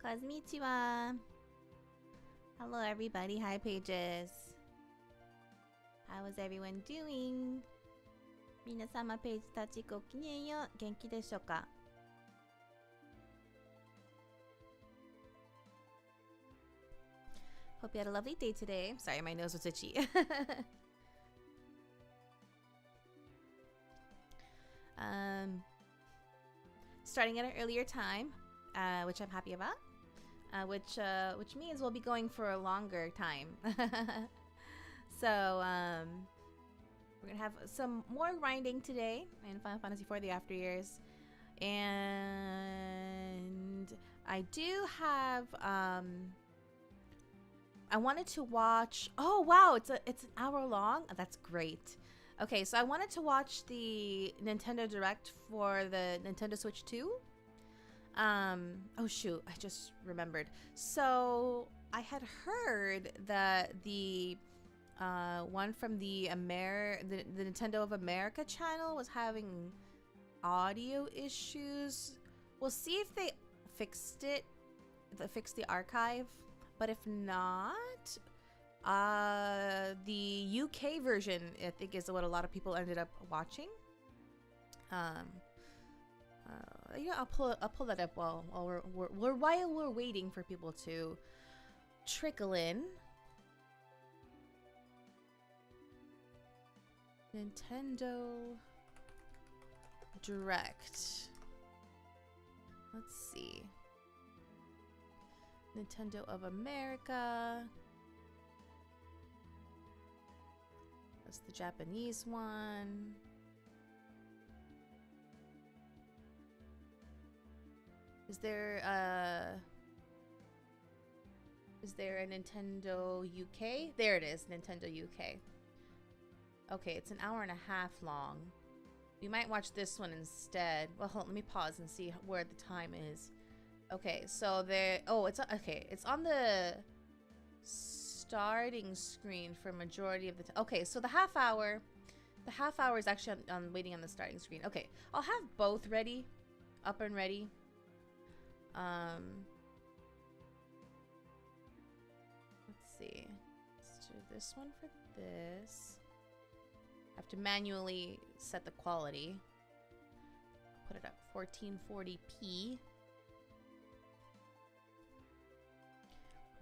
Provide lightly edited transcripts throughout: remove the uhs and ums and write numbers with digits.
Kosmika. Hello everybody, hi Pages. How is everyone doing? 皆様ページたちごきげんよう。元気でしょうか? Hope you had a lovely day today. Sorry, my nose was itchy. Starting at an earlier time, which I'm happy about. Which means we'll be going for a longer time. So we're gonna have some more grinding today in Final Fantasy IV: The After Years, and I do have I wanted to watch. Oh wow, it's an hour long. Oh, that's great. Okay, so I wanted to watch the Nintendo Direct for the Nintendo Switch 2. Oh shoot, I just remembered. So I had heard that the one from the Nintendo of America channel was having audio issues. We'll see if they fixed it, fixed the archive. But if not, the UK version, I think, is what a lot of people ended up watching. Yeah, I'll pull that up while we're waiting for people to trickle in. Nintendo Direct. Let's see. Nintendo of America. That's the Japanese one. Is there a Nintendo UK? There it is, Nintendo UK. Okay, it's an hour and a half long. We might watch this one instead. Well, hold on, let me pause and see where the time is. Okay, so there. Oh, it's okay. It's on the starting screen for majority of the time. Okay, so the half hour is actually on waiting on the starting screen. Okay, I'll have both ready, up and ready. Let's see. Let's do this one for this. I have to manually set the quality. Put it up 1440p.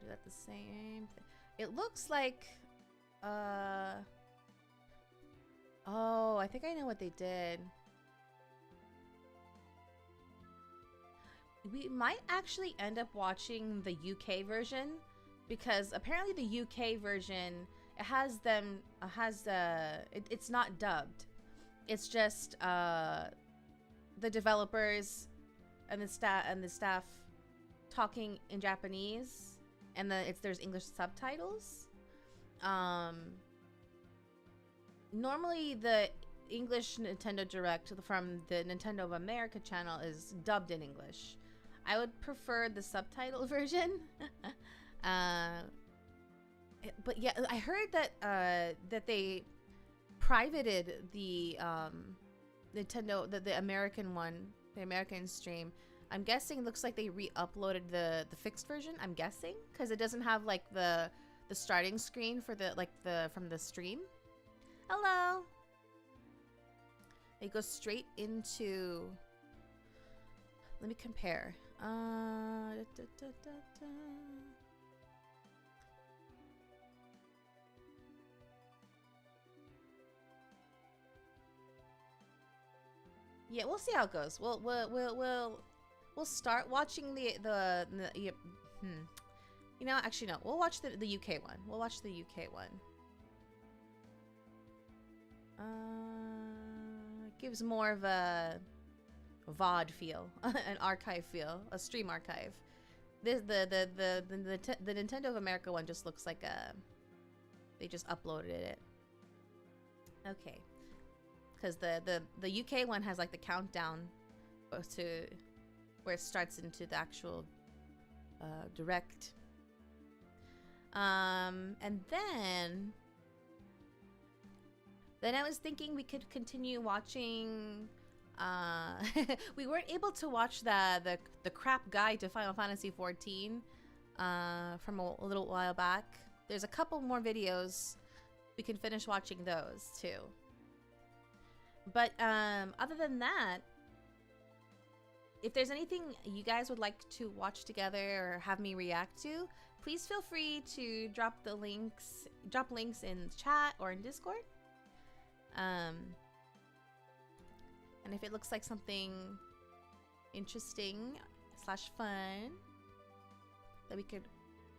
Do that the same thing. It looks like oh, I think I know what they did. We might actually end up watching the UK version, because apparently the UK version, it has it's not dubbed. It's just the developers and the staff talking in Japanese. And there's English subtitles. Normally the English Nintendo Direct from the Nintendo of America channel is dubbed in English. I would prefer the subtitle version. But yeah, I heard that that they privated the Nintendo, the American one, the American stream. I'm guessing it looks like they re-uploaded the fixed version. I'm guessing because it doesn't have like the starting screen for from the stream. Hello. It goes straight into. Let me compare. Yeah, we'll see how it goes. We'll start watching the you know, actually no, we'll watch the UK one. We'll watch the UK one. It gives more of a VOD feel, an archive feel, a stream archive. This the Nintendo of America one just looks like they just uploaded it. Okay, because the UK one has like the countdown to where it starts into the actual direct. And then I was thinking we could continue watching we weren't able to watch the crap guide to Final Fantasy 14 from a little while back. There's a couple more videos. We can finish watching those too. But other than that, if there's anything you guys would like to watch together or have me react to, please feel free to drop links in chat or in Discord. And if it looks like something interesting / fun that we could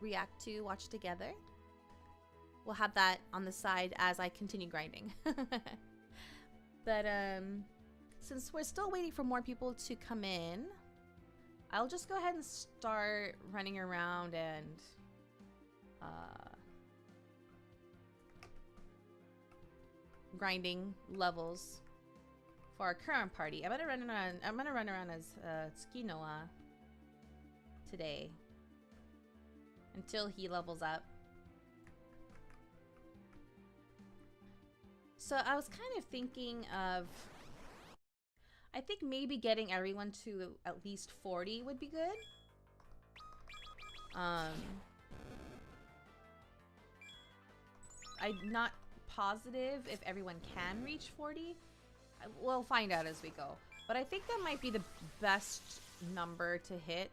react to, watch together, we'll have that on the side as I continue grinding. But since we're still waiting for more people to come in, I'll just go ahead and start running around and grinding levels for our current party. I'm gonna run around as Tsukinoa today until he levels up. So I was kind of thinking of, I think maybe getting everyone to at least 40 would be good. I'm not positive if everyone can reach 40. We'll find out as we go. But I think that might be the best number to hit.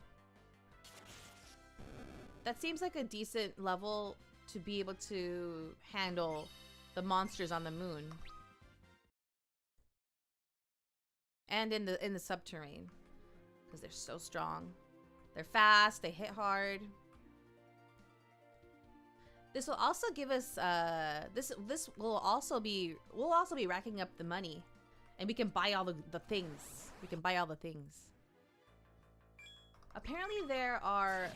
That seems like a decent level to be able to handle the monsters on the moon. And in the subterrane. Because they're so strong. They're fast, they hit hard. This will also give us we'll also be racking up the money. And we can buy all the things. We can buy all the things. Apparently there are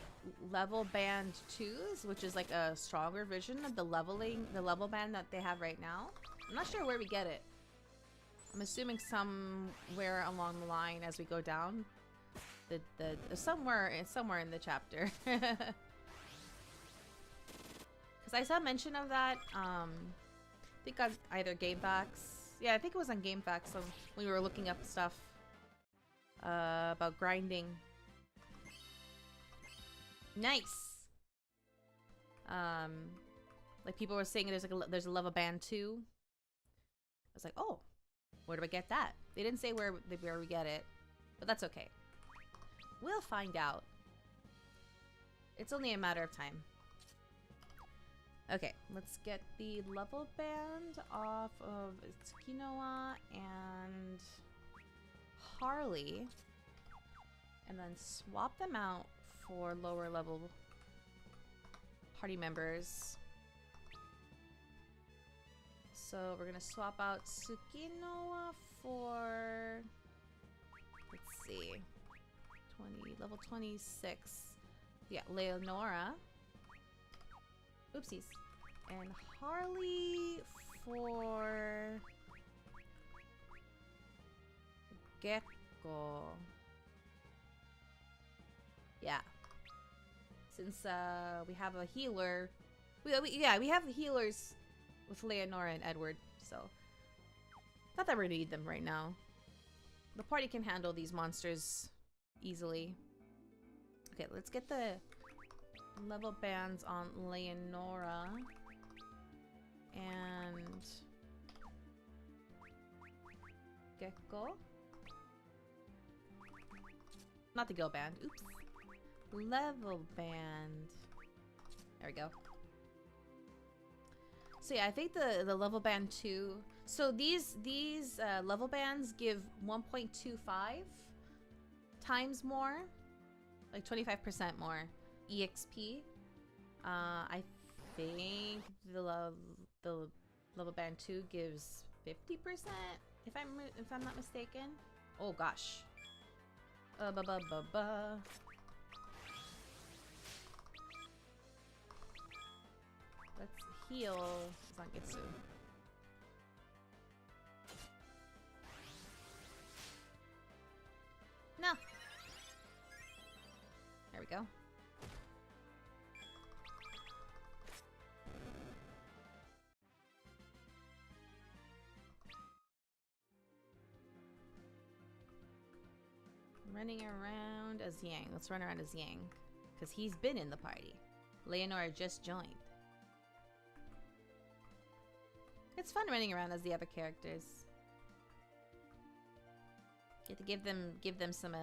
level band 2s, which is like a stronger version of the level band that they have right now. I'm not sure where we get it. I'm assuming somewhere along the line as we go down. Somewhere in the chapter. Because I saw mention of that, I think on either GameFAQs. Yeah, I think it was on GameFAQs when we were looking up stuff about grinding. Nice. Like people were saying there's a level band 2. I was like, oh, where do I get that? They didn't say where we get it, but that's okay. We'll find out. It's only a matter of time. Okay, let's get the level band off of Tsukinoa and Harley, and then swap them out for lower level party members. So we're gonna swap out Tsukinoa for, let's see, level 26. Yeah, Leonora. Oopsies. And Harley for Gecko. Yeah. Since we have a healer. We have the healers with Leonora and Edward, so not that we need them right now. The party can handle these monsters easily. Okay, let's get the level bands on Leonora and Gecko. Not the Go band. Oops. Level band. There we go. So yeah, I think the level band 2. So these level bands give 1.25 times more, like 25% more EXP. I think the level band 2 gives 50%, if I'm not mistaken. Oh gosh. Let's heal Zangetsu. No. There we go. Running around as Yang. Let's run around as Yang. Because he's been in the party. Leonora just joined. It's fun running around as the other characters. Get to give them some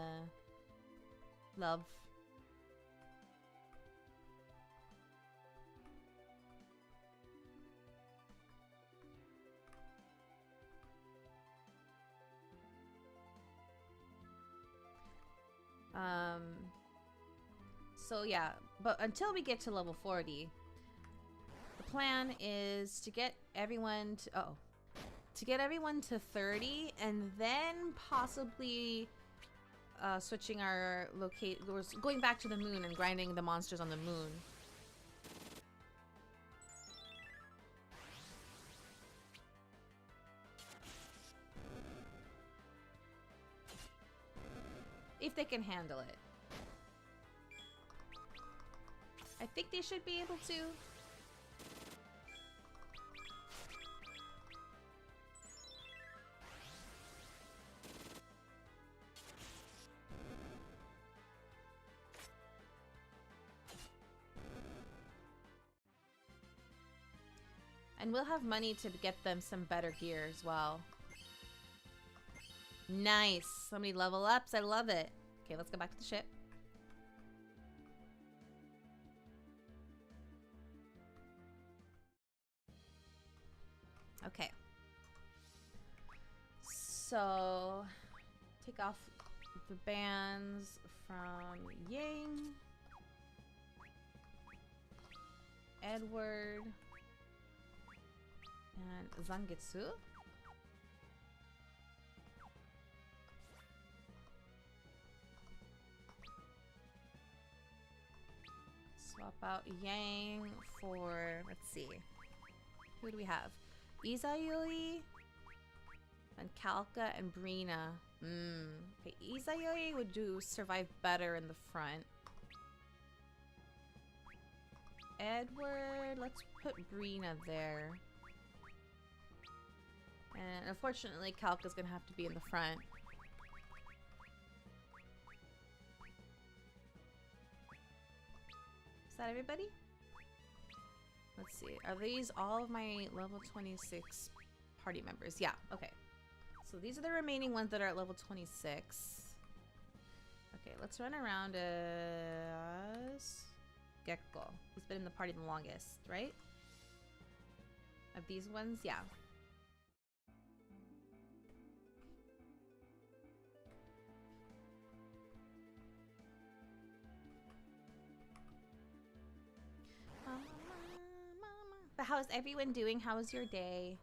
love. So yeah, but until we get to level 40, the plan is to get everyone to 30 and then possibly switching our going back to the moon and grinding the monsters on the moon. If they can handle it. I think they should be able to. And we'll have money to get them some better gear as well. Nice. So many level ups. I love it. Okay, let's go back to the ship. Okay. So, take off the bands from Yang, Edward, and Zangetsu. Swap out Yang for, let's see, who do we have? Izayoi and Kalka and Brina. Okay, Izayoi would survive better in the front. Edward, let's put Brina there. And unfortunately, Kalka's gonna have to be in the front. Is that everybody? Let's see. Are these all of my level 26 party members? Yeah, okay. So these are the remaining ones that are at level 26. Okay, let's run around as Gekko, who's been in the party the longest, right? Of these ones, yeah. But how's everyone doing? How was your day?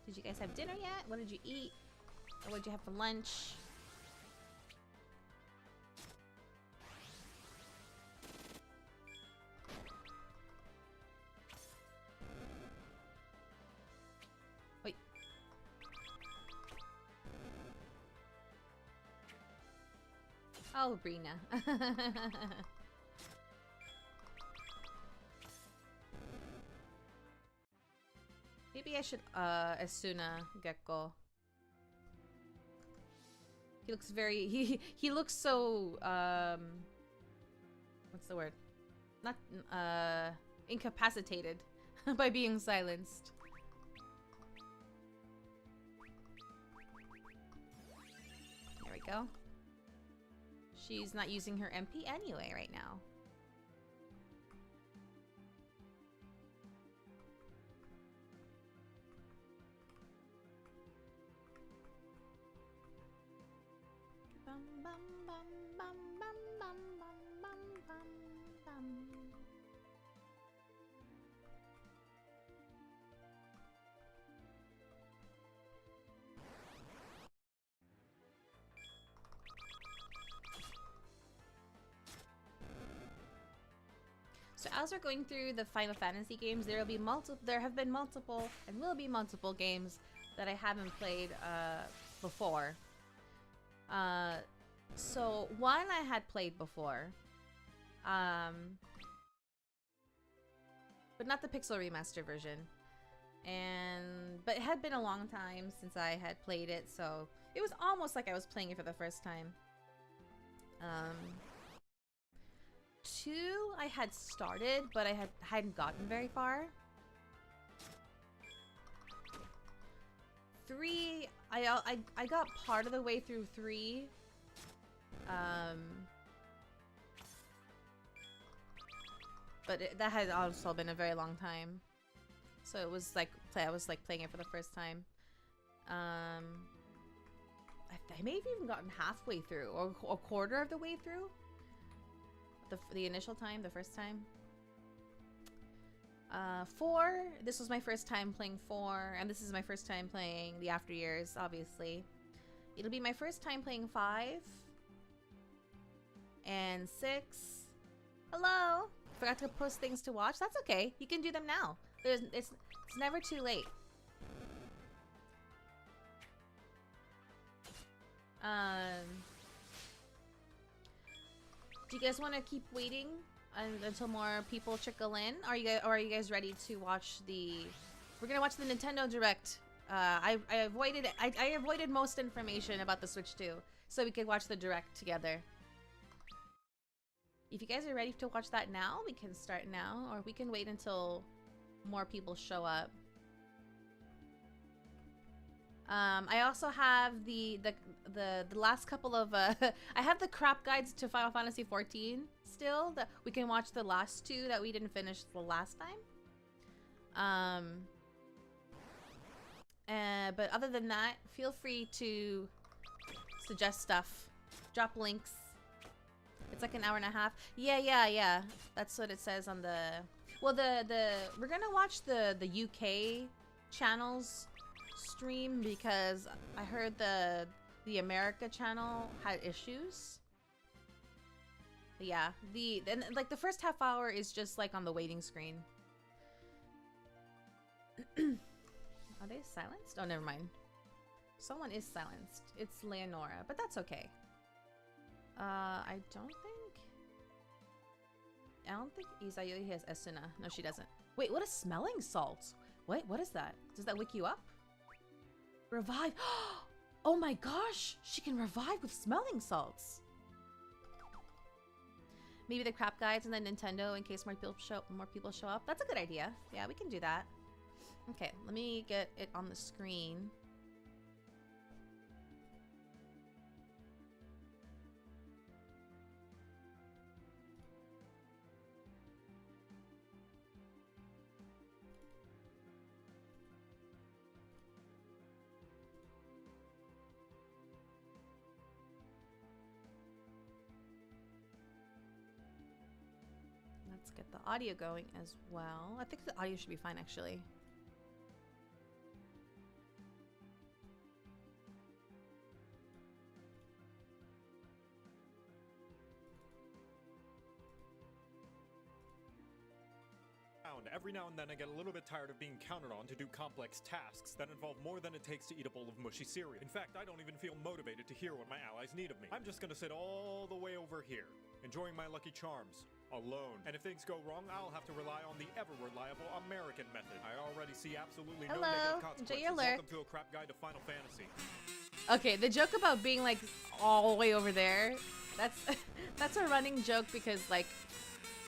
Did you guys have dinner yet? What did you eat? Or what did you have for lunch? Wait. Oh, Brina. Maybe I should Asuna Gekko. He looks very he looks so what's the word? Not incapacitated by being silenced. There we go. She's not using her MP anyway right now. Bum, bum, bum, bum, bum, bum, bum, bum, bum. So as we're going through the Final Fantasy games, there have been multiple and will be multiple games that I haven't played before. So one I had played before, but not the Pixel Remaster version. but it had been a long time since I had played it, so it was almost like I was playing it for the first time. 2 I had started, but I hadn't gotten very far. 3 I got part of the way through 3. But that had also been a very long time. So it was like I was like playing it for the first time. I may have even gotten halfway through, or a quarter of the way through. The initial time, the first time. 4, this was my first time playing 4, and this is my first time playing the After Years, obviously. It'll be my first time playing 5. And 6. Hello! Forgot to post things to watch. That's okay. You can do them now. It's never too late. Do you guys want to keep waiting until more people trickle in? Are you guys ready to watch the? We're gonna watch the Nintendo Direct. I avoided most information about the Switch 2, so we could watch the Direct together. If you guys are ready to watch that now, we can start now, or we can wait until more people show up. I also have the last couple of I have the crap guides to Final Fantasy 14 still, that we can watch the last 2 that we didn't finish the last time. But other than that, feel free to suggest stuff, drop links. It's like an hour and a half. Yeah. That's what it says on the. Well, we're gonna watch the UK channels stream because I heard the America channel had issues. But yeah, like the first half hour is just like on the waiting screen. Are they silenced? Oh, never mind. Someone is silenced. It's Leonora, but that's okay. I don't think Izayoi has Esuna. No, she doesn't. Wait, what is smelling salts? What is that? Does that wake you up? Revive. Oh my gosh, she can revive with smelling salts. Maybe the crap guides and then Nintendo in case more people show up. That's a good idea. Yeah, we can do that. Okay, let me get it on the screen. Let's get the audio going as well. I think the audio should be fine, actually. Every now and then I get a little bit tired of being counted on to do complex tasks that involve more than it takes to eat a bowl of mushy cereal. In fact, I don't even feel motivated to hear what my allies need of me. I'm just gonna sit all the way over here, enjoying my Lucky Charms, alone. And if things go wrong, I'll have to rely on the ever-reliable American method. I already see absolutely no negative consequences. Enjoy your lurk. Welcome to a crap guide to Final Fantasy. Okay, the joke about being like all the way over there, that's a running joke because like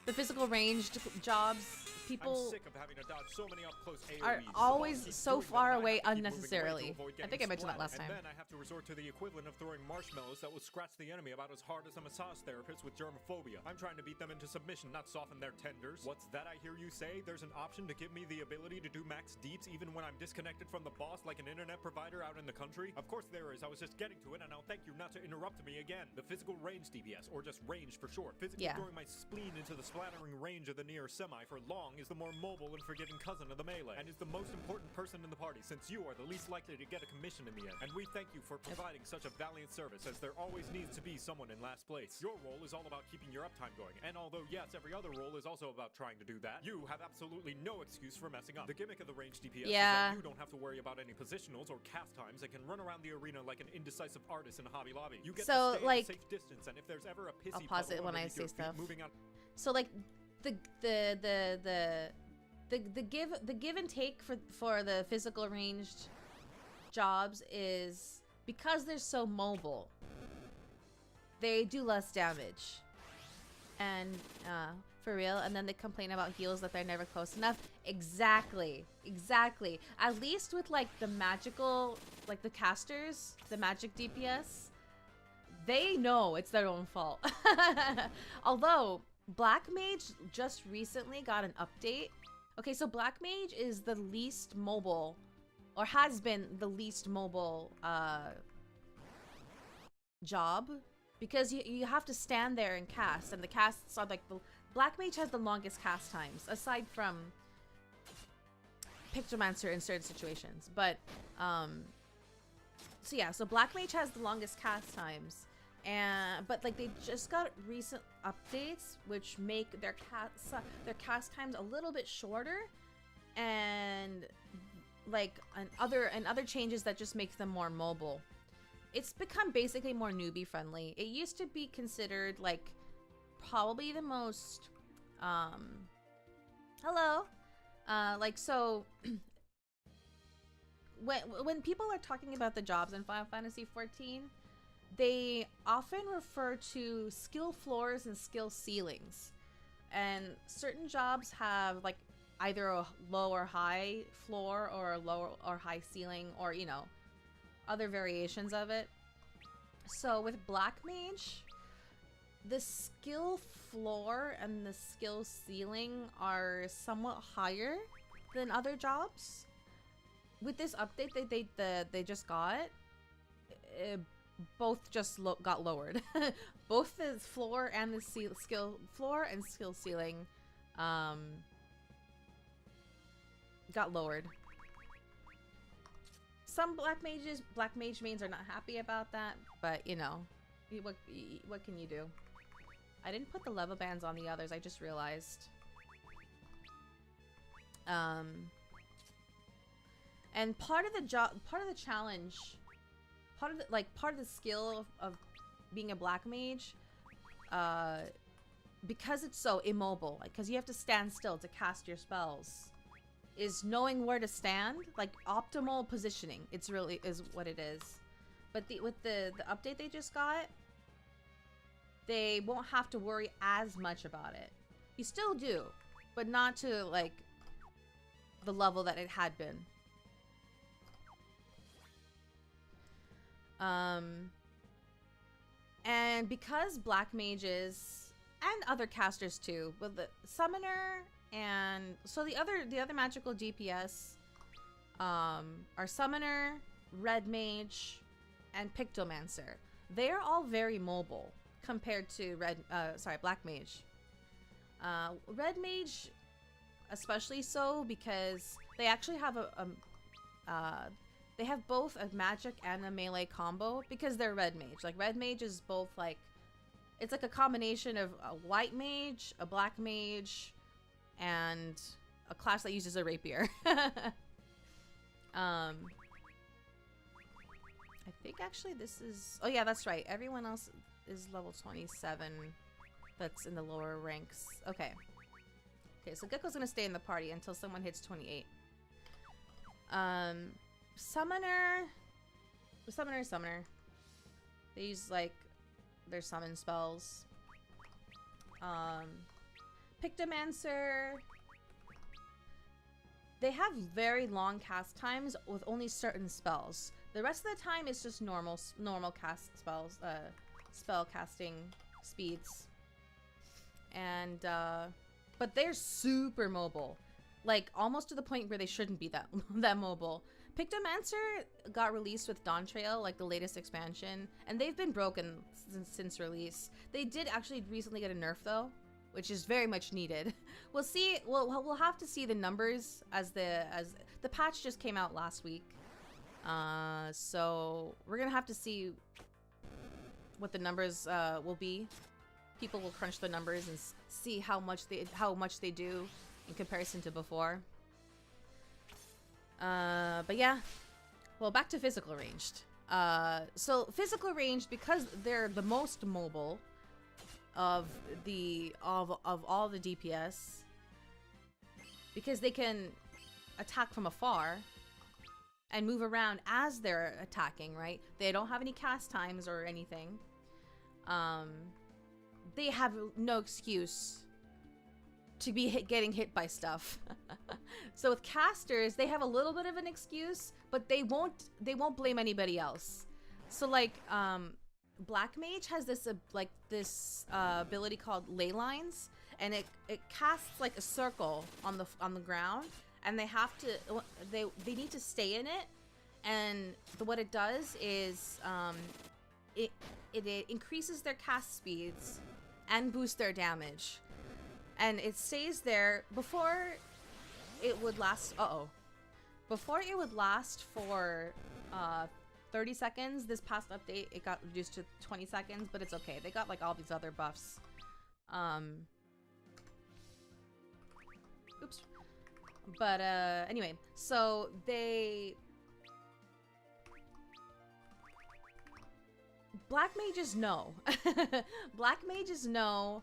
the physical ranged jobs, people I'm sick of having to dodge so many up-close AoEs. Are always so far away unnecessarily. I think I mentioned that last time. And then I have to resort to the equivalent of throwing marshmallows that will scratch the enemy about as hard as a massage therapist with germophobia. I'm trying to beat them into submission, not soften their tenders. What's that I hear you say? There's an option to give me the ability to do max deets even when I'm disconnected from the boss like an internet provider out in the country? Of course there is. I was just getting to it, and I'll thank you not to interrupt me again. The physical range DPS, or just range for short. Physically throwing my spleen into the splattering range of the near semi for long is the more mobile and forgiving cousin of the melee, and is the most important person in the party since you are the least likely to get a commission in the end. And we thank you for providing such a valiant service, as there always needs to be someone in last place. Your role is all about keeping your uptime going, and although yes, every other role is also about trying to do that, you have absolutely no excuse for messing up. The gimmick of the range DPS is that you don't have to worry about any positionals or cast times and can run around the arena like an indecisive artist in a Hobby Lobby. You get to stay at a safe distance, and if there's ever a pissy I'll pause it when I say stuff. moving on. So like the the give and take for the physical ranged jobs is because they're so mobile, they do less damage. And for real, and then they complain about heals that they're never close enough. Exactly. At least with like the magical, like the casters, the magic DPS, they know it's their own fault. Although Black Mage just recently got an update. Okay, so Black Mage is the least mobile, or has been the least mobile job, because you have to stand there and cast, and the casts are like the Black Mage has the longest cast times aside from Pictomancer in certain situations. But so yeah, so Black Mage has the longest cast times, and but like they just got recent updates which make their cast times a little bit shorter, and like other changes that just make them more mobile. It's become basically more newbie friendly. It used to be considered like probably the most hello, like, so when people are talking about the jobs in Final Fantasy 14, they often refer to skill floors and skill ceilings, and certain jobs have like either a low or high floor or a low or high ceiling, or you know, other variations of it. So with Black Mage, the skill floor and the skill ceiling are somewhat higher than other jobs. With this update they just got, both just got lowered. Both the floor and the skill floor and skill ceiling got lowered. Some Black Mage mains are not happy about that, but you know, what can you do? I didn't put the level bands on the others, I just realized. And part of the challenge, part of the skill of being a Black Mage, because it's so immobile, like, because you have to stand still to cast your spells, is knowing where to stand, like optimal positioning. It's really is what it is. But with the update they just got, they won't have to worry as much about it. You still do, but not to like the level that it had been. And because Black Mages and other casters too, with the Summoner, and so the other magical DPS are Summoner, Red Mage, and Pictomancer. They're all very mobile compared to Black Mage. Red Mage especially so, because they actually have they have both a magic and a melee combo, because they're Red Mage. Like, Red Mage is both like, it's like a combination of a White Mage, a Black Mage, and a class that uses a rapier. I think actually this is, oh yeah, that's right, everyone else is level 27 that's in the lower ranks. Okay, so Gecko's gonna stay in the party until someone hits 28. Summoner. They use like their summon spells. Pictomancer. They have very long cast times with only certain spells. The rest of the time is just normal cast spells, spell casting speeds. And but they're super mobile, like almost to the point where they shouldn't be that mobile. Pictomancer got released with Dawn Trail, like the latest expansion, and they've been broken since release. They did actually recently get a nerf though, which is very much needed. We'll see. We'll have to see the numbers as the patch just came out last week. So we're gonna have to see what the numbers will be. People will crunch the numbers and see how much they do in comparison to before. But yeah, well, back to physical ranged. So physical ranged, because they're the most mobile of all the DPS, because they can attack from afar and move around as they're attacking, right? They don't have any cast times or anything. They have no excuse to be getting hit by stuff. So with casters, they have a little bit of an excuse, but they won't blame anybody else. So like Black Mage has this ability called ley lines, and it casts like a circle on the ground, and they have to they need to stay in it, and what it does is it increases their cast speeds and boosts their damage, and it stays there before it would last. Before it would last for 30 seconds. This past update, it got reduced to 20 seconds, but it's okay. They got like all these other buffs. Oops. But anyway, so Black mages know. Black mages know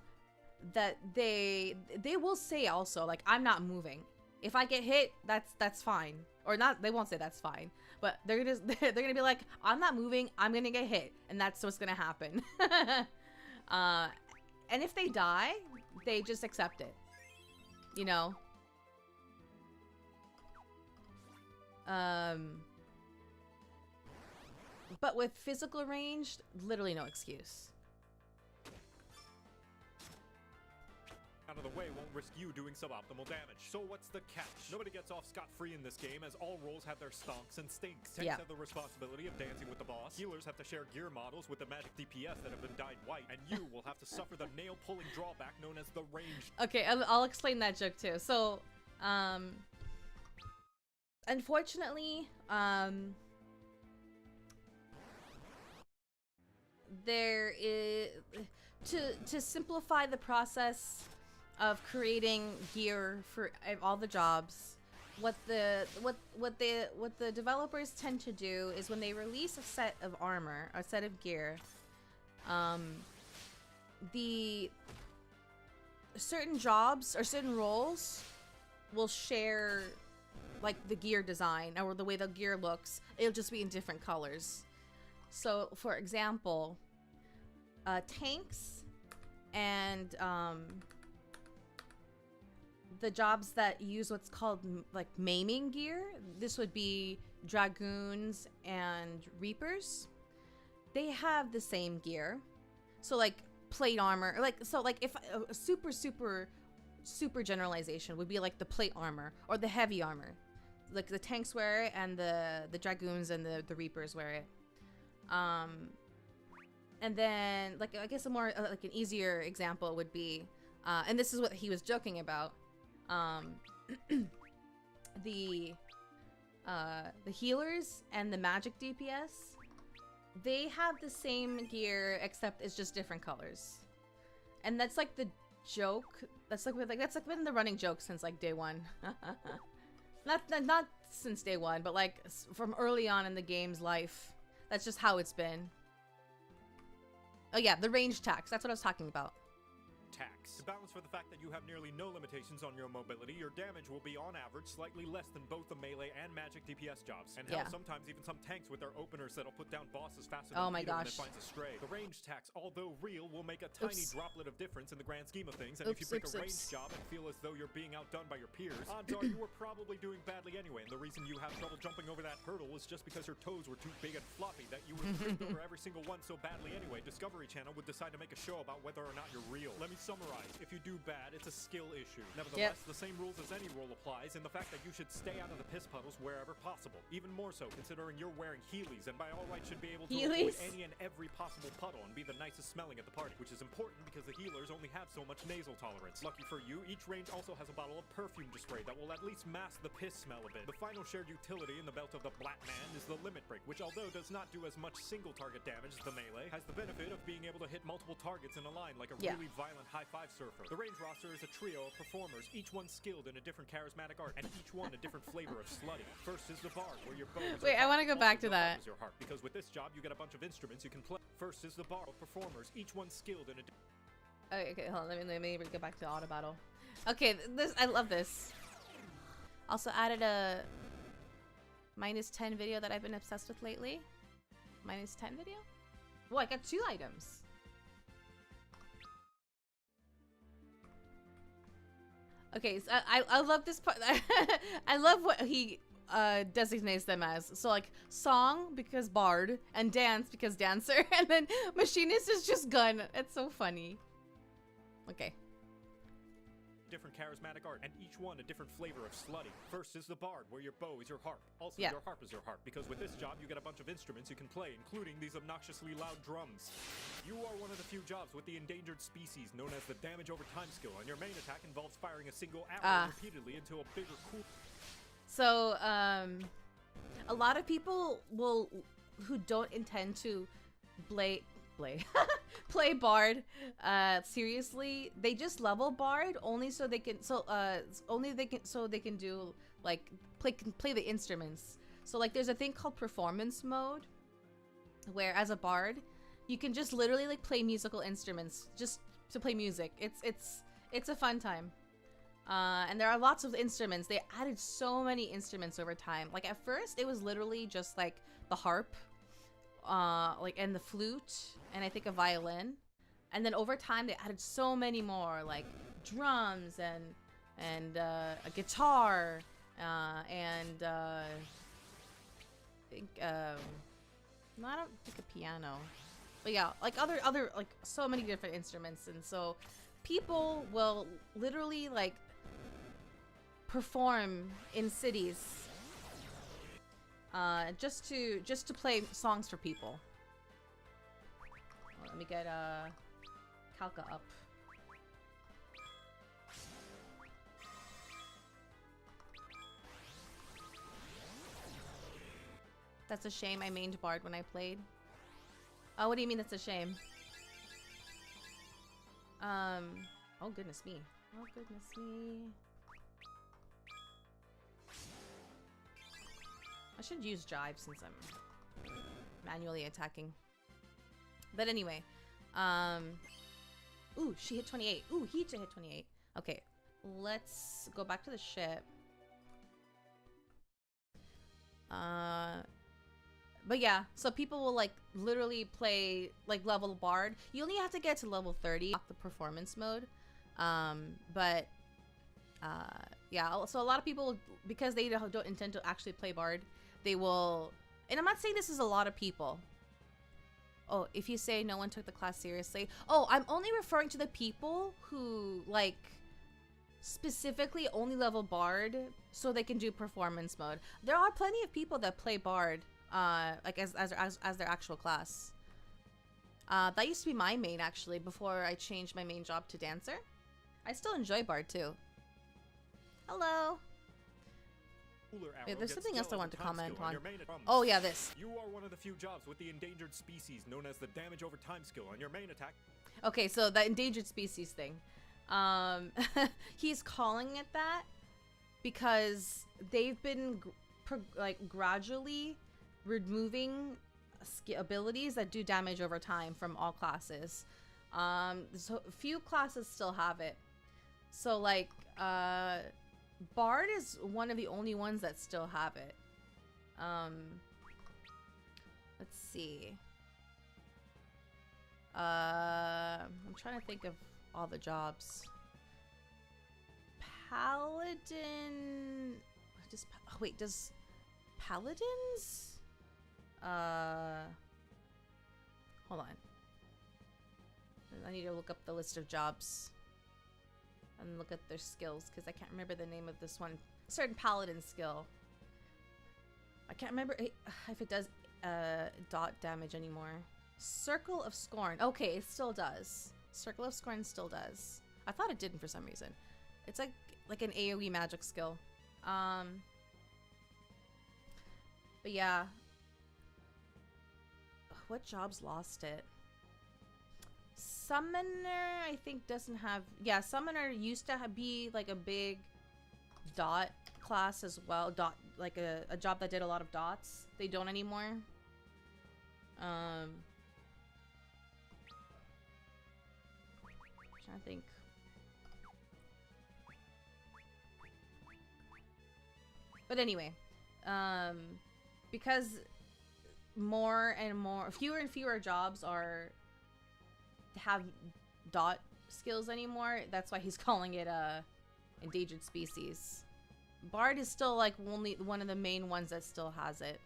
that they will say also, like, I'm not moving. If I get hit, that's fine. Or not, they won't say that's fine. But they're gonna be like, I'm not moving, I'm gonna get hit, and that's what's gonna happen. And if they die, they just accept it. You know? But with physical range, literally no excuse. Out of the way won't risk you doing suboptimal damage. So what's the catch? Nobody gets off scot-free in this game, as all roles have their stonks and stinks. Tanks have the responsibility of dancing with the boss. Healers have to share gear models with the magic DPS that have been dyed white. And you will have to suffer the nail-pulling drawback known as the range. Okay, I'll explain that joke too. So, unfortunately, there is to simplify the process of creating gear for all the jobs. What the developers tend to do is when they release a set of armor, a set of gear, the certain jobs or certain roles will share like the gear design or the way the gear looks. It'll just be in different colors. So, for example, tanks and the jobs that use what's called like maiming gear, this would be dragoons and reapers. They have the same gear. So like plate armor, like if a super generalization would be like the plate armor or the heavy armor. Like the tanks wear it and the dragoons and the reapers wear it. And then like I guess a more like an easier example would be and this is what he was joking about. The healers and the magic DPS, they have the same gear except it's just different colors, and that's like the joke. That's been the running joke since like day one. not since day one, but like from early on in the game's life. That's just how it's been. Oh yeah, the range tax. That's what I was talking about. Tax. To balance for the fact that you have nearly no limitations on your mobility, your damage will be on average slightly less than both the melee and magic DPS jobs. And hell, sometimes even some tanks with their openers that'll put down bosses faster than Peter when it finds a stray. The range tax, although real, will make a tiny droplet of difference in the grand scheme of things. And if you pick a range job and feel as though you're being outdone by your peers, odds are you were probably doing badly anyway. And the reason you have trouble jumping over that hurdle is just because your toes were too big and floppy that you would tripped over every single one so badly anyway. Discovery Channel would decide to make a show about whether or not you're real. Let me summarize. If you do bad, it's a skill issue. Nevertheless, the same rules as any role applies in the fact that you should stay out of the piss puddles wherever possible. Even more so considering you're wearing Heelys and by all rights should be able to avoid any and every possible puddle and be the nicest smelling at the party, which is important because the healers only have so much nasal tolerance. Lucky for you, each range also has a bottle of perfume to spray that will at least mask the piss smell a bit. The final shared utility in the belt of the Black Man is the limit break, which although does not do as much single target damage as the melee, has the benefit of being able to hit multiple targets in a line like a really violent high-five surfer. The range roster is a trio of performers, each one skilled in a different charismatic art, and each one a different flavor of slutty. First is the bard, where your bows Wait, I want to go back to that. Your heart, because with this job, you get a bunch of instruments you can play. First is the bard of performers, each one skilled in a okay, hold on, let me go back to the auto battle. Okay, I love this. Also added a -10 video that I've been obsessed with lately. -10 video? Oh, I got 2 items. Okay, so I love this part. I love what he designates them as. So like song because bard and dance because dancer, and then machinist is just gun. It's so funny. Okay. Different charismatic art, and each one a different flavor of slutty. First is the bard, where your bow is your harp. Also, your harp is your harp, because with this job, you get a bunch of instruments you can play, including these obnoxiously loud drums. You are one of the few jobs with the endangered species known as the damage over time skill, and your main attack involves firing a single arrow repeatedly into a bigger cool. So, a lot of people who don't intend to play bard seriously, they just level bard only so they can do like play the instruments. So like there's a thing called performance mode where as a bard you can just literally like play musical instruments just to play music. It's a fun time. And there are lots of instruments. They added so many instruments over time. Like at first it was literally just like the harp, like and the flute, and I think a violin. And then over time they added so many more, like drums and a guitar, and I think no, I don't think a piano. But yeah, like other like so many different instruments. And so people will literally like perform in cities just to play songs for people. Let me get Kalka up. That's a shame I mained bard when I played. Oh, what do you mean that's a shame? Oh goodness me. Oh goodness me. I should use jive since I'm manually attacking. But anyway, ooh, she hit 28. Ooh, he hit 28. Okay, let's go back to the ship. But yeah, so people will like literally play like level bard. You only have to get to level 30, the performance mode. Yeah, so a lot of people, because they don't intend to actually play bard, they will, and I'm not saying this is a lot of people. Oh, if you say no one took the class seriously. Oh, I'm only referring to the people who like specifically only level bard so they can do performance mode. There are plenty of people that play bard like as their actual class. That used to be my main actually before I changed my main job to dancer. I still enjoy bard too. Hello. Wait, there's something else I want to comment on. Oh yeah, this. You are one of the few jobs with the endangered species known as the damage over time skill on your main attack. Okay, so the endangered species thing. He's calling it that because they've been gradually removing abilities that do damage over time from all classes. So few classes still have it. So like bard is one of the only ones that still have it. Let's see. I'm trying to think of all the jobs. Paladin. Wait, does paladins? Hold on. I need to look up the list of jobs and look at their skills because I can't remember the name of this one. Certain paladin skill. I can't remember if it does dot damage anymore. Circle of Scorn. Okay, it still does. Circle of Scorn still does. I thought it didn't for some reason. It's like an AoE magic skill. But yeah. What jobs lost it? Summoner, I think, doesn't have... Yeah, Summoner used to be like a big dot class as well. Dot, like a job that did a lot of dots. They don't anymore. Trying to think. But anyway, because fewer and fewer jobs have dot skills anymore. That's why he's calling it endangered species. Bard is still like only one of the main ones that still has it.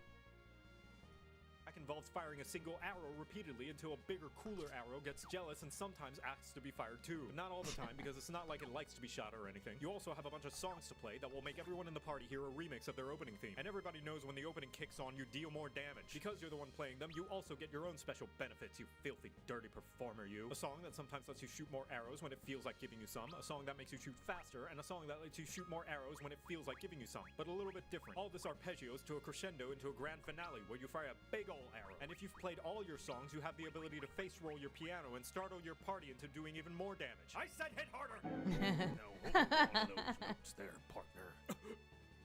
Involves firing a single arrow repeatedly until a bigger, cooler arrow gets jealous and sometimes asks to be fired too. But not all the time, because it's not like it likes to be shot or anything. You also have a bunch of songs to play that will make everyone in the party hear a remix of their opening theme. And everybody knows when the opening kicks on, you deal more damage. Because you're the one playing them, you also get your own special benefits, you filthy, dirty performer, you. A song that sometimes lets you shoot more arrows when it feels like giving you some. A song that makes you shoot faster. And a song that lets you shoot more arrows when it feels like giving you some. But a little bit different. All this arpeggios to a crescendo into a grand finale where you fire a big ol' arrow. And if you've played all your songs, you have the ability to face roll your piano and startle your party into doing even more damage. I said hit harder! No, hold on to those notes there, partner.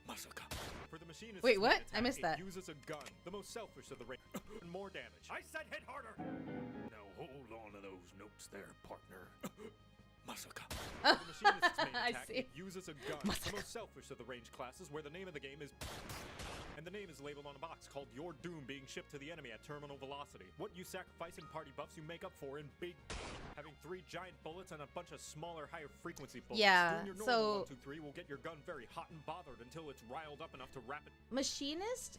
Masaka. For the machinist, wait, what? Attack, I missed that. It uses a gun, the most selfish of the range. And more damage. I said hit harder! No, hold on to those notes there, partner. Masaka. For the machinist's main attack, it uses a gun, the most selfish of the ranged classes, where the name of the game is... And the name is labeled on a box called Your Doom being shipped to the enemy at terminal velocity. What you sacrifice in party buffs you make up for in big... Having 3 giant bullets and a bunch of smaller, higher frequency bullets. Yeah, Doing your normal 1, 2, 3 will get your gun very hot and bothered until it's riled up enough to rapid... Machinist,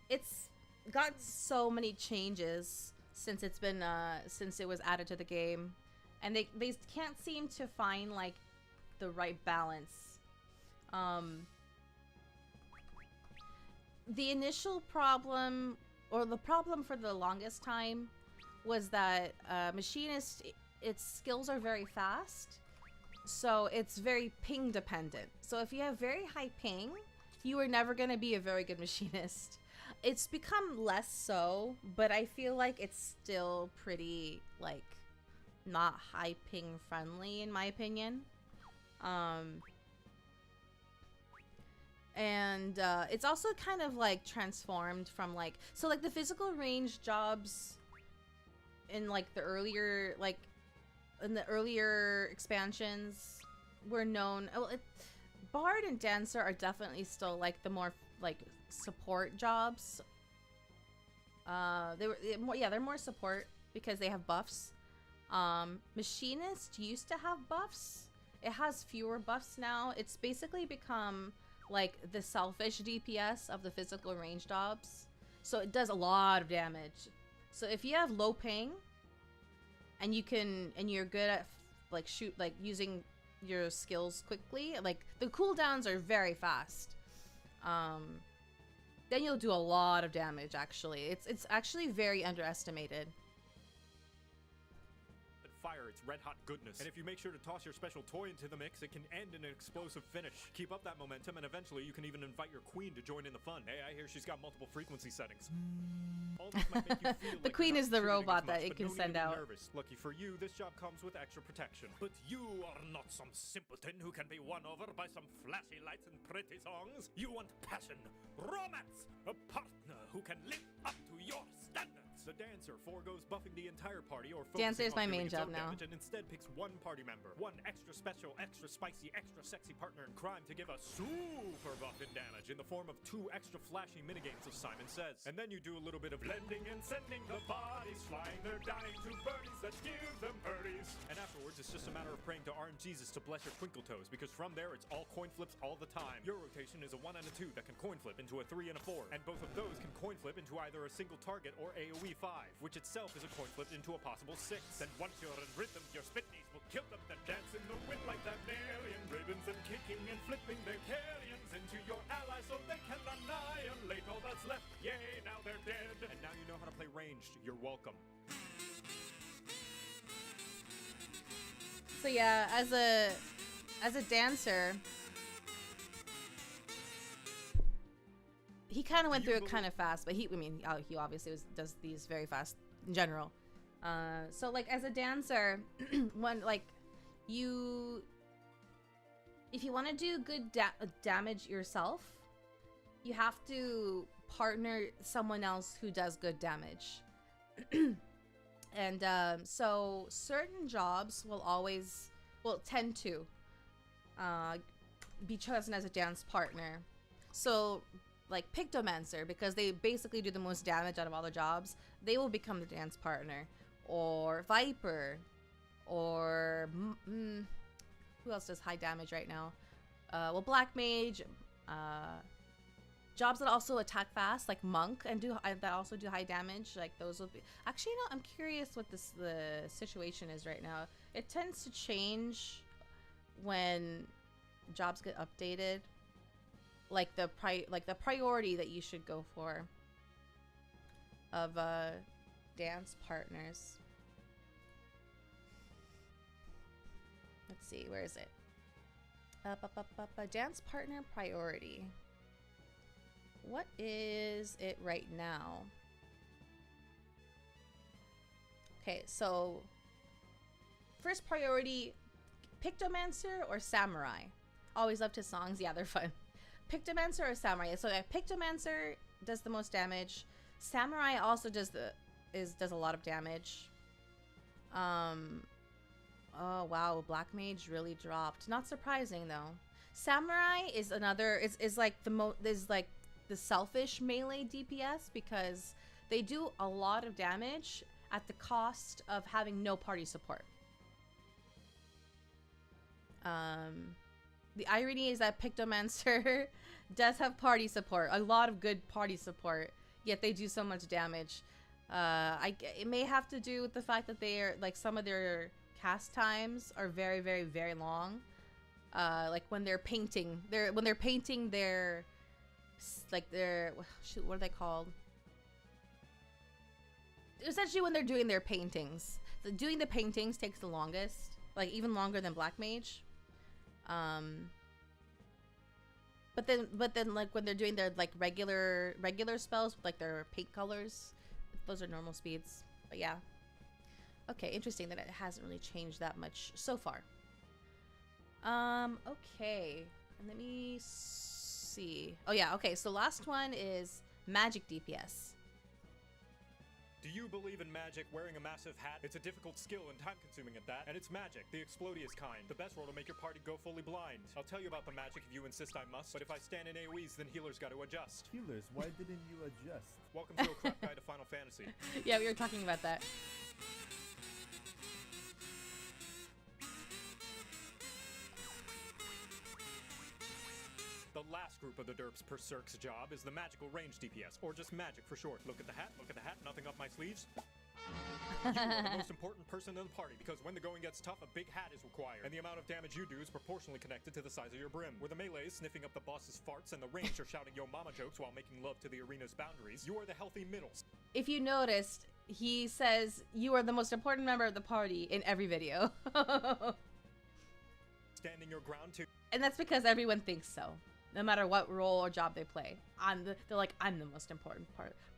it's got so many changes since it's been, since it was added to the game. And they can't seem to find, like, the right balance. The initial problem, or the problem for the longest time, was that Machinist, its skills are very fast, so it's very ping dependent. So if you have very high ping, you are never going to be a very good Machinist. It's become less so, but I feel like it's still pretty, like, not high ping friendly in my opinion. And it's also kind of like transformed from like, so like the physical range jobs in like the earlier, like in the earlier expansions were known, well, Bard and Dancer are definitely still like the more like support jobs. They're more support because they have buffs. Machinist used to have buffs. It has fewer buffs now. It's basically become like the selfish DPS of the physical range jobs. So it does a lot of damage. So if you have low ping and you're good at like using your skills quickly, like the cooldowns are very fast, then you'll do a lot of damage. Actually, it's actually very underestimated. Fire its red hot goodness. And if you make sure to toss your special toy into the mix, it can end in an explosive finish. Keep up that momentum, and eventually you can even invite your queen to join in the fun. Hey, I hear she's got multiple frequency settings. All this might make you feel the like queen is the much, robot that it can no send out. Nervous. Lucky for you, this job comes with extra protection. But you are not some simpleton who can be won over by some flashy lights and pretty songs. You want passion, romance, a partner who can live up to your standards. The dancer foregoes buffing the entire party or Dancer is my main job now. And instead picks one party member, one extra special, extra spicy, extra sexy partner in crime to give a super buff in damage in the form of 2 extra flashy minigames, as Simon says. And then you do a little bit of blending and sending the bodies flying. They're dying to birdies that give them birdies. And afterwards, it's just a matter of praying to RNGesus to bless your twinkle toes, because from there, it's all coin flips all the time. Your rotation is a 1 and a 2 that can coin flip into a 3 and a 4. And both of those can coin flip into either a single target or AoE 5, which itself is a coin flip into a possible 6. Then once you're in rhythm, your spitneys will kill them, then dance in the wind like that million ribbons, and kicking and flipping their carrions into your allies so they can annihilate all that's left. Yay, now they're dead. And now you know how to play ranged. You're welcome. So yeah, as a dancer, he kind of went through it kind of fast, but he obviously does these very fast in general. So like as a dancer, if you want to do good damage yourself, you have to partner someone else who does good damage. And so certain jobs will tend to be chosen as a dance partner. So, like Pictomancer, because they basically do the most damage out of all the jobs, they will become the dance partner. Or Viper. Or who else does high damage right now? Well, Black Mage. Jobs that also attack fast, like Monk, and that also do high damage. Like those will be. Actually, you know, I'm curious what the situation is right now. It tends to change when jobs get updated. Like the priority that you should go for of dance partners. Let's see, where is it? Dance partner priority. What is it right now? Okay, so first priority, Pictomancer or Samurai. Always loved his songs. Yeah, they're fun. Pictomancer or Samurai. So Pictomancer does the most damage. Samurai also does a lot of damage. Oh wow, Black Mage really dropped. Not surprising though. Samurai is another is like the selfish melee DPS because they do a lot of damage at the cost of having no party support. The irony is that Pictomancer does have party support, a lot of good party support, yet they do so much damage. It may have to do with the fact that they're like some of their cast times are very, very, very long. Like when they're painting, their shoot, what are they called? Essentially, when they're doing their paintings, doing the paintings takes the longest, like even longer than Black Mage. But then like when they're doing their like regular spells with like their paint colors, those are normal speeds. But yeah. Okay, interesting that it hasn't really changed that much so far. Okay. Let me see. Oh yeah, okay, so last one is magic DPS. Do you believe in magic wearing a massive hat? It's a difficult skill and time-consuming at that, and it's magic, the explodious kind. The best roll to make your party go fully blind. I'll tell you about the magic if you insist I must, but if I stand in AoEs, then healers got to adjust. Healers, why didn't you adjust? Welcome to a crap guide to Final Fantasy. Yeah, we were talking about that. The last group of the derps per Cirque's job is the magical range DPS, or just magic for short. Look at the hat, nothing up my sleeves. You are the most important person in the party, because when the going gets tough, a big hat is required, and the amount of damage you do is proportionally connected to the size of your brim. Where the melee is sniffing up the boss's farts and the range are shouting yo mama jokes while making love to the arena's boundaries, you are the healthy middle. If you noticed, he says you are the most important member of the party in every video. Standing your ground too. And that's because everyone thinks so. No matter what role or job they play. They're like, I'm the most important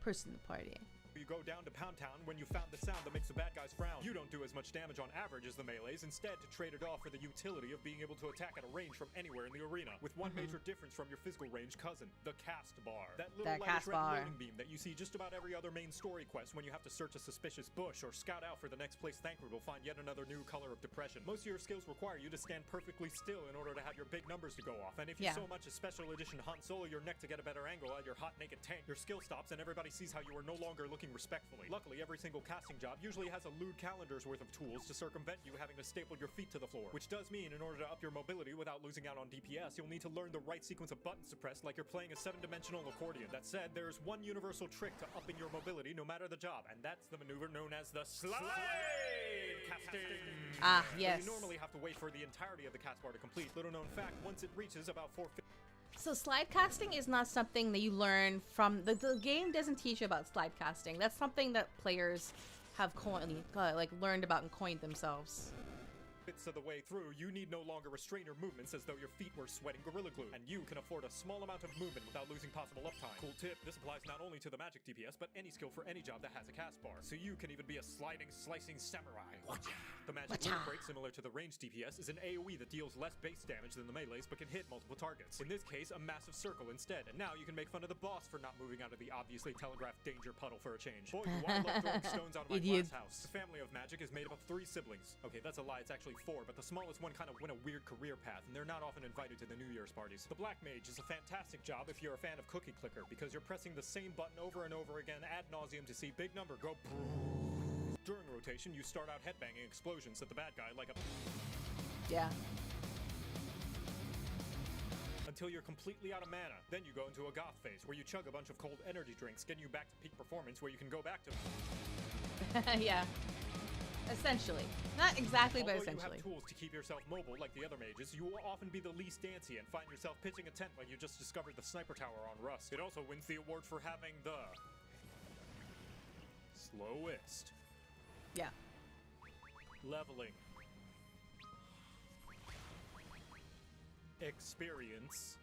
person in the party. You go down to Pound Town when you found the sound that makes the bad guys frown. You don't do as much damage on average as the melees, instead to trade it off for the utility of being able to attack at a range from anywhere in the arena, with one major difference from your physical range cousin, the cast bar. That little lightish red loading beam that you see just about every other main story quest when you have to search a suspicious bush or scout out for the next place thankful will find yet another new color of depression. Most of your skills require you to stand perfectly still in order to have your big numbers to go off, and if you so much as special edition Han Solo your neck to get a better angle at your hot naked tank, your skill stops and everybody sees how you are no longer looking respectfully. Luckily, every single casting job usually has a lewd calendar's worth of tools to circumvent you having to staple your feet to the floor, which does mean in order to up your mobility without losing out on DPS, you'll need to learn the right sequence of buttons to press like you're playing a 7-dimensional accordion. That said, there is one universal trick to upping your mobility no matter the job, and that's the maneuver known as the slide casting. Ah, yes. You normally have to wait for the entirety of the cast bar to complete. Little known fact, once it reaches about 450. So slide casting is not something that you learn from the game. Doesn't teach you about slide casting. That's something that players have learned about and coined themselves. Bits of the way through, you need no longer restrain your movements as though your feet were sweating Gorilla Glue, and you can afford a small amount of movement without losing possible uptime. Cool tip, this applies not only to the magic DPS, but any skill for any job that has a cast bar, so you can even be a sliding, slicing samurai. The magic limit break, similar to the range DPS, is an AoE that deals less base damage than the melees, but can hit multiple targets. In this case, a massive circle instead, and now you can make fun of the boss for not moving out of the obviously telegraphed danger puddle for a change. Boy, do I love throwing stones out of my glass house. The family of magic is made up of 3 siblings. Okay, that's a lie, it's actually actually 4, but the smallest one kind of went a weird career path, and they're not often invited to the New Year's parties. The Black Mage is a fantastic job if you're a fan of Cookie Clicker, because you're pressing the same button over and over again ad nauseum to see big number go. During rotation, you start out headbanging explosions at the bad guy like a. Yeah. Until you're completely out of mana. Then you go into a goth phase where you chug a bunch of cold energy drinks, getting you back to peak performance where you can go back to. Yeah. Essentially. Not exactly, but Although essentially. you have tools to keep yourself mobile like the other mages, you will often be the least dancy and find yourself pitching a tent like you just discovered the sniper tower on Rust. It also wins the award for having the slowest Yeah. leveling experience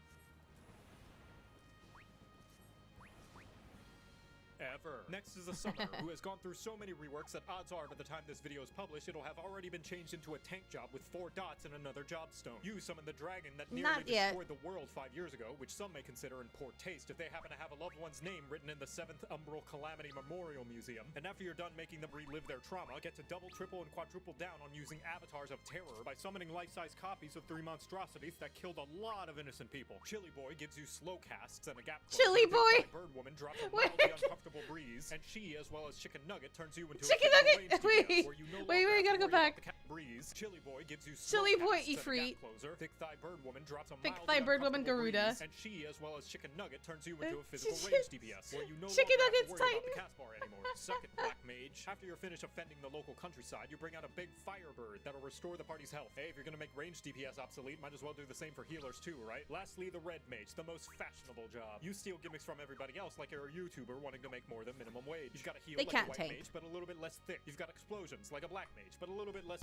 ever. Next is a summoner who has gone through so many reworks that odds are by the time this video is published, it'll have already been changed into a tank job with 4 dots and another job stone. You summon the dragon that nearly destroyed the world 5 years ago, which some may consider in poor taste if they happen to have a loved one's name written in the 7th Umbral Calamity Memorial Museum. And after you're done making them relive their trauma, get to double, triple, and quadruple down on using avatars of terror by summoning life-size copies of 3 monstrosities that killed a lot of innocent people. Chili Boy gives you slow casts and a gap closer. Chili Boy! Bird Woman drops a mildly uncomfortable breeze, and she, as well as Chicken Nugget, turns you into Chicken a Nugget! DPS, where you no Wait, longer we gotta have to go worry back. about the cat breeze. Chili Boy gives you Chili slow Boy casts and a Ifrit. gap closer. Thick Thigh Bird Woman drops a Thick mildly Thigh Bird Woman uncomfortable Garuda. breeze, and she, as well as Chicken Nugget, turns you into a physical Ch- range DPS, where you no Chicken longer have Nugget's to worry about Titan. the cast bar anymore. Suck it, Black Mage. After you're finished offending the local countryside, you bring out a big Firebird that'll restore the party's health. Hey, if you're gonna make range DPS obsolete, might as well do the same for healers too, right? Lastly, the Red Mage, the most fashionable job. You steal gimmicks from everybody else like you're a YouTuber wanting to make more than minimum wage. You've got a heal They like can't a White tank. Mage, but a little bit less thick. You've got explosions like a Black Mage, but a little bit less.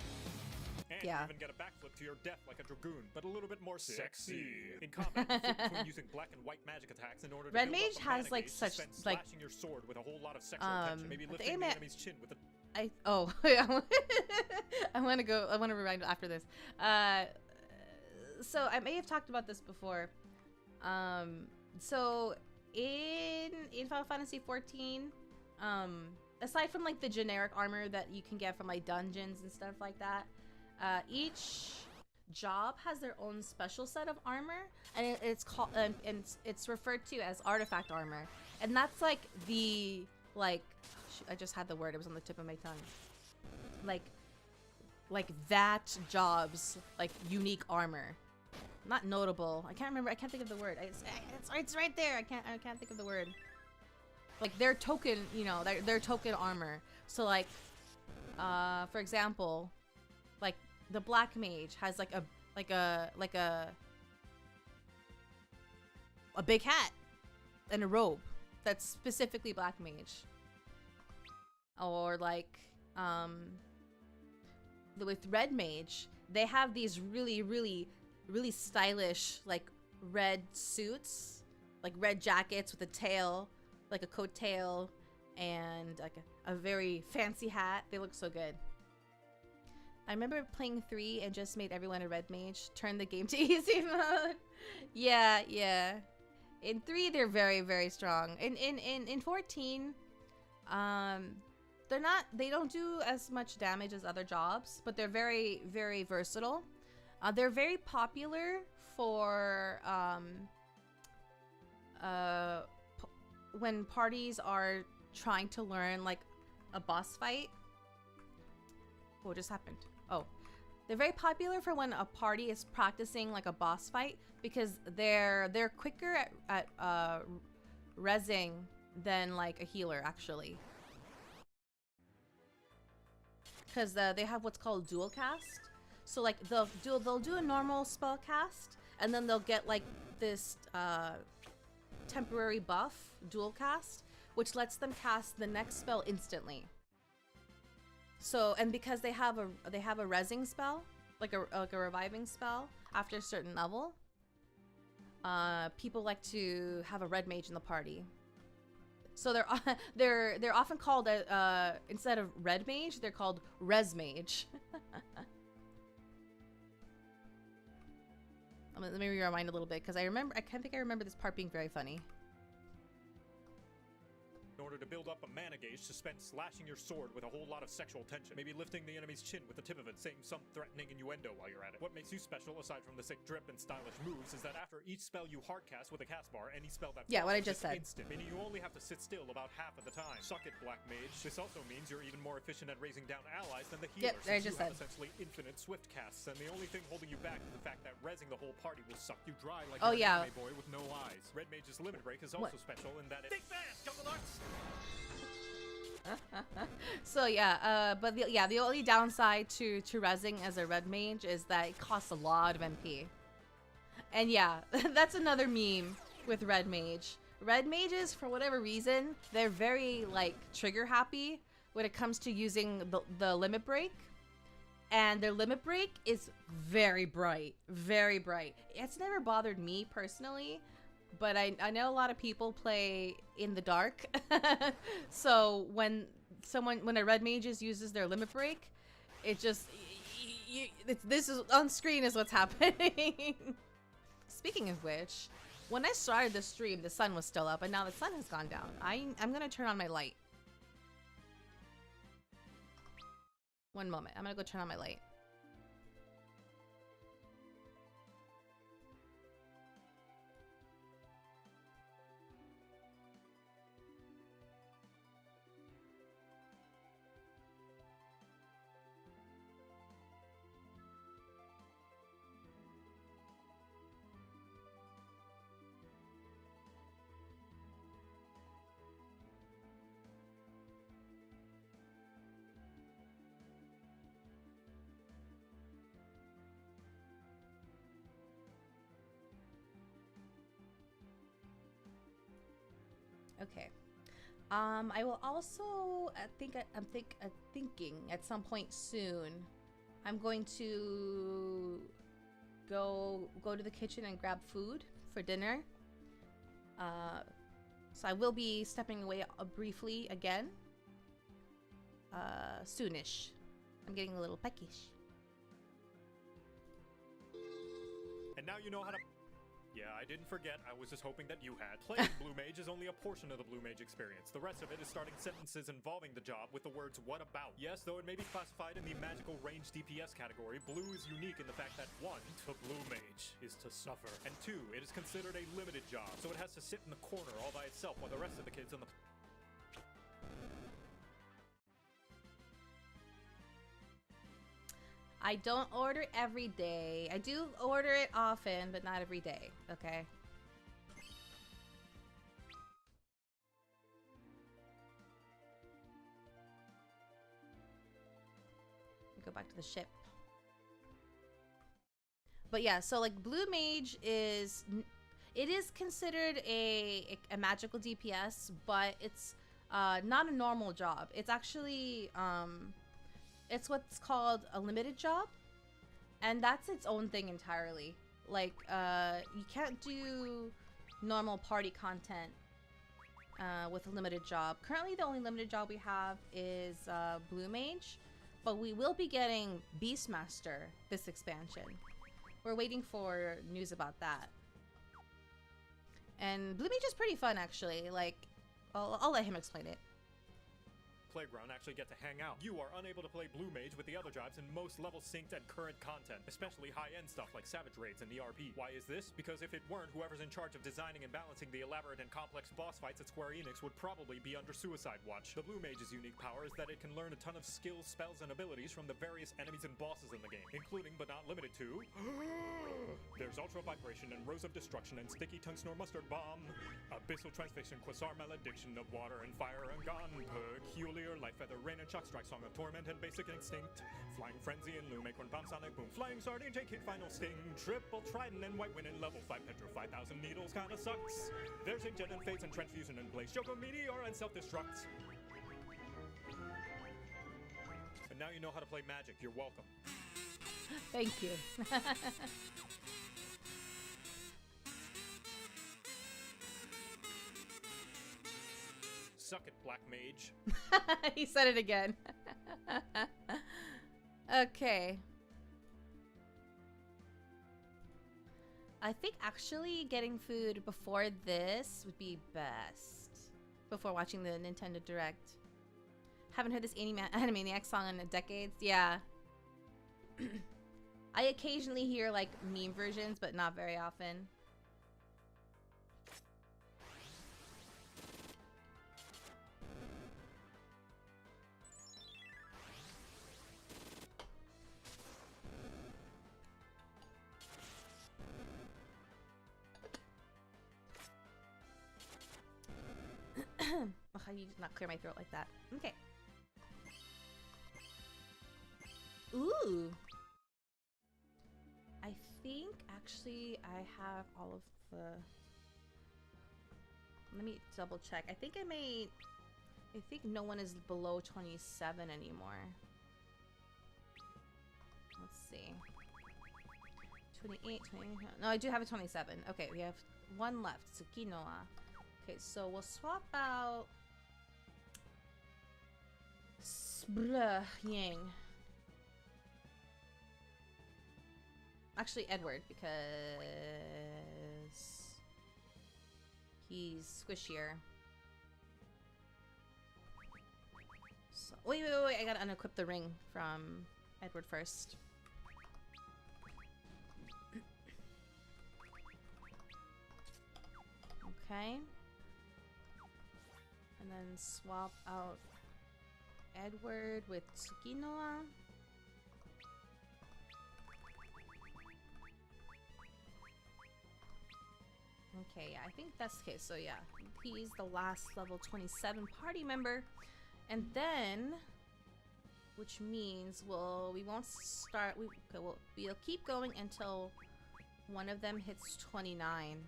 And Yeah. you even get a backflip to your death like a Dragoon, but a little bit more sexy. In combat, you flip between using black and white magic attacks in order to Red build up Mage a has, mana like, gauge to such, spend like, slashing your sword with a whole lot of sexual tension, maybe the lifting the AMA enemy's chin with a. I want to rewind after this. So I may have talked about this before. So in Final Fantasy 14, aside from like the generic armor that you can get from like dungeons and stuff like that, each job has their own special set of armor, and it's called and it's referred to as artifact armor, and that's like the I just had the word, it was on the tip of my tongue. Like that job's like unique armor. Not notable. I can't remember. I can't think of the word. It's right there. I can't think of the word. Like their token, you know, their token armor. So like, for example, like the Black Mage has like a big hat and a robe that's specifically Black Mage. Or like, with Red Mage, they have these really stylish like red suits, like red jackets with a tail, like a coat tail, and like a very fancy hat. They look so good. I remember playing 3 and just made everyone a Red Mage, turned the game to easy mode. Yeah. In 3 they're very strong. In 14, they don't do as much damage as other jobs, but they're very versatile. They're very popular for when parties are trying to learn like a boss fight. What just happened? Oh, they're very popular for when a party is practicing like a boss fight, because they're quicker at rezzing than like a healer actually. Because they have what's called dual cast. So like they'll do a normal spell cast, and then they'll get like this temporary buff, dual cast, which lets them cast the next spell instantly. So, and because they have a rezzing spell, like a reviving spell after a certain level, people like to have a Red Mage in the party. So they're often called instead of Red Mage, they're called Res Mage. Let me rewind a little bit, because I think I remember this part being very funny. In order to build up a mana gauge to spend slashing your sword with a whole lot of sexual tension. Maybe lifting the enemy's chin with the tip of it, saying some threatening innuendo while you're at it. What makes you special, aside from the sick drip and stylish moves, is that after each spell you hardcast with a cast bar, any spell that what I is just said. instant, meaning you only have to sit still about half of the time. Suck it, Black Mage. This also means you're even more efficient at raising down allies than the healer, I since just you have said. essentially infinite swift casts, and the only thing holding you back is the fact that rezzing the whole party will suck you dry like an anime boy with no eyes. Red Mage's limit break is also special in that it... Think fast, Jungle Arts! So yeah, but the only downside to rezzing as a red mage is that it costs a lot of MP. And yeah, that's another meme with red mage. Red mages, for whatever reason, they're very like trigger happy when it comes to using the limit break. And their limit break is very bright, very bright. It's never bothered me personally, but I know a lot of people play in the dark. So when a red mage uses their limit break, it just this is on screen is what's happening. Speaking of which, when I started the stream, the sun was still up, and now the sun has gone down. I'm gonna turn on my light. One moment, I'm gonna go turn on my light. Okay. I will also I'm thinking at some point soon I'm going to go to the kitchen and grab food for dinner. So I will be stepping away briefly again. Soonish. I'm getting a little peckish. And now you know how to... Yeah, I didn't forget. I was just hoping that you had. Playing Blue Mage is only a portion of the Blue Mage experience. The rest of it is starting sentences involving the job with the words, what about? Yes, though it may be classified in the magical range DPS category, blue is unique in the fact that 1, to Blue Mage is to suffer, and 2, it is considered a limited job, so it has to sit in the corner all by itself while the rest of the kids on the... I don't order every day. I do order it often, but not every day, okay? Go back to the ship. But yeah, so like Blue Mage is... It is considered a magical DPS, but it's not a normal job. It's actually... it's what's called a limited job, and that's its own thing entirely. Like, you can't do normal party content with a limited job. Currently, the only limited job we have is Blue Mage, but we will be getting Beastmaster this expansion. We're waiting for news about that. And Blue Mage is pretty fun, actually. Like, I'll let him explain it. Playground actually get to hang out. You are unable to play Blue Mage with the other jobs in most level synced and current content, especially high-end stuff like Savage Raids and ERP. Why is this? Because if it weren't, whoever's in charge of designing and balancing the elaborate and complex boss fights at Square Enix would probably be under suicide watch. The Blue Mage's unique power is that it can learn a ton of skills, spells, and abilities from the various enemies and bosses in the game, including but not limited to... There's Ultra Vibration and Rose of Destruction and Sticky Tongue Snore Mustard Bomb, Abyssal Transfixion, Quasar Malediction of Water and Fire and Gun, Peculiar Light Feather Rain and Shock Strike, Song of Torment and Basic Instinct, Flying Frenzy and Lumacron Bomb Sonic Boom, Flying Sardine, Take Hit, Final Sting, Triple Trident and White Wind and Level 5 Petro, 5,000 Needles kinda sucks. There's Inkjet and Fates and Transfusion and Blaze, Shoko Meteor and Self-Destruct. And now you know how to play Magic, you're welcome. Thank you. Suck it, Black Mage. He said it again. Okay. I think actually getting food before this would be best. before watching the Nintendo Direct. Haven't heard this Animaniac song in decades. Yeah. I occasionally hear like meme versions, but not very often. You did not clear my throat like that. Okay. Ooh. I think actually I have all of the... Let me double check. I think no one is below 27 anymore. Let's see. 28, 29. No, I do have a 27. Okay, we have one left. Tsukinoa. Okay, so we'll swap out Yang. Actually, Edward, because he's squishier. So, wait, I gotta unequip the ring from Edward first. Okay. And then swap out Edward with Tsukinoa. Okay, yeah, I think that's the case. So yeah, he's the last level 27 party member. And then, which means we won't start, we'll keep going until one of them hits 29.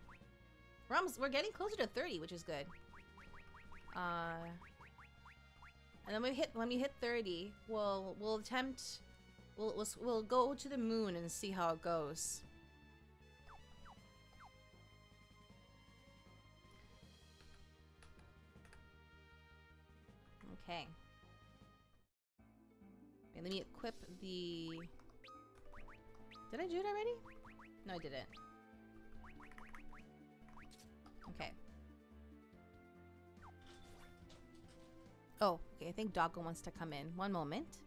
We're getting closer to 30, which is good. And then when we hit 30, we'll go to the moon and see how it goes. Okay. Okay, let me equip the... Did I do it already? No, I didn't. Okay. Oh, okay, I think Doggo wants to come in. One moment.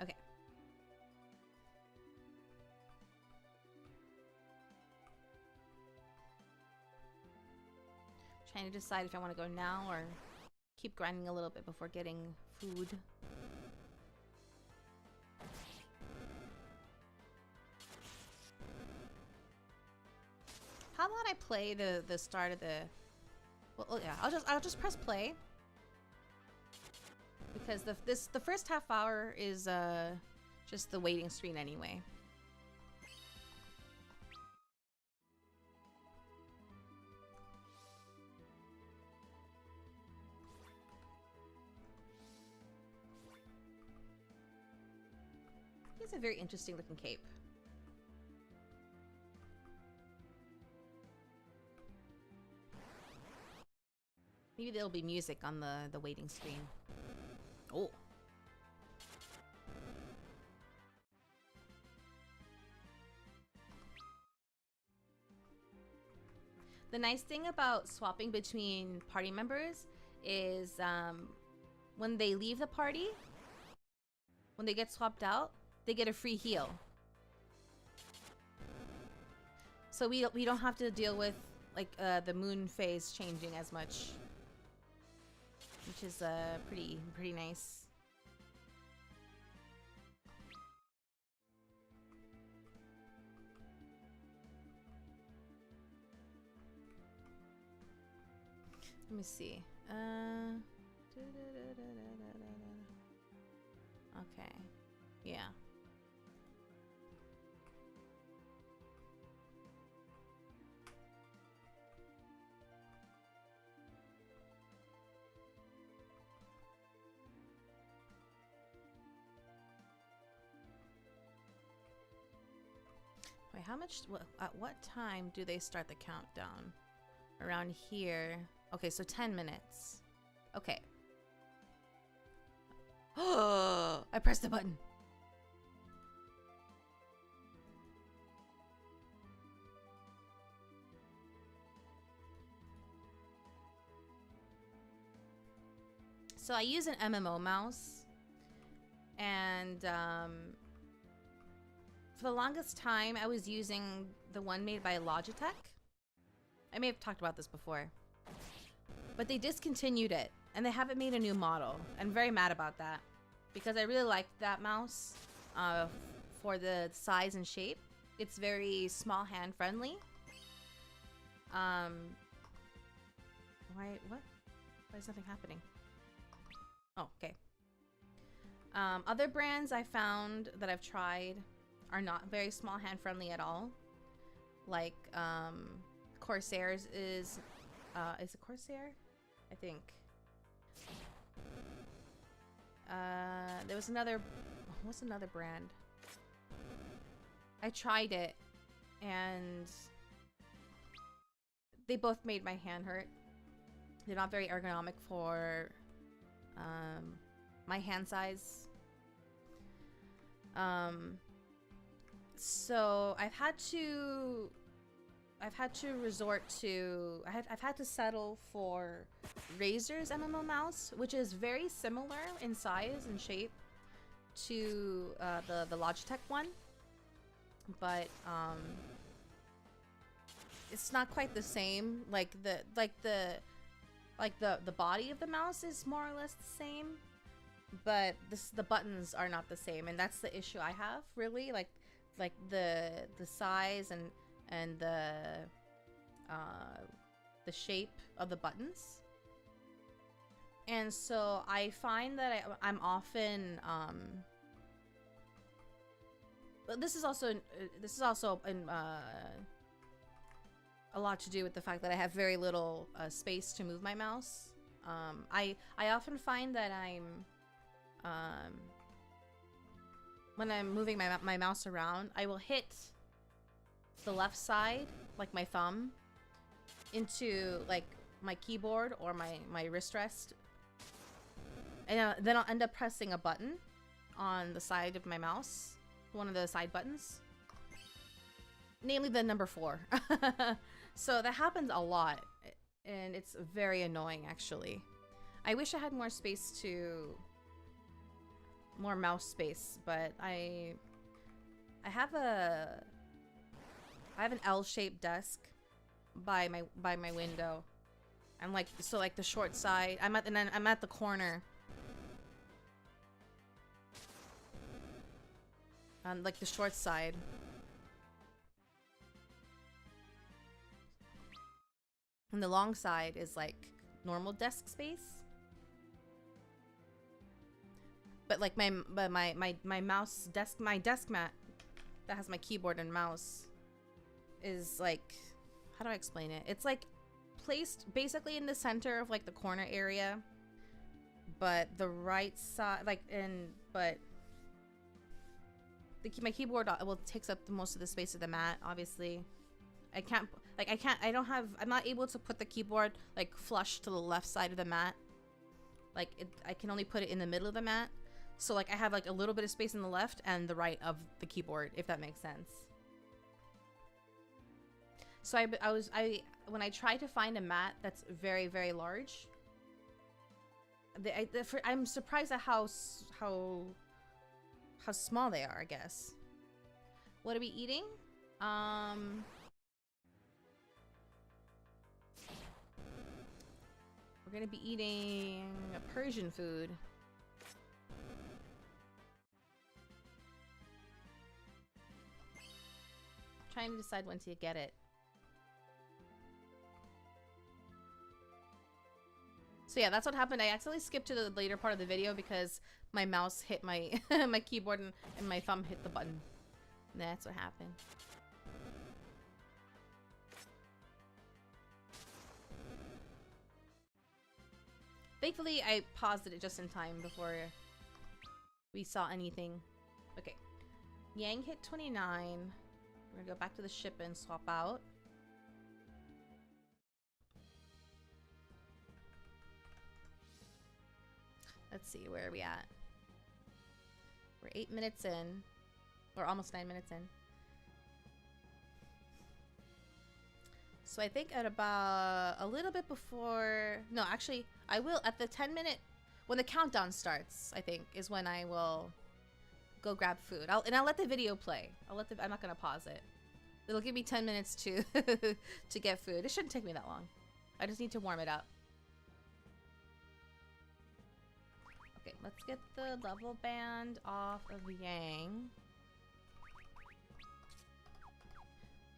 Okay. Trying to decide if I want to go now or keep grinding a little bit before getting food. How about I play the start of the... Well, yeah, I'll just press play. Because the first half hour is just the waiting screen anyway. It's a very interesting looking cape. Maybe there'll be music on the waiting screen. Oh. The nice thing about swapping between party members is when they leave the party, when they get swapped out, they get a free heal. So we don't have to deal with like the moon phase changing as much, which is pretty nice. Let me see. Okay. Yeah. Wait, how much? At what time do they start the countdown? Around here. Okay, so 10 minutes. Okay. Oh, I pressed the button. So I use an MMO mouse, and for the longest time I was using the one made by Logitech. I may have talked about this before, but they discontinued it and they haven't made a new model. I'm very mad about that because I really like that mouse for the size and shape. It's very small hand friendly. Why is nothing happening? Oh, okay. Other brands I found that I've tried are not very small hand friendly at all. Like Corsair's is it Corsair? I think. There was another, what's another brand? I tried it and they both made my hand hurt. They're not very ergonomic for my hand size. So I've had to resort to, I've had to settle for Razer's MMO mouse, which is very similar in size and shape to the Logitech one, but it's not quite the same. Like the body of the mouse is more or less the same, but the buttons are not the same, and that's the issue I have, really. Like the size and the shape of the buttons. And so I find that I'm often but this is also a lot to do with the fact that I have very little space to move my mouse. I often find that when I'm moving my mouse around, I will hit the left side, like my thumb, into like my keyboard or my wrist rest, and then I'll end up pressing a button on the side of my mouse, one of the side buttons, namely the number 4. So that happens a lot, and it's very annoying, actually. I wish I had more mouse space, but I have an L-shaped desk by my window, and like the short side. I'm at the corner, on like the short side. And the long side is like normal desk space. But like my mouse desk, my desk mat that has my keyboard and mouse is like, how do I explain it? It's like placed basically in the center of like the corner area, but the right side, but my keyboard takes up most of the space of the mat, obviously. I'm not able to put the keyboard like flush to the left side of the mat. Like I can only put it in the middle of the mat. So like I have like a little bit of space on the left and the right of the keyboard, if that makes sense. So when I try to find a mat that's very, very large, I'm surprised at how small they are, I guess. What are we eating? We're gonna be eating Persian food. Trying to decide when to get it. So yeah, that's what happened. I accidentally skipped to the later part of the video because my mouse hit my my keyboard and my thumb hit the button. And that's what happened. Thankfully, I paused it just in time before we saw anything. Okay. Yang hit 29. We're gonna go back to the ship and swap out. Let's see, where are we at? We're 8 minutes in. Or almost 9 minutes in. So I think at about a little bit before... No, actually, I will at the 10-minute... When the countdown starts, I think, is when I will go grab food. I'll let the video play. I'm not going to pause it. It'll give me 10 minutes to to get food. It shouldn't take me that long. I just need to warm it up. Okay, let's get the level band off of Yang.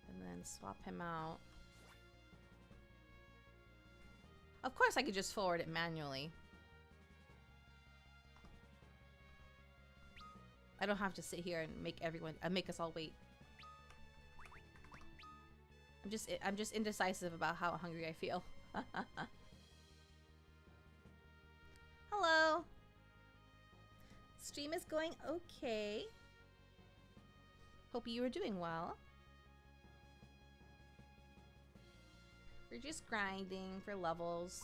And then swap him out. Of course I could just forward it manually. I don't have to sit here and make us all wait. I'm just indecisive about how hungry I feel. Hello. Stream is going okay. Hope you are doing well. We're just grinding for levels.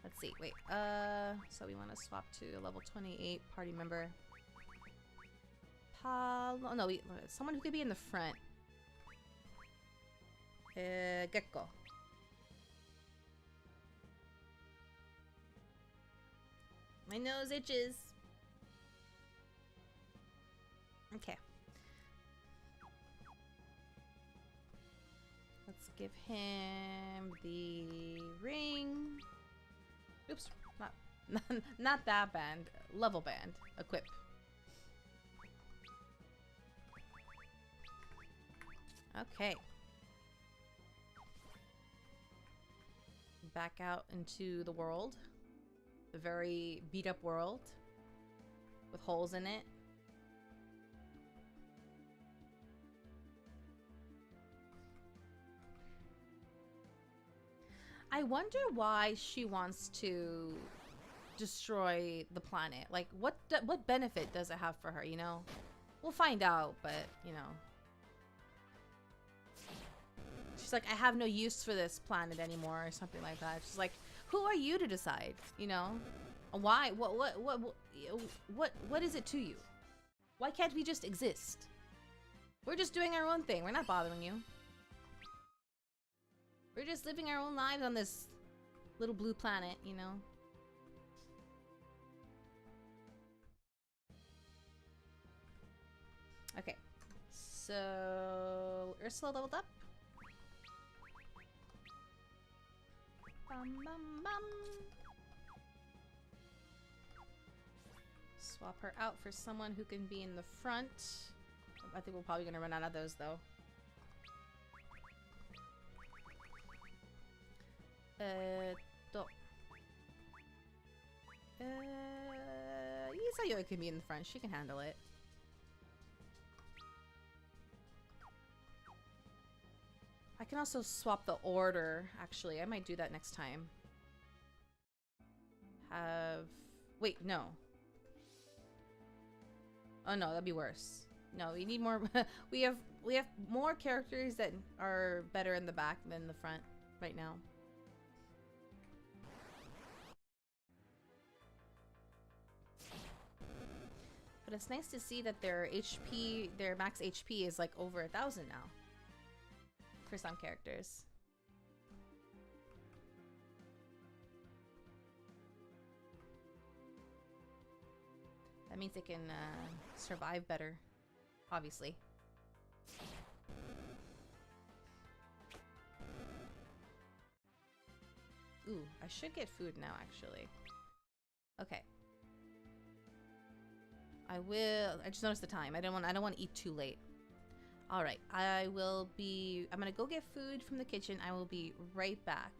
Let's see, wait, so we want to swap to a level 28 party member. No, someone who could be in the front. Gecko. My nose itches. Okay. Let's give him the ring. Oops, not that band. Level band. Equip. Okay. Back out into the world. The very beat up world. With holes in it. I wonder why she wants to destroy the planet. Like, what benefit does it have for her, you know? We'll find out, but, you know. She's like, I have no use for this planet anymore, or something like that. She's like, who are you to decide, you know? Why? What is it to you? Why can't we just exist? We're just doing our own thing. We're not bothering you. We're just living our own lives on this little blue planet, you know? Okay. So, Ursula leveled up. Bum, bum, bum. Swap her out for someone who can be in the front. I think we're probably gonna run out of those, though. Isayo can be in the front. She can handle it. I can also swap the order, actually. I might do that next time. Wait, no. Oh no, that'd be worse. No, we need more. we have more characters that are better in the back than the front right now. But it's nice to see that their HP, their max HP is like over 1,000 now. For some characters. That means they can survive better, obviously. Ooh, I should get food now, actually. Okay. I just noticed the time. I don't want to eat too late. All right. I'm going to go get food from the kitchen. I will be right back.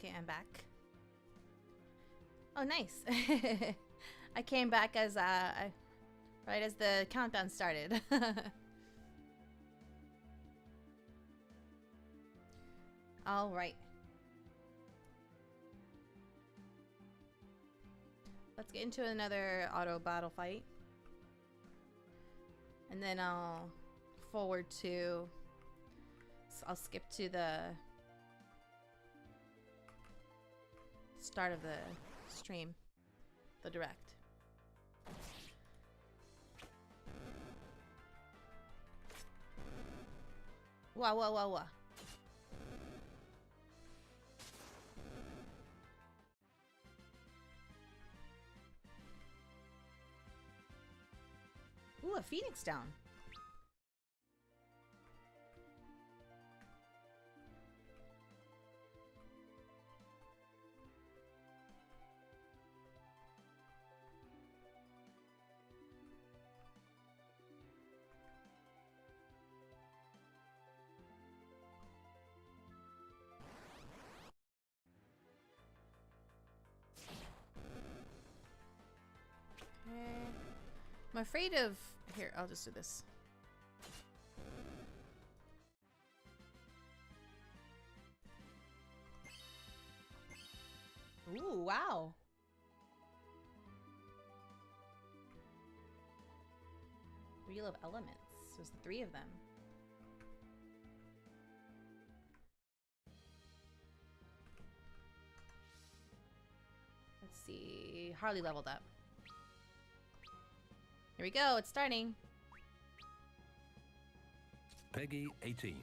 Okay, I'm back. Oh, nice. I came back as right as the countdown started. All right. Let's get into another auto battle fight. And then I'll forward to... I'll skip to the start of the stream. The direct. Wow, wow, wow, wow. Ooh, a phoenix down. I'm afraid of... Here, I'll just do this. Ooh, wow. Wheel of Elements. There's 3 of them. Let's see. Harley leveled up. Here we go, it's starting. Peggy 18.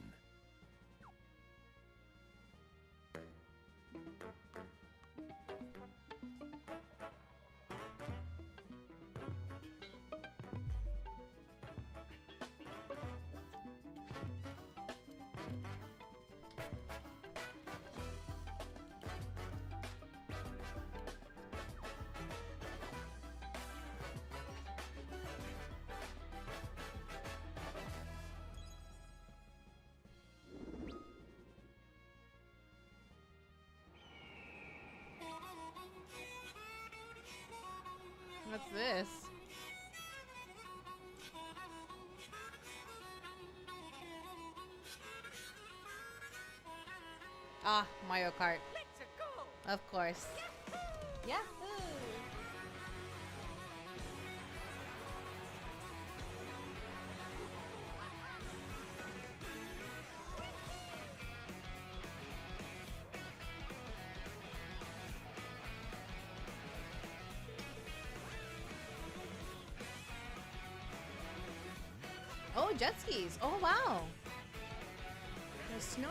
What's this? Ah, Mario Kart. Let's go. Of course. Yahoo! Oh, jet skis. Oh, wow. There's snow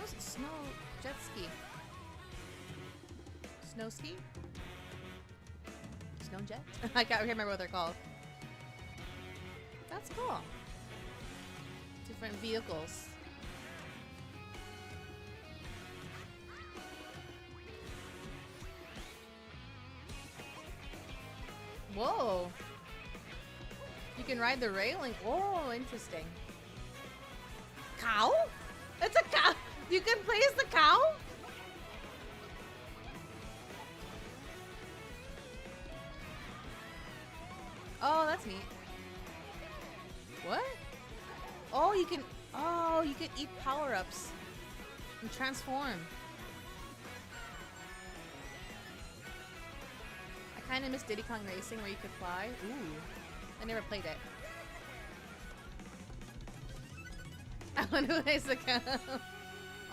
jet ski. Snow ski? Snow jet? I can't remember what they're called. That's cool. Different vehicles. Whoa. You can ride the railing. Oh, interesting. Cow? It's a cow. You can play as the cow? Oh, that's neat. What? Oh, you can eat power-ups and transform. I kind of miss Diddy Kong Racing where you could fly. Ooh. I never played it. I wonder who is the cow.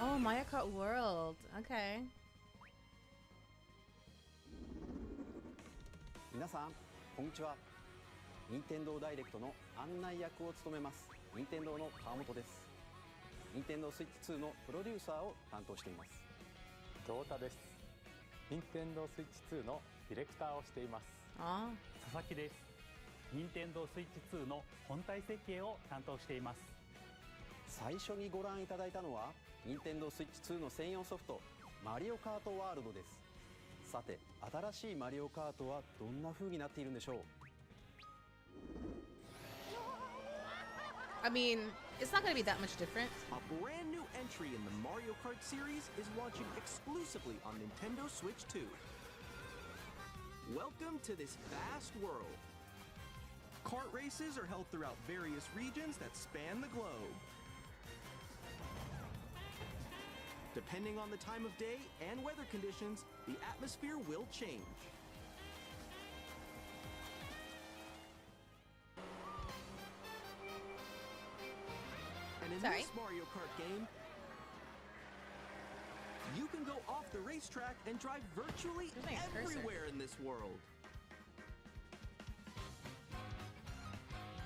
Oh, Mario Kart World. Okay. 皆さん、こんにちは。任天堂ダイレクトの案内役を務めます任天堂の川本です。任天堂スイッチ2のプロデューサーを担当しています。京太です。任天堂スイッチ2のディレクターをしています。あ佐々木です。任天堂スイッチ2の本体設計を担当しています。最初にご覧いただいたのは任天堂スイッチ2の専用ソフトマリオカートワールドです。さて、新しいマリオカートはどんな風になっているんでしょう。I mean, It's not gonna be that much different. A brand new entry in the Mario Kart series is launching exclusively on Nintendo Switch 2. Welcome to this vast world. Kart races are held throughout various regions that span the globe. Depending on the time of day and weather conditions, the atmosphere will change. And in this Mario Kart game, you can go off the racetrack and drive virtually everywhere in this world.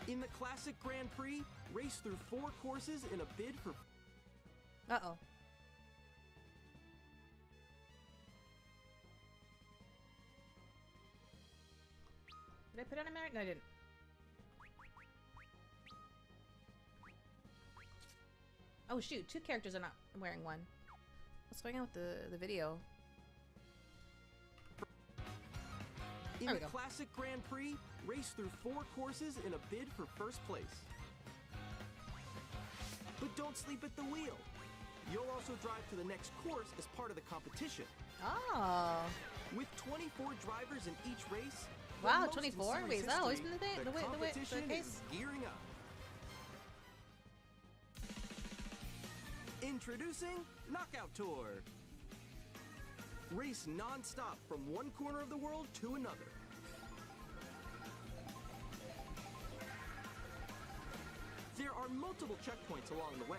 In the classic Grand Prix, race through 4 courses in a bid for... Uh-oh. Did I put on a merit? No, I didn't. Oh shoot, 2 characters are not wearing one. What's going on with the video? In the classic Grand Prix, race through 4 courses in a bid for first place. But don't sleep at the wheel. You'll also drive to the next course as part of the competition. Oh. With 24 drivers in each race. Wow, 24? Wait, is that always been the thing? The case? Is gearing up. Introducing Knockout Tour. Race non-stop from one corner of the world to another. There are multiple checkpoints along the way.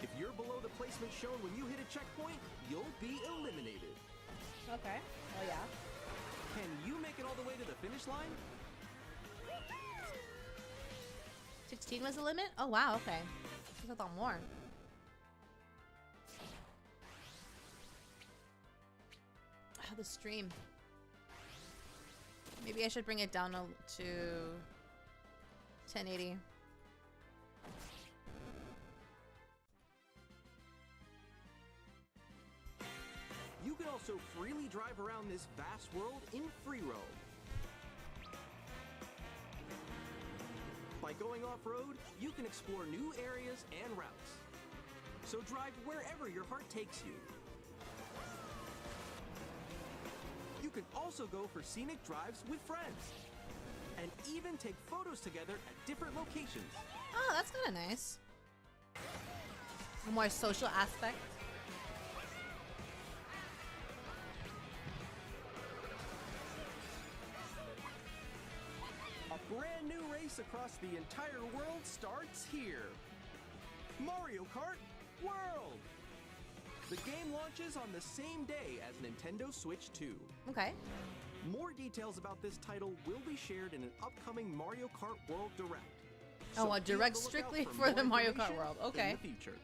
If you're below the placement shown when you hit a checkpoint, you'll be eliminated. Okay. Oh yeah. Can you make it all the way to the finish line? 16 was the limit? Oh wow, okay. I thought more. Ah, the stream. Maybe I should bring it down to 1080. You can also freely drive around this vast world in free roam. By going off-road, you can explore new areas and routes. So drive wherever your heart takes you. You can also go for scenic drives with friends. And even take photos together at different locations. Oh, that's kind of nice. A more social aspect. A brand new race across the entire world starts here. Mario Kart World! The game launches on the same day as Nintendo Switch 2. Okay. More details about this title will be shared in an upcoming Mario Kart World Direct. Oh, a direct strictly for the Mario Kart World. Okay. In the future.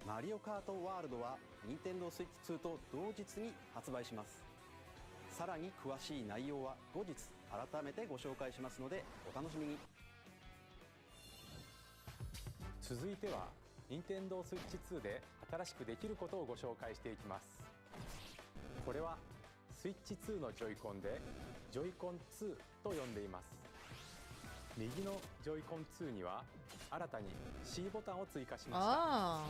マリオカートワールドは Nintendo Switch 2と同日に発売します。さらに詳しい内容は後日改めてご紹介しますのでお楽しみに。続いては Nintendo Switch 2で新しくできることをご紹介していきます。これは Switch 2のジョイコンでジョイコン2と呼んでいます。右のジョイコン2には新たに C ボタンを追加しました。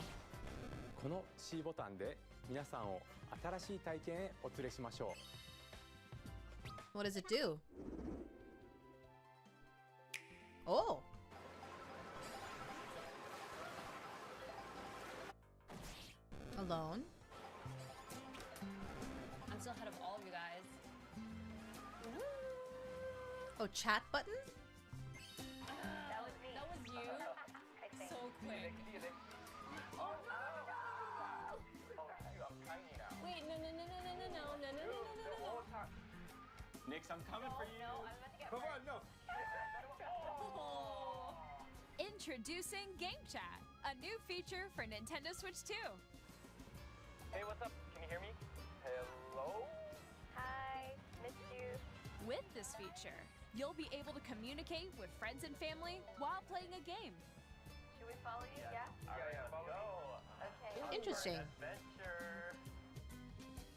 この C ボタンで皆さんを新しい体験へお連れしましょう。What does it do? Oh. Alone. I'm still ahead of all of you guys. Oh, chat button? That was me. That was you? So quick. Oh no! Wait, no. Nix, I'm coming for you. No, I'm about to get Come on, no. Oh. Introducing Game Chat, a new feature for Nintendo Switch 2. Hey, what's up? Can you hear me? Hello? Hi, missed you. With this feature, you'll be able to communicate with friends and family while playing a game. Should we follow you? Yeah? All right, let's go. Okay. Interesting. Adventure.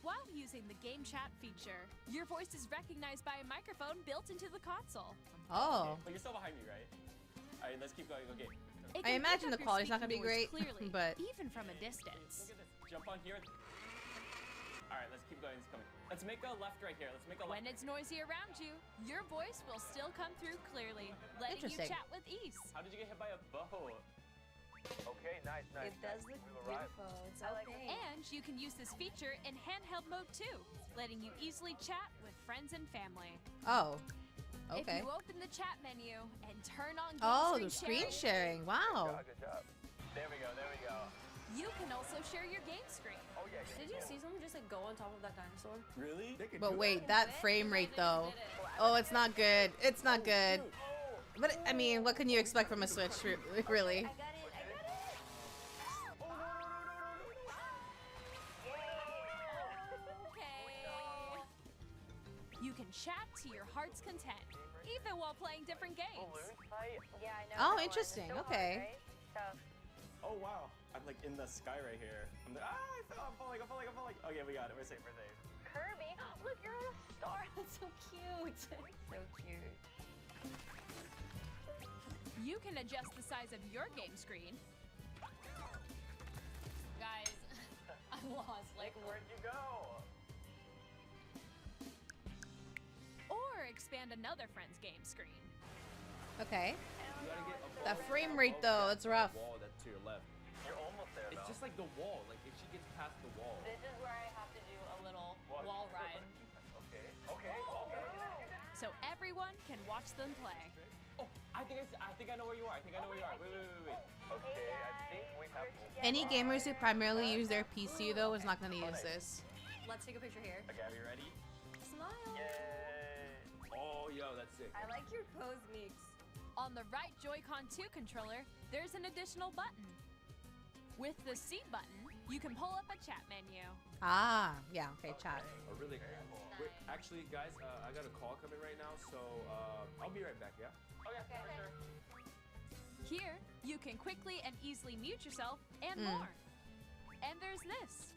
while using the game chat feature. Your voice is recognized by a microphone built into the console. Oh. But you're still behind me, right? Alright, let's keep going. Okay. It I can imagine pick the up your quality's not speaking gonna be voice great, clearly, but even from a distance. Look at this. Jump on here. Alright, let's keep going. It's coming. Let's make a left right here. Let's make a left. When it's noisy around you, your voice will still come through clearly, letting you Interesting. chat with ease. How did you get hit by a bow? Okay, nice. It does look beautiful. It's okay. And you can use this feature in handheld mode too, letting you easily chat with friends and family. Oh. If Okay. you open the chat menu and turn on Oh, game the screen sharing. Wow. Good job. There we go. There we go. you can also share your game screen. Oh yeah. Did you see someone just like go on top of that dinosaur? Really? But wait, that frame rate though. Oh, it's not good. It's not good. But I mean, what can you expect from a Switch, really? You can chat to your heart's content, even while playing different games. Yeah, I know. Oh, that one. interesting. So hard, Okay. right? Tough. Oh wow. I'm like in the sky right here. I'm like, I fell. I'm falling. I'm falling. I'm falling. Okay, we got it. We're safe. We're safe. Kirby, look, you're on a star. That's so cute. So cute. You can adjust the size of your game screen. Guys, I'm lost. Like, Where'd you go? Or expand another friend's game screen. Okay. You gotta get above That frame rate though, it's rough. wall that's to your left. You're almost there. It's just like the wall. Like if she gets past the wall. this is where I have to do a little wall ride. Okay. Okay. Okay. So everyone can watch them play. Oh, I think I know where you are. I think I know where you are. Wait. Okay, I think we have. Any gamers who primarily use their PC though is not going to use this. Let's take a picture here. Okay, are you ready? Smile. Yay! Oh, yo, that's sick. I like your pose, Meeks. On the right Joy-Con 2 controller, there's an additional button. With the C button, you can pull up a chat menu. Ah, yeah, okay, chat. Oh, really? Wait, actually, guys, I got a call coming right now, so I'll be right back. Yeah. Oh yeah, for sure. Here, you can quickly and easily mute yourself and more. And there's this.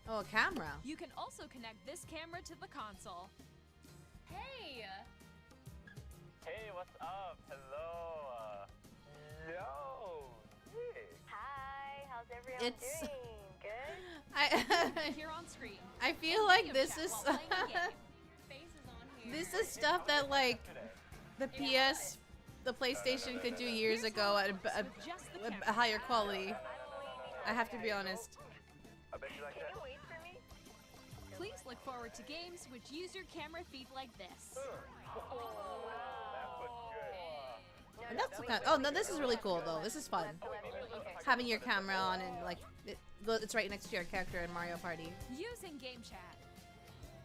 Oh, a camera. You can also connect this camera to the console. Hey! Hey, what's up? Hello. Yo. Hey. Hi, how's everyone It's- doing? Good? Here on screen. I feel like this is While playing a game. Faces on here. this is stuff that like the PlayStation could do years ago at Just the a camera. higher quality. I have to be honest. I bet you like Can that. you wait for me? Please look forward to games which use your camera feed like this. And that's the kind oh no, this is really cool though. This is fun. Having your camera on and like it's right next to your character in Mario Party. Using game chat.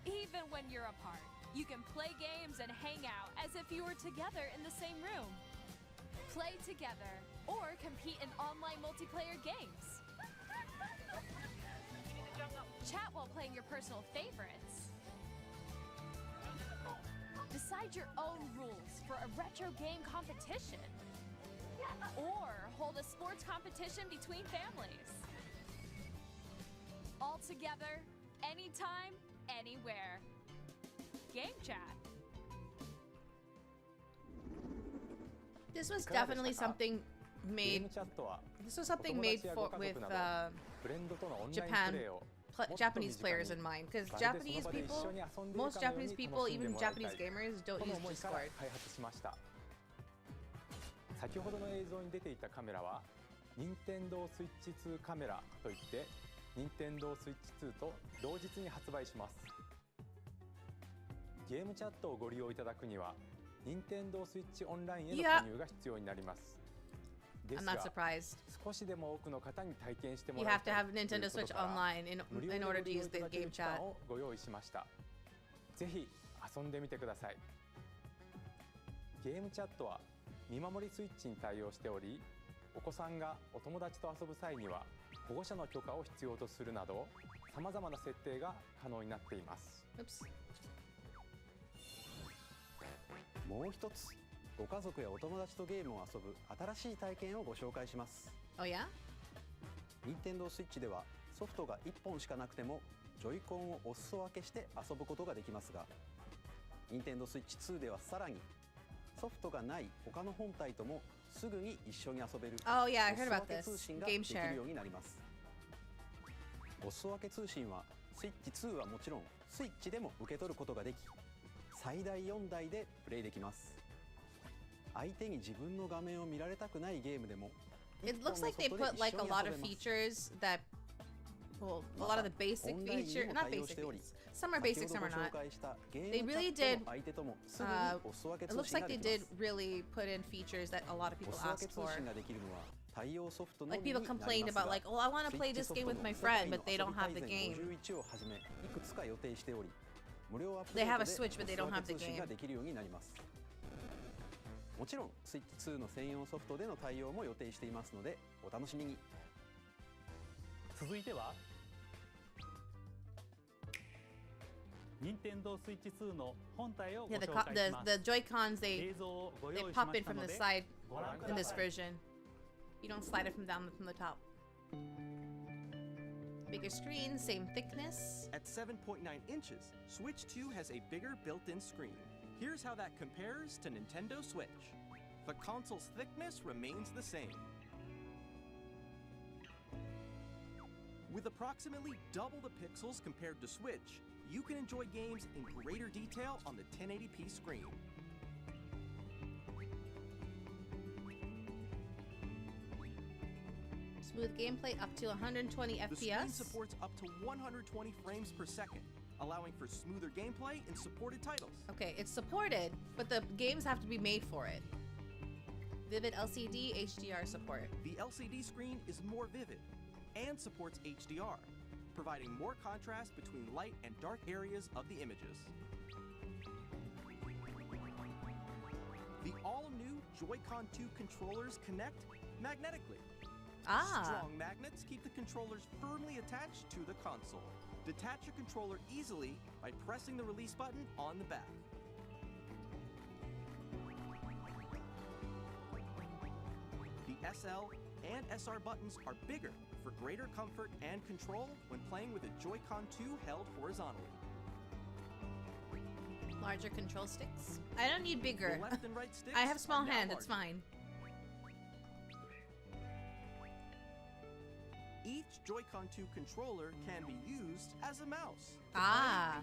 Even when you're apart, you can play games and hang out as if you were together in the same room. Play together or compete in online multiplayer games. Chat while playing your personal favorites. Decide your own rules for a retro game competition. Or hold a sports competition between families. All together, anytime, anywhere. Game chat. This was definitely something ゲー made ムチャットは this was something お友 made 達やご for 家 with 族など uh, フレンドとのオンライン Japan プレーを Japanese players in mind because まるで Japanese その場で一 people 緒に遊んでいる most かのよう Japanese に people 楽しんで even もらいた Japanese い gamers と don't の use 思いから Discord 開発しました先ほどの映像に出ていたカメラは任天堂スイッチ2カメラといって任天堂スイッチ2と同日に発売しますゲームチャットをご利用いただくには任天堂スイッチオンラインへの加入が必要になりますで I'm す not が surprised 少しでも多くの方に体験しても you らい have た to い have という Nintendo こと Switch から online in 無料で in ご order to 利用 use いた the だける game 期間 chat をご用意しましたぜひ遊んでみてくださいゲームチャットは見守りスイッチに対応しておりお子さんがお友達と遊ぶ際には保護者の許可を必要とするなどさまざまな設定が可能になっています Oops もう一つご家族やお友達とゲームを遊ぶ新しい体験をご紹介します。 oh yeah 任天堂スイッチではソフトが1本しかなくてもジョイコンをお裾分けして遊ぶことができますが、Nintendo Switch 2ではさらにソフトがない他の本体ともすぐに一緒に遊べる Oh yeah, I お heard 裾 about 分け this. 通信が Game できる share. ようになります。お裾分け通信は Switch 2はもちろんスイッチでも受け取ることができ、最大4台でプレイできます。相手に自分の画面を見られたくないゲームでも It looks like they put like a lot of features that, well, a lot of the basic features, not basic features. Some are basic, some are not. They really did, it looks like they did really put in features that a lot of people asked for. Like people complained about like, oh, I want to play this game with my friend, but they don't have the game. They have a Switch, but they don't have the game. もちろん Switch 2の専用ソフトでの対応も予定していますのでお楽しみに。続いては任天堂 Switch 2の本体をご Yeah, 紹介します。 the Joy-Cons, they 映像をご用意し pop ま in した from の the で side ご覧く in だ this さい。 version. You don't slide it from the top. Bigger screen, same thickness. At 7.9 inches, Switch 2 has a bigger built-in screen. Here's how that compares to Nintendo Switch. The console's thickness remains the same. With approximately double the pixels compared to Switch, you can enjoy games in greater detail on the 1080p screen. Smooth gameplay up to 120 The screen FPS. supports up to 120 frames per second, allowing for smoother gameplay in supported titles. Okay, it's supported, but the games have to be made for it. Vivid LCD HDR support. The LCD screen is more vivid and supports HDR, providing more contrast between light and dark areas of the images. The all-new Joy-Con 2 controllers connect magnetically. Strong magnets keep the controllers firmly attached to the console. Detach your controller easily by pressing the release button on the back. The SL and SR buttons are bigger for greater comfort and control when playing with a Joy-Con 2 held horizontally. Larger control sticks. I don't need bigger. The left and right sticks I have small are now hand, it's larger. fine. Each Joy-Con 2 controller can be used as a mouse.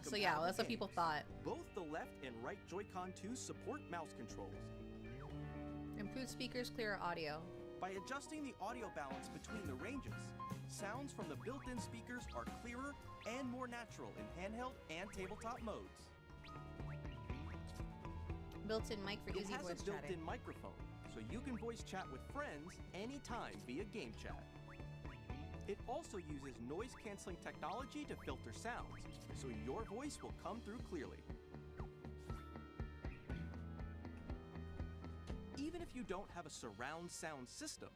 So yeah, well, that's what people thought. Both the left and right Joy-Con 2 support mouse controls. Improved speakers, clearer audio. By adjusting the audio balance between the ranges, sounds from the built-in speakers are clearer and more natural in handheld and tabletop modes. Built-in mic for It easy has voice a built-in chatting. microphone, so you can voice chat with friends anytime via game chat. It also uses noise-canceling technology to filter sounds, so your voice will come through clearly. Even if you don't have a surround sound system,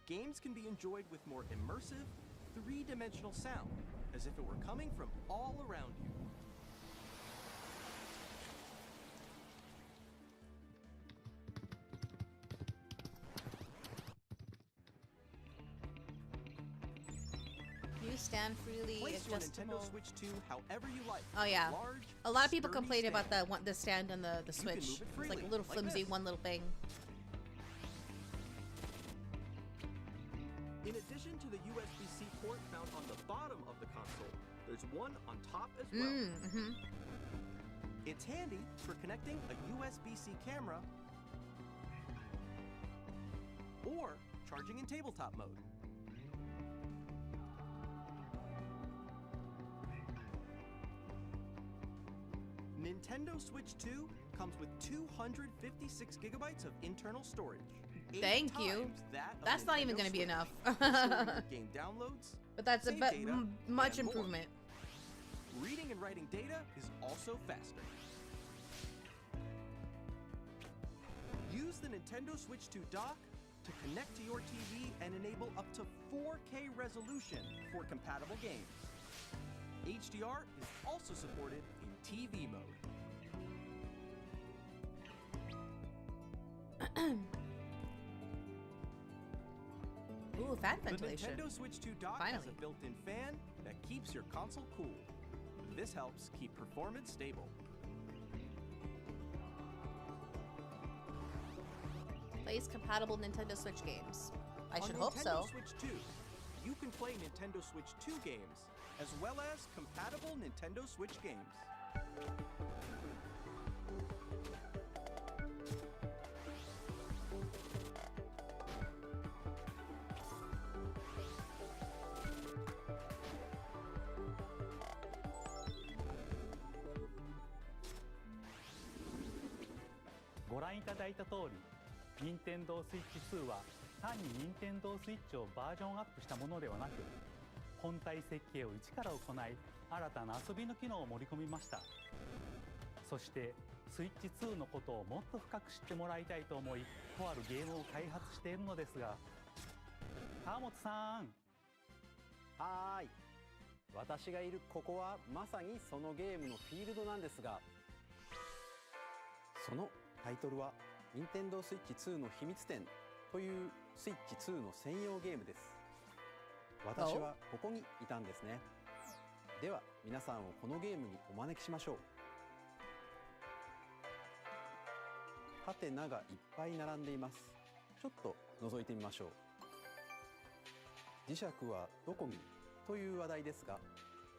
games can be enjoyed with more immersive, three-dimensional sound, as if it were coming from all around you. Stand freely, Place your adjustable. Nintendo Switch 2 however you like. Oh yeah, Large, a lot of people sturdy complain about stand. the stand on the You can Switch. move it It's like freely, a little like flimsy, this. one little thing. In addition to the USB-C port found on the bottom of the console, there's one on top as well. It's handy for connecting a USB-C camera or charging in tabletop mode. Nintendo Switch 2 comes with 256 gigabytes of internal storage. Thank you. That's not even going to be enough. Game downloads, But that's a save data, much and more. improvement. Reading and writing data is also faster. Use the Nintendo Switch 2 dock to connect to your TV and enable up to 4K resolution for compatible games. HDR is also supported in TV mode. Ooh, fan The ventilation. Nintendo Switch 2 dock has a built-in fan that keeps your console cool. This helps keep performance stable. Plays compatible Nintendo Switch games. I should On hope Nintendo so. Switch 2, you can play Nintendo Switch 2 games, as well as compatible Nintendo Switch games. .ご覧いただいた通り、任天堂スイッチ2は単に任天堂スイッチをバージョンアップしたものではなく、本体設計を一から行い、新たな遊びの機能を盛り込みました。そしてスイッチ2のことをもっと深く知ってもらいたいと思い、とあるゲームを開発しているのですが、川本さん。はーい。私がいるここはまさにそのゲームのフィールドなんですが、そのタイトルは任天堂スイッチ2の秘密展というスイッチ2の専用ゲームです。私はここにいたんですね。では皆さんをこのゲームにお招きしましょう。ハテナがいっぱい並んでいます。ちょっと覗いてみましょう。磁石はどこにという話題ですが、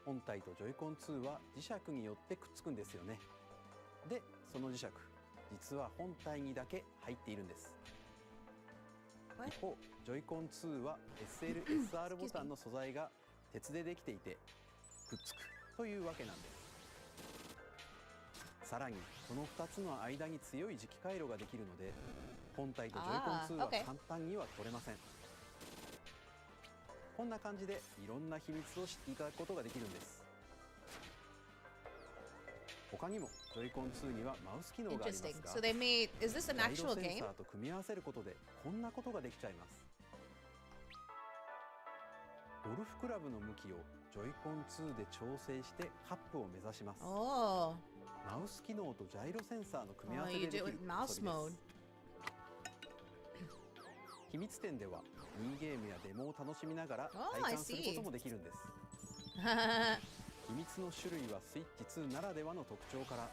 本体とジョイコン2は磁石によってくっつくんですよね。で、その磁石、実は本体にだけ入っているんです。一方、ジョイコン2は SL、SR ボタンの素材が鉄でできていてくっつくというわけなんです。さらにこの2つの間に強い磁気回路ができるので、本体とジョイコン2は簡単には取れません。こんな感じでいろんな秘密を知っていただくことができるんです。他にもジョイコン2にはマウス機能がありますが、 So they made, is this an ガイド actual セン game? サーと組み合わせることでこんなことができちゃいます。ゴルフクラブの向きをジョイコン2で調整してカップを目指します。Oh. マウス機能とジャイロセンサーの組み合わ Oh, せ you でで do き it る with 遊 mouse びで mode. す。秘密展ではミニゲームやデモを楽しみながら Oh, 体 I 感することもできるんです。 see. 秘密の種類はスイッチ2ならではの特徴から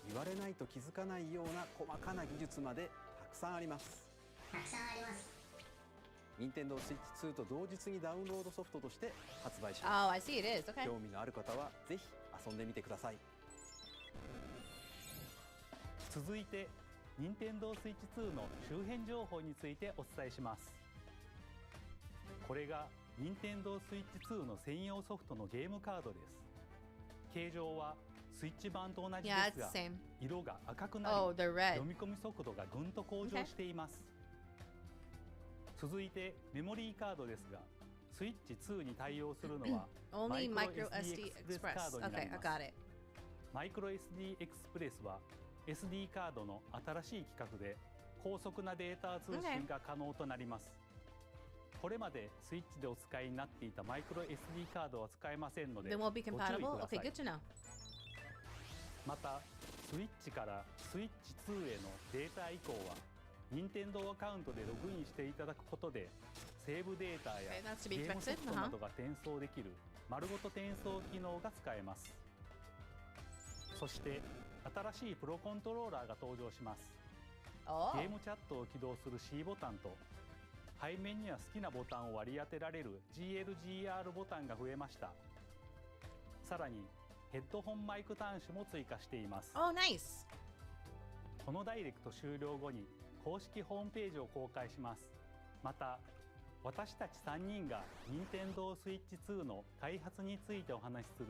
言われないと気づかないような細かな技術までたくさんあります。任天堂スイッチ2と同日にダウンロードソフトとして発売します。 Oh, I see it is. Okay. 興味のある方はぜひ遊んでみてください。続いて任天堂スイッチ2の周辺情報についてお伝えします。これが任天堂スイッチ2の専用ソフトのゲームカードです。形状はスイッチ版と同じですが、色が赤くなり、読み込み速度がぐんと向上しています。続いてメモリーカードですが、スイッチ2に対応するのはマイクロ SD エクスプレスカードになります。マイクロ SD エクスプレスは SD カードの新しい規格で高速なデータ通信が可能となります。これまでスイッチでお使いになっていたマイクロ SD カードは使えませんので、ご注意ください。またスイッチからスイッチ2へのデータ移行は任天堂アカウントでログインしていただくことで、セーブデータやゲームソフトなどが転送できる丸ごと転送機能が使えます。そして新しいプロコントローラーが登場します。ゲームチャットを起動する C ボタンと、背面には好きなボタンを割り当てられる GLGR ボタンが増えました。さらにヘッドホンマイク端子も追加しています。Oh, nice. このダイレクト終了後に公式ホームページを公開します。また私たち3人が任天堂スイッチ2の開発についてお話しする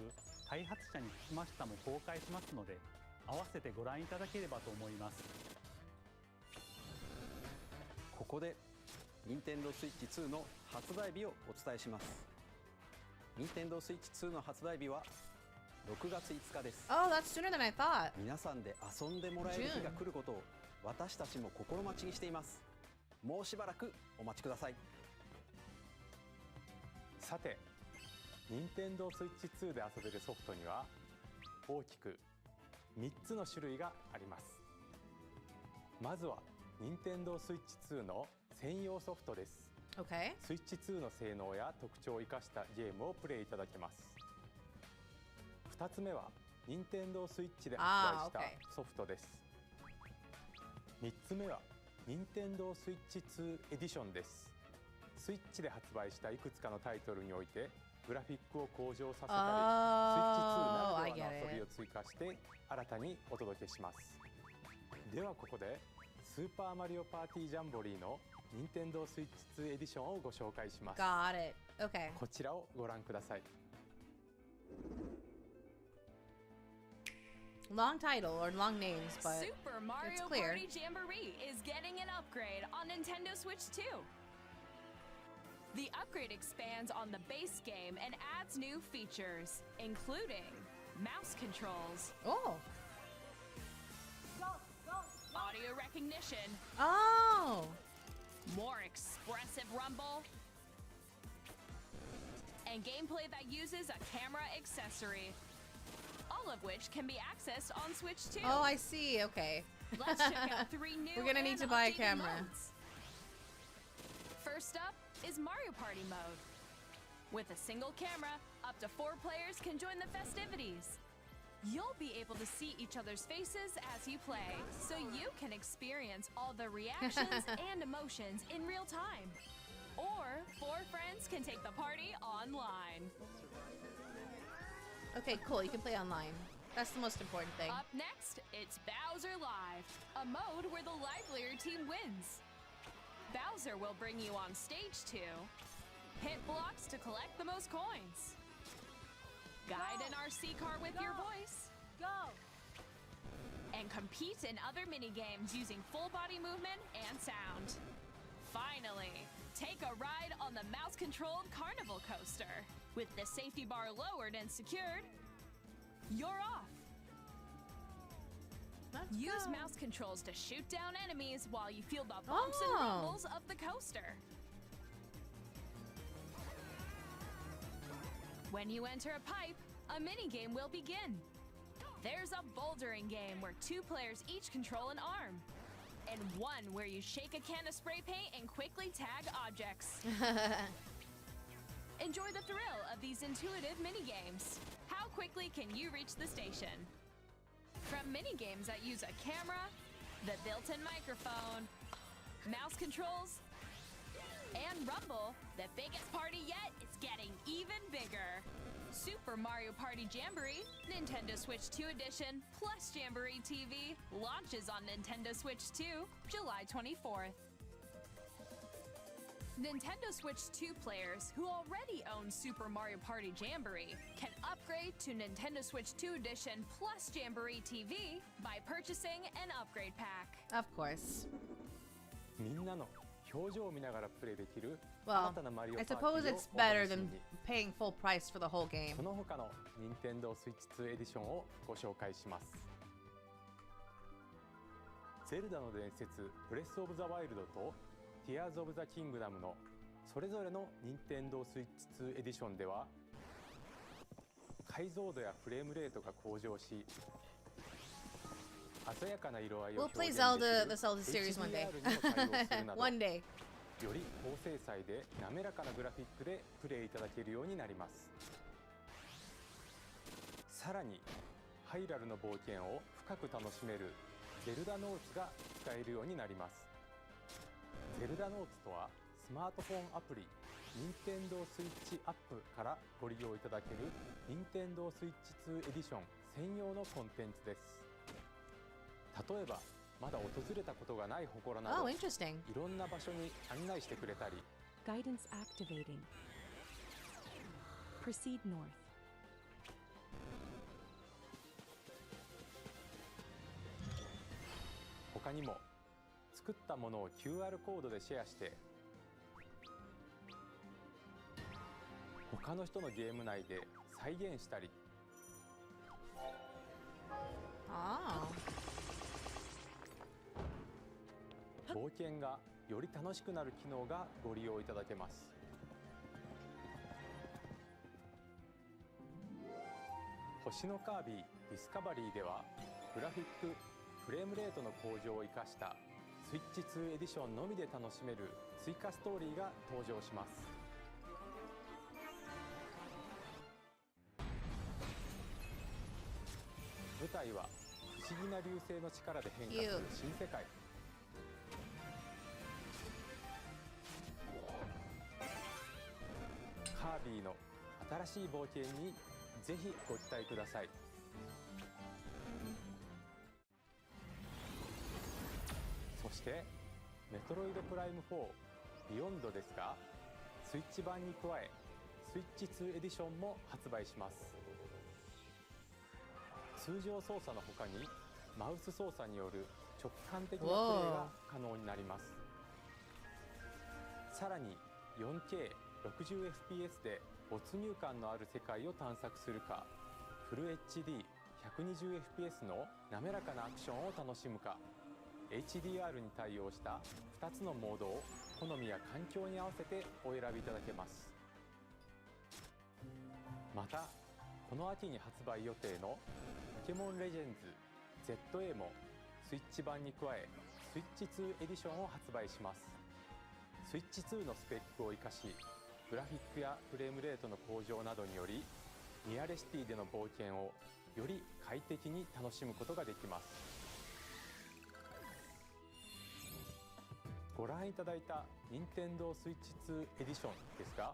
開発者に聞きましたも公開しますので、合わせてご覧いただければと思います。ここで任天堂スイッチ2の発売日をお伝えします。任天堂スイッチ2の発売日は6月5日です。Oh, that's sooner than I thought. 皆さんで遊んでもらえる日が来ることを私たちも心待ちにしています。もうしばらくお待ちください。さて、任天堂スイッチ2で遊べるソフトには大きく3つの種類があります。まずは任天堂スイッチ2の専用ソフトです。Okay. スイッチ2の性能や特徴を生かしたゲームをプレイいただけます。2つ目は任天堂スイッチで発売したソフトです。3つ目は任天堂スイッチ2エディションです。スイッチで発売したいくつかのタイトルにおいてグラフィックを向上させたり、スイッチ2ならではの遊びを追加して新たにお届けします。ではここでスーパーマリオパーティージャンボリーの任天堂スイッチ2エディションをご紹介します。Got it. Okay. こちらをご覧ください。Long title or long names, but Super Mario it's clear. Party Jamboree is getting an upgrade on Nintendo Switch 2. The upgrade expands on the base game and adds new features, including mouse controls, audio recognition, more expressive rumble, and gameplay that uses a camera accessory, all of which can be accessed on Switch 2. Oh, I see. Okay. Let's check out 3 new We're gonna need to buy a updated camera. modes. First up is Mario Party mode. With a single camera, up to 4 players can join the festivities. You'll be able to see each other's faces as you play, so you can experience all the reactions and emotions in real time. Or 4 friends can take the party online. Okay, cool. You can play online. That's the most important thing. Up next, it's Bowser Live, a mode where the livelier team wins. Bowser will bring you on stage 2. Hit blocks to collect the most coins. Guide an RC car with your voice. And compete in other mini-games using full body movement and sound. Finally, take a ride on the mouse-controlled carnival coaster. With the safety bar lowered and secured, you're off. Use mouse controls to shoot down enemies while you feel the bumps and rumbles of the coaster. When you enter a pipe, a mini-game will begin. There's a bouldering game where 2 players each control an arm, and one where you shake a can of spray paint and quickly tag objects. Enjoy the thrill of these intuitive mini-games. How quickly can you reach the station? From mini-games that use a camera, the built-in microphone, mouse controls, and rumble, the biggest party yet is getting even bigger. Super Mario Party Jamboree, Nintendo Switch 2 Edition, plus Jamboree TV launches on Nintendo Switch 2, July 24th. Nintendo Switch 2 players who already own Super Mario Party Jamboree can upgrade to Nintendo Switch 2 Edition plus Jamboree TV by purchasing an upgrade pack. Of course. みんなの表情を見ながらプレイできる Well, 新たなマリオ I パーティーを suppose お it's 楽し better み than に。 paying full price for the whole game. その他の任天堂スイッチ2エディションをご紹介します。ゼルダの伝説ブレスオブザワイルドとティアーズオブザキングダムのそれぞれの任天堂スイッチ2エディションでは解像度やフレームレートが向上し鮮やかな色合いを We'll 表 play 現できる Zelda, the Zelda series one day. HDR にも対応するなど One day. より高精細で滑らかなグラフィックでプレイいただけるようになります。さらにハイラルの冒険を深く楽しめるゼルダノーツが使えるようになります。ゼルダノーツとはスマートフォンアプリ任天堂スイッチアップからご利用いただける任天堂スイッチ2エディション専用のコンテンツです。例えばまだ訪れたことがない祠など、 interesting. いろんな場所に案内してくれたり、 Guidance activating. Proceed north. 他にも作ったものを QR コードでシェアして他の人のゲーム内で再現したり、冒険がより楽しくなる機能がご利用いただけます。星のカービィディスカバリーではグラフィックフレームレートの向上を生かしたスイッチ2エディションのみで楽しめる追加ストーリーが登場します。舞台は不思議な流星の力で変化する新世界。カービィの新しい冒険にぜひご期待ください。そしてメトロイドプライム4ビヨンドですが、スイッチ版に加えスイッチ2エディションも発売します。通常操作の他にマウス操作による直感的なプレイが可能になります。さらに 4K60fps で没入感のある世界を探索するか、フル HD120fps の滑らかなアクションを楽しむか、HDR に対応した2つのモードを好みや環境に合わせてお選びいただけます。またこの秋に発売予定のポケモンレジェンズ ZA もスイッチ版に加えスイッチ2エディションを発売します。スイッチ2のスペックを生かし、グラフィックやフレームレートの向上などによりニアレシティでの冒険をより快適に楽しむことができます。ご覧いただいた任天堂スイッチ2エディションですが、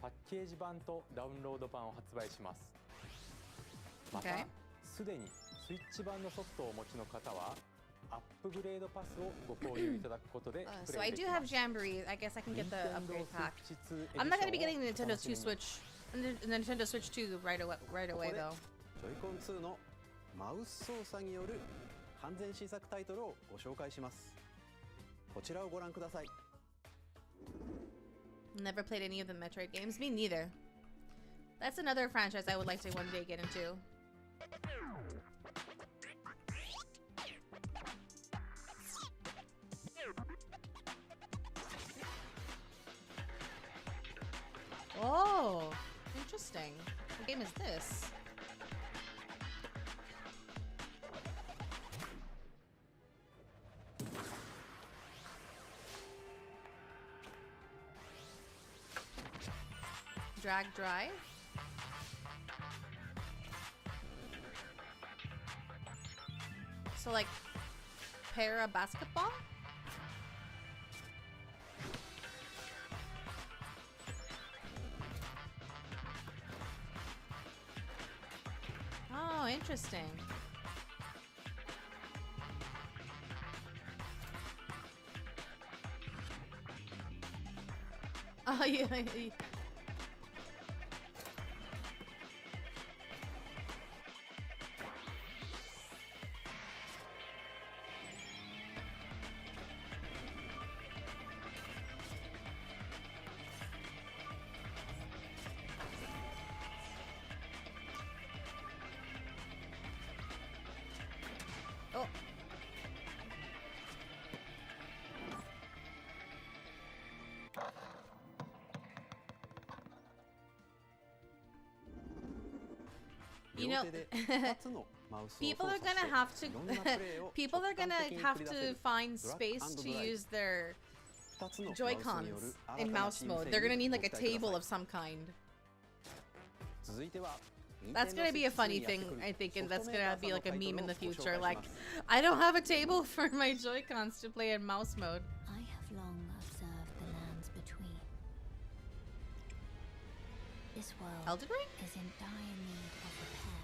パッケージ版とダウンロード版を発売します。また、すでにスイッチ版のソフトをお持ちの方はアップグレードパスをご購入いただくことでプ So レ I イで do きま have す。 Jamboree. I guess I can get the upgrade pack. I'm not 任 gonna be 天 getting 堂 the スイッチ Nintendo 2 エディションを Switch, Nintendo Switch 2 right away ここで though. ジョイコン2のマウス操作による完全新作タイトルをご紹介します。こちらをご覧ください。 Never played any of the Metroid games. Me neither. That's another franchise I would like to one day get into. Oh, interesting. What game is this? Drag drive? So like para basketball? Oh, interesting. Oh, yeah. Oh. You know, people are gonna have to people are gonna have to find space to use their Joy-Cons in mouse mode. They're gonna need like a table of some kind. That's gonna be a funny thing, I think, and that's gonna be like a meme in the future. Like, I don't have a table for my Joy-Cons to play in mouse mode. I have long observed the lands between. This world Elden Ring? is in dire need of repair.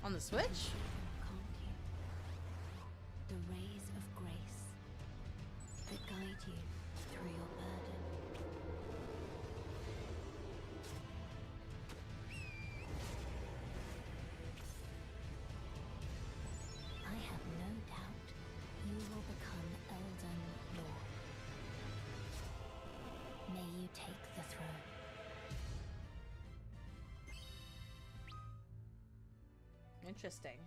On the Switch? The rays of grace that guide you through your burden. I have no doubt you will become Elden Lord. May you take the throne. Interesting.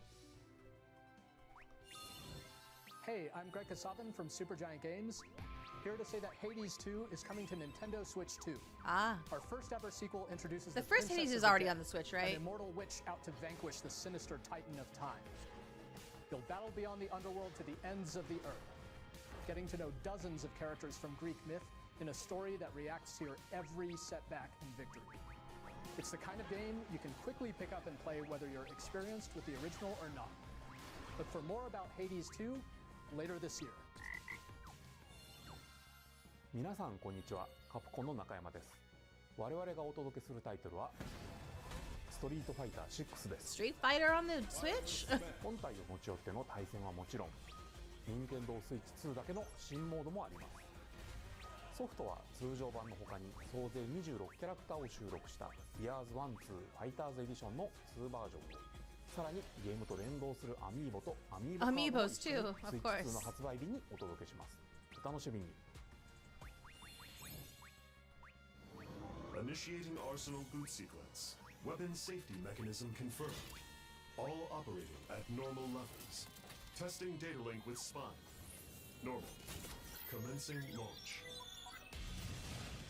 Hey, I'm Greg Kasavin from Supergiant Games. Here to say that Hades 2 is coming to Nintendo Switch 2. Ah. Our first ever sequel introduces The first Hades is already on the Switch, right? An immortal witch out to vanquish the sinister titan of time. You'll battle beyond the underworld to the ends of the earth, getting to know dozens of characters from Greek myth in a story that reacts to your every setback and victory. It's the kind of game you can quickly pick up and play whether you're experienced with the original or not. Look for more about Hades 2 later this year. 皆さんこんにちは、カプコンの中山です。我々がお届けするタイトルはストリートファイター6です。 Street Fighter on the Switch? 本体を持ち寄っての対戦はもちろん、任天堂スイッチ2だけの新モードもあります。ソフトは通常版の他に総勢26キャラクターを収録した Years 1-2 Fighters Edition の2バージョンを、さらにゲームと連動するアミーボとアミーボカードも一緒にスイッチ2の発売日にお届けします。お楽しみに。Initiating Arsenal boot sequence. Weapon safety mechanism confirmed. All operating at normal levels. Testing data link with spine. Normal. Commencing launch.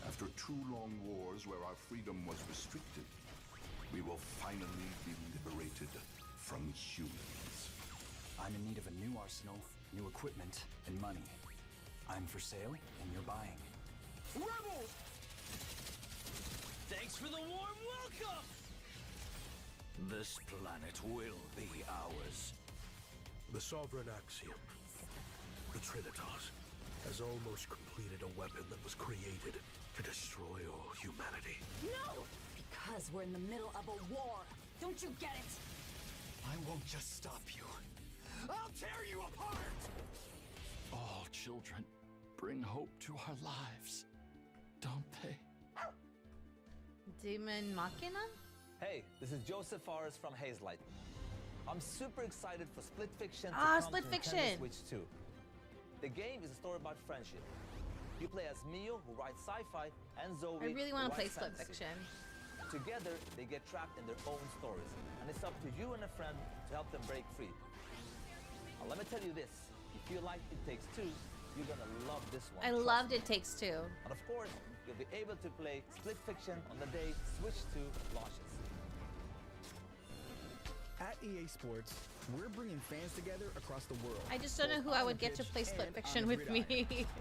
After 2 long wars where our freedom was restricted, we will finally be liberated from humans. I'm in need of a new arsenal, new equipment, and money. I'm for sale, and you're buying. Rebels! Thanks for the warm welcome! This planet will be ours. The Sovereign Axiom, the Trinitas, has almost completed a weapon that was created to destroy all humanity. No! Because we're in the middle of a war. Don't you get it? I won't just stop you. I'll tear you apart! All children bring hope to our lives, don't they? Demon Machina? Hey, this is Joseph Forrest from Hazelight. I'm super excited for Split Fiction to Ah, come Split to Fiction! Nintendo Switch 2. The game is a story about friendship. You play as Mio, who writes sci-fi, and Zoe, I really want to who play writes Split fantasy. Fiction. Together, they get trapped in their own stories, and it's up to you and a friend to help them break free. Now, let me tell you this: if you like It Takes Two, you're gonna love this one. I loved It Takes Two. And of course, you'll be able to play Split Fiction on the day Switch 2 launches. At EA Sports, we're bringing fans together across the world. I just don't know who I would get to play Split Fiction with me.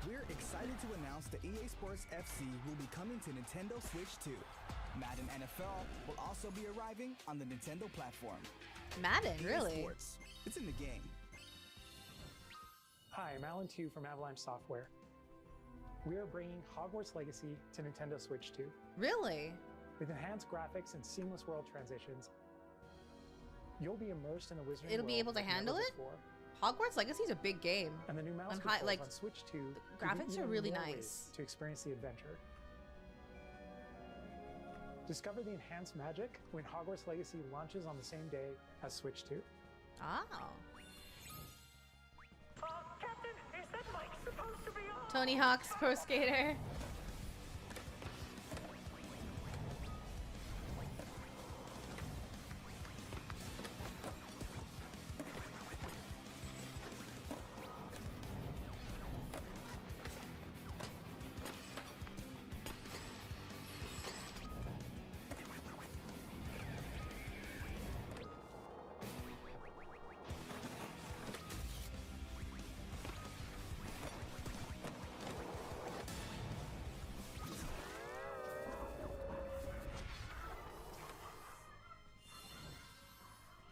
We're excited to announce that EA Sports FC will be coming to Nintendo Switch 2. Madden NFL will also be arriving on the Nintendo platform. Madden, EA really? Sports, it's in the game. Hi, I'm Alan Tu from Avalanche Software. We are bringing Hogwarts Legacy to Nintendo Switch 2. Really? With enhanced graphics and seamless world transitions, you'll be immersed in a wizarding It'll world be able to like never handle it? before. Hogwarts Legacy is a big game. And the new mouse On controls like, on Switch 2 the graphics are really nice. to experience the adventure. Discover the enhanced magic when Hogwarts Legacy launches on the same day as Switch 2. Oh. Captain, is that mic supposed to be on? Tony Hawk's Pro Skater.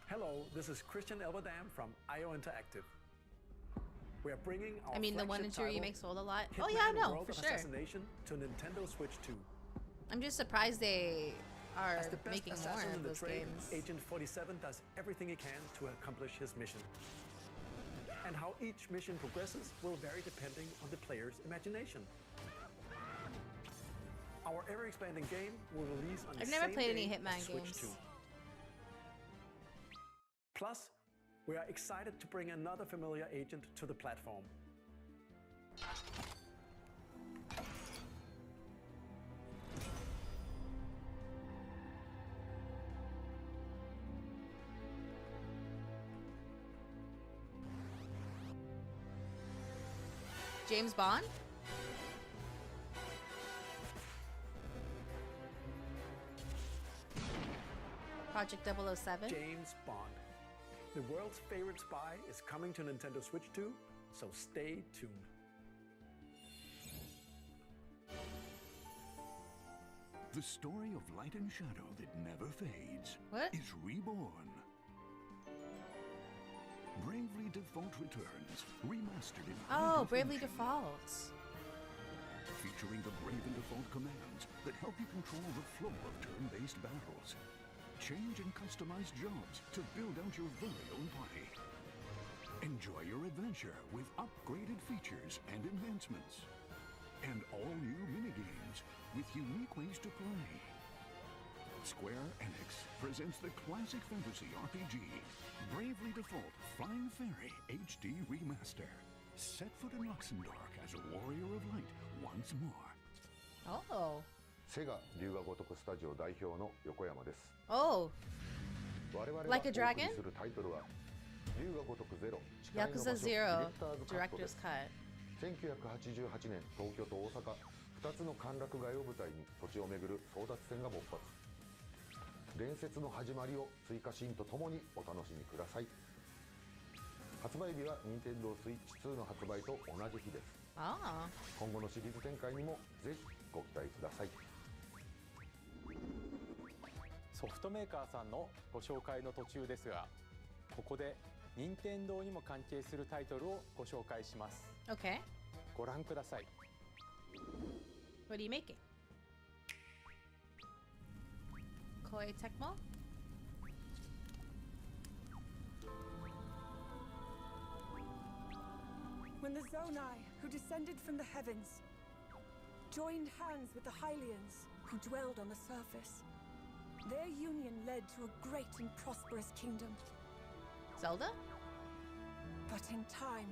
Hello, this is Christian Elberdam from IO Interactive. We are bringing our I mean, the 1 and 2 flagship remakes sold a lot. title, Oh yeah, I Hitman: know, World for of sure. Assassination to Nintendo Switch 2. I'm just surprised they are As the best making more assassin in of the those trade, games. Agent 47 does everything he can to accomplish his mission. And how each mission progresses will vary depending on the player's imagination. Our ever-expanding game will release on the I've never same played any day Hitman as Switch games. 2. Plus, we are excited to bring another familiar agent to the platform. James Bond? Project 007? James Bond. The world's favorite spy is coming to Nintendo Switch 2, so stay tuned. The story of light and shadow that never fades is reborn. Bravely Default returns, remastered in Oh, Bravely Default. Featuring the Brave and Default commands that help you control the flow of turn-based battles. Change and customize jobs to build out your very own party. Enjoy your adventure with upgraded features and enhancements. And all new minigames with unique ways to play. Square Enix presents the classic fantasy RPG, Bravely Default Flying Fairy HD Remaster. Set foot in Luxembourg as a warrior of light once more. Oh. セガ龍が如くスタジオ代表の横山です。Oh. 我々が Like a お送り dragon? するタイトルは龍が如くゼロ Yakuza 0 Director's Cut. 1988年東京と大阪2つの歓楽街を舞台に土地を巡る争奪戦が勃発。伝説の始まりを追加シーンとともにお楽しみください。発売日は Nintendo Switch 2の発売と同じ日です。今後のシリーズ展開にもぜひご期待ください。ソフトメーカーさんのご紹介の途中ですが、ここで任天堂にも関係するタイトルをご紹介します。Okay. ご覧ください。What are you making? Koei Tecmo? When the Zonai, who descended from the heavens, joined hands with the Hylians, who dwelled on the surface, their union led to a great and prosperous kingdom. Zelda? But in time,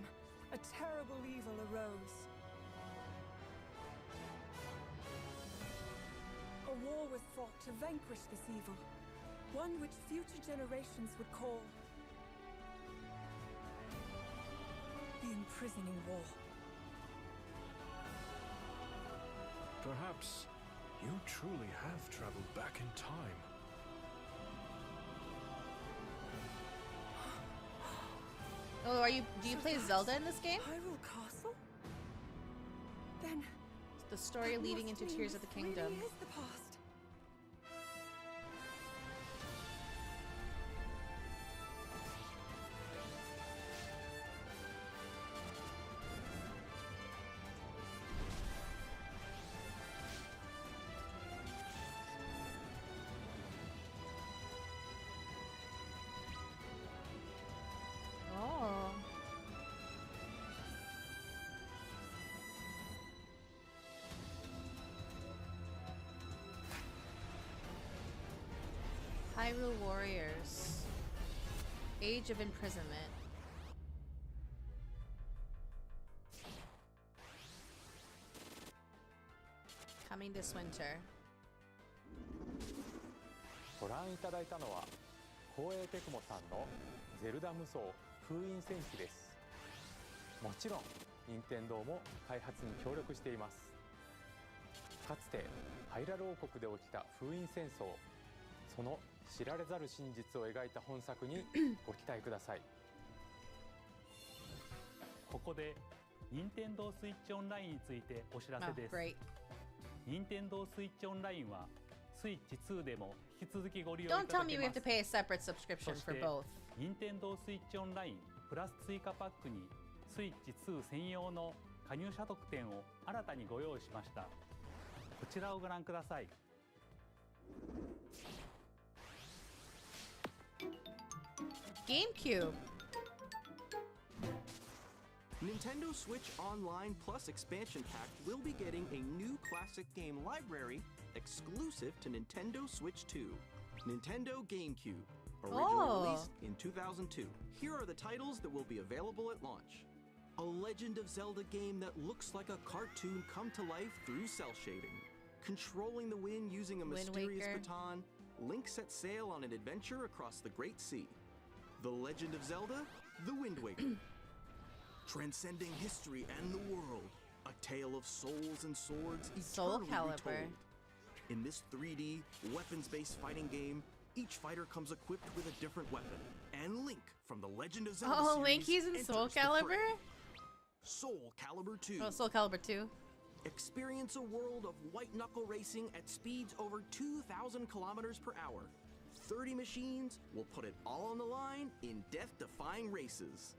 a terrible evil arose. A war was fought to vanquish this evil, one which future generations would call the Imprisoning War. Perhaps you truly have traveled back in time. Oh, do you play Zelda in this game? Hyrule Castle? Then the story leading into Tears of the Kingdom. Really is the past. Hyrule Warriors. Age of Imprisonment. Coming this winter. ご覧いただいたのは光栄テクモさんのゼルダ無双封印戦記です。もちろん任天堂も開発に協力しています。かつてハイラル王国で起きた封印戦争、その知られざる真実を描いた本作にご期待ください。ここで任天堂スイッチオンラインについてお知らせです。任天堂スイッチオンラインはスイッチ2でも引き続きご利用いただけます。 Don't tell me we have to pay a separate subscription for both. 任天堂スイッチオンラインプラス追加パックにスイッチ2専用の加入者特典を新たにご用意しました。こちらをご覧ください。GameCube. Nintendo Switch Online Plus Expansion Pack will be getting a new classic game library exclusive to Nintendo Switch 2. Nintendo GameCube, originally released in 2002. Here are the titles that will be available at launch. A Legend of Zelda game that looks like a cartoon come to life through cell shading. Controlling the wind using a mysterious baton, Link sets sail on an adventure across the Great Sea. The Legend of Zelda, The Wind Waker. Transcending history and the world, a tale of souls and swords eternally retold. In this 3D, weapons-based fighting game, each fighter comes equipped with a different weapon and Link from the Legend of Zelda Oh, series Link, he's in enters Soul the Calibur? fray. Soul Calibur 2. Oh, Soul Calibur 2. Experience a world of white-knuckle racing at speeds over 2,000 kilometers per hour. 30 machines will put it all on the line in death-defying races.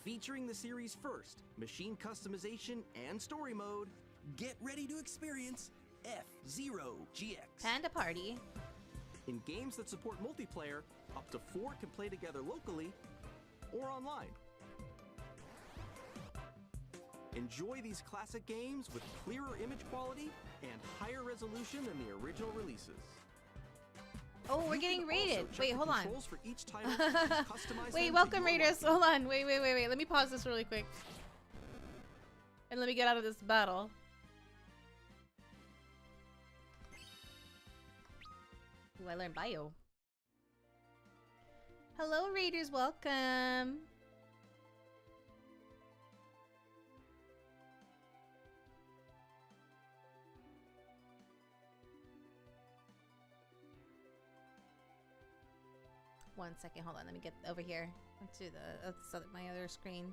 Featuring the series' first machine customization and story mode, get ready to experience F-Zero GX. Panda Party. In games that support multiplayer, up to 4 can play together locally or online. Enjoy these classic games with clearer image quality and higher resolution than the original releases. Oh, we're getting rated. Wait, hold on. For each title and customize Wait, them welcome to your raiders. Hold on. Wait. Let me pause this really quick. And let me get out of this battle. Ooh, I learned bio. Hello, raiders. Welcome. One second, hold on. Let me get over here to my other screen.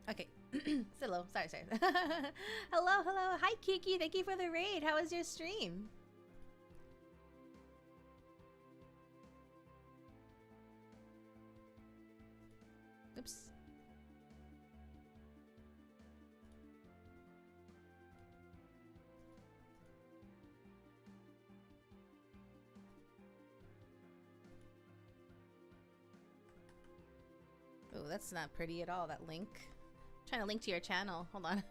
Okay. Hello. Sorry. Hello. Hi, Kiki. Thank you for the raid. How was your stream? Oops. Oh, that's not pretty at all, that link. I'm trying to link to your channel. Hold on.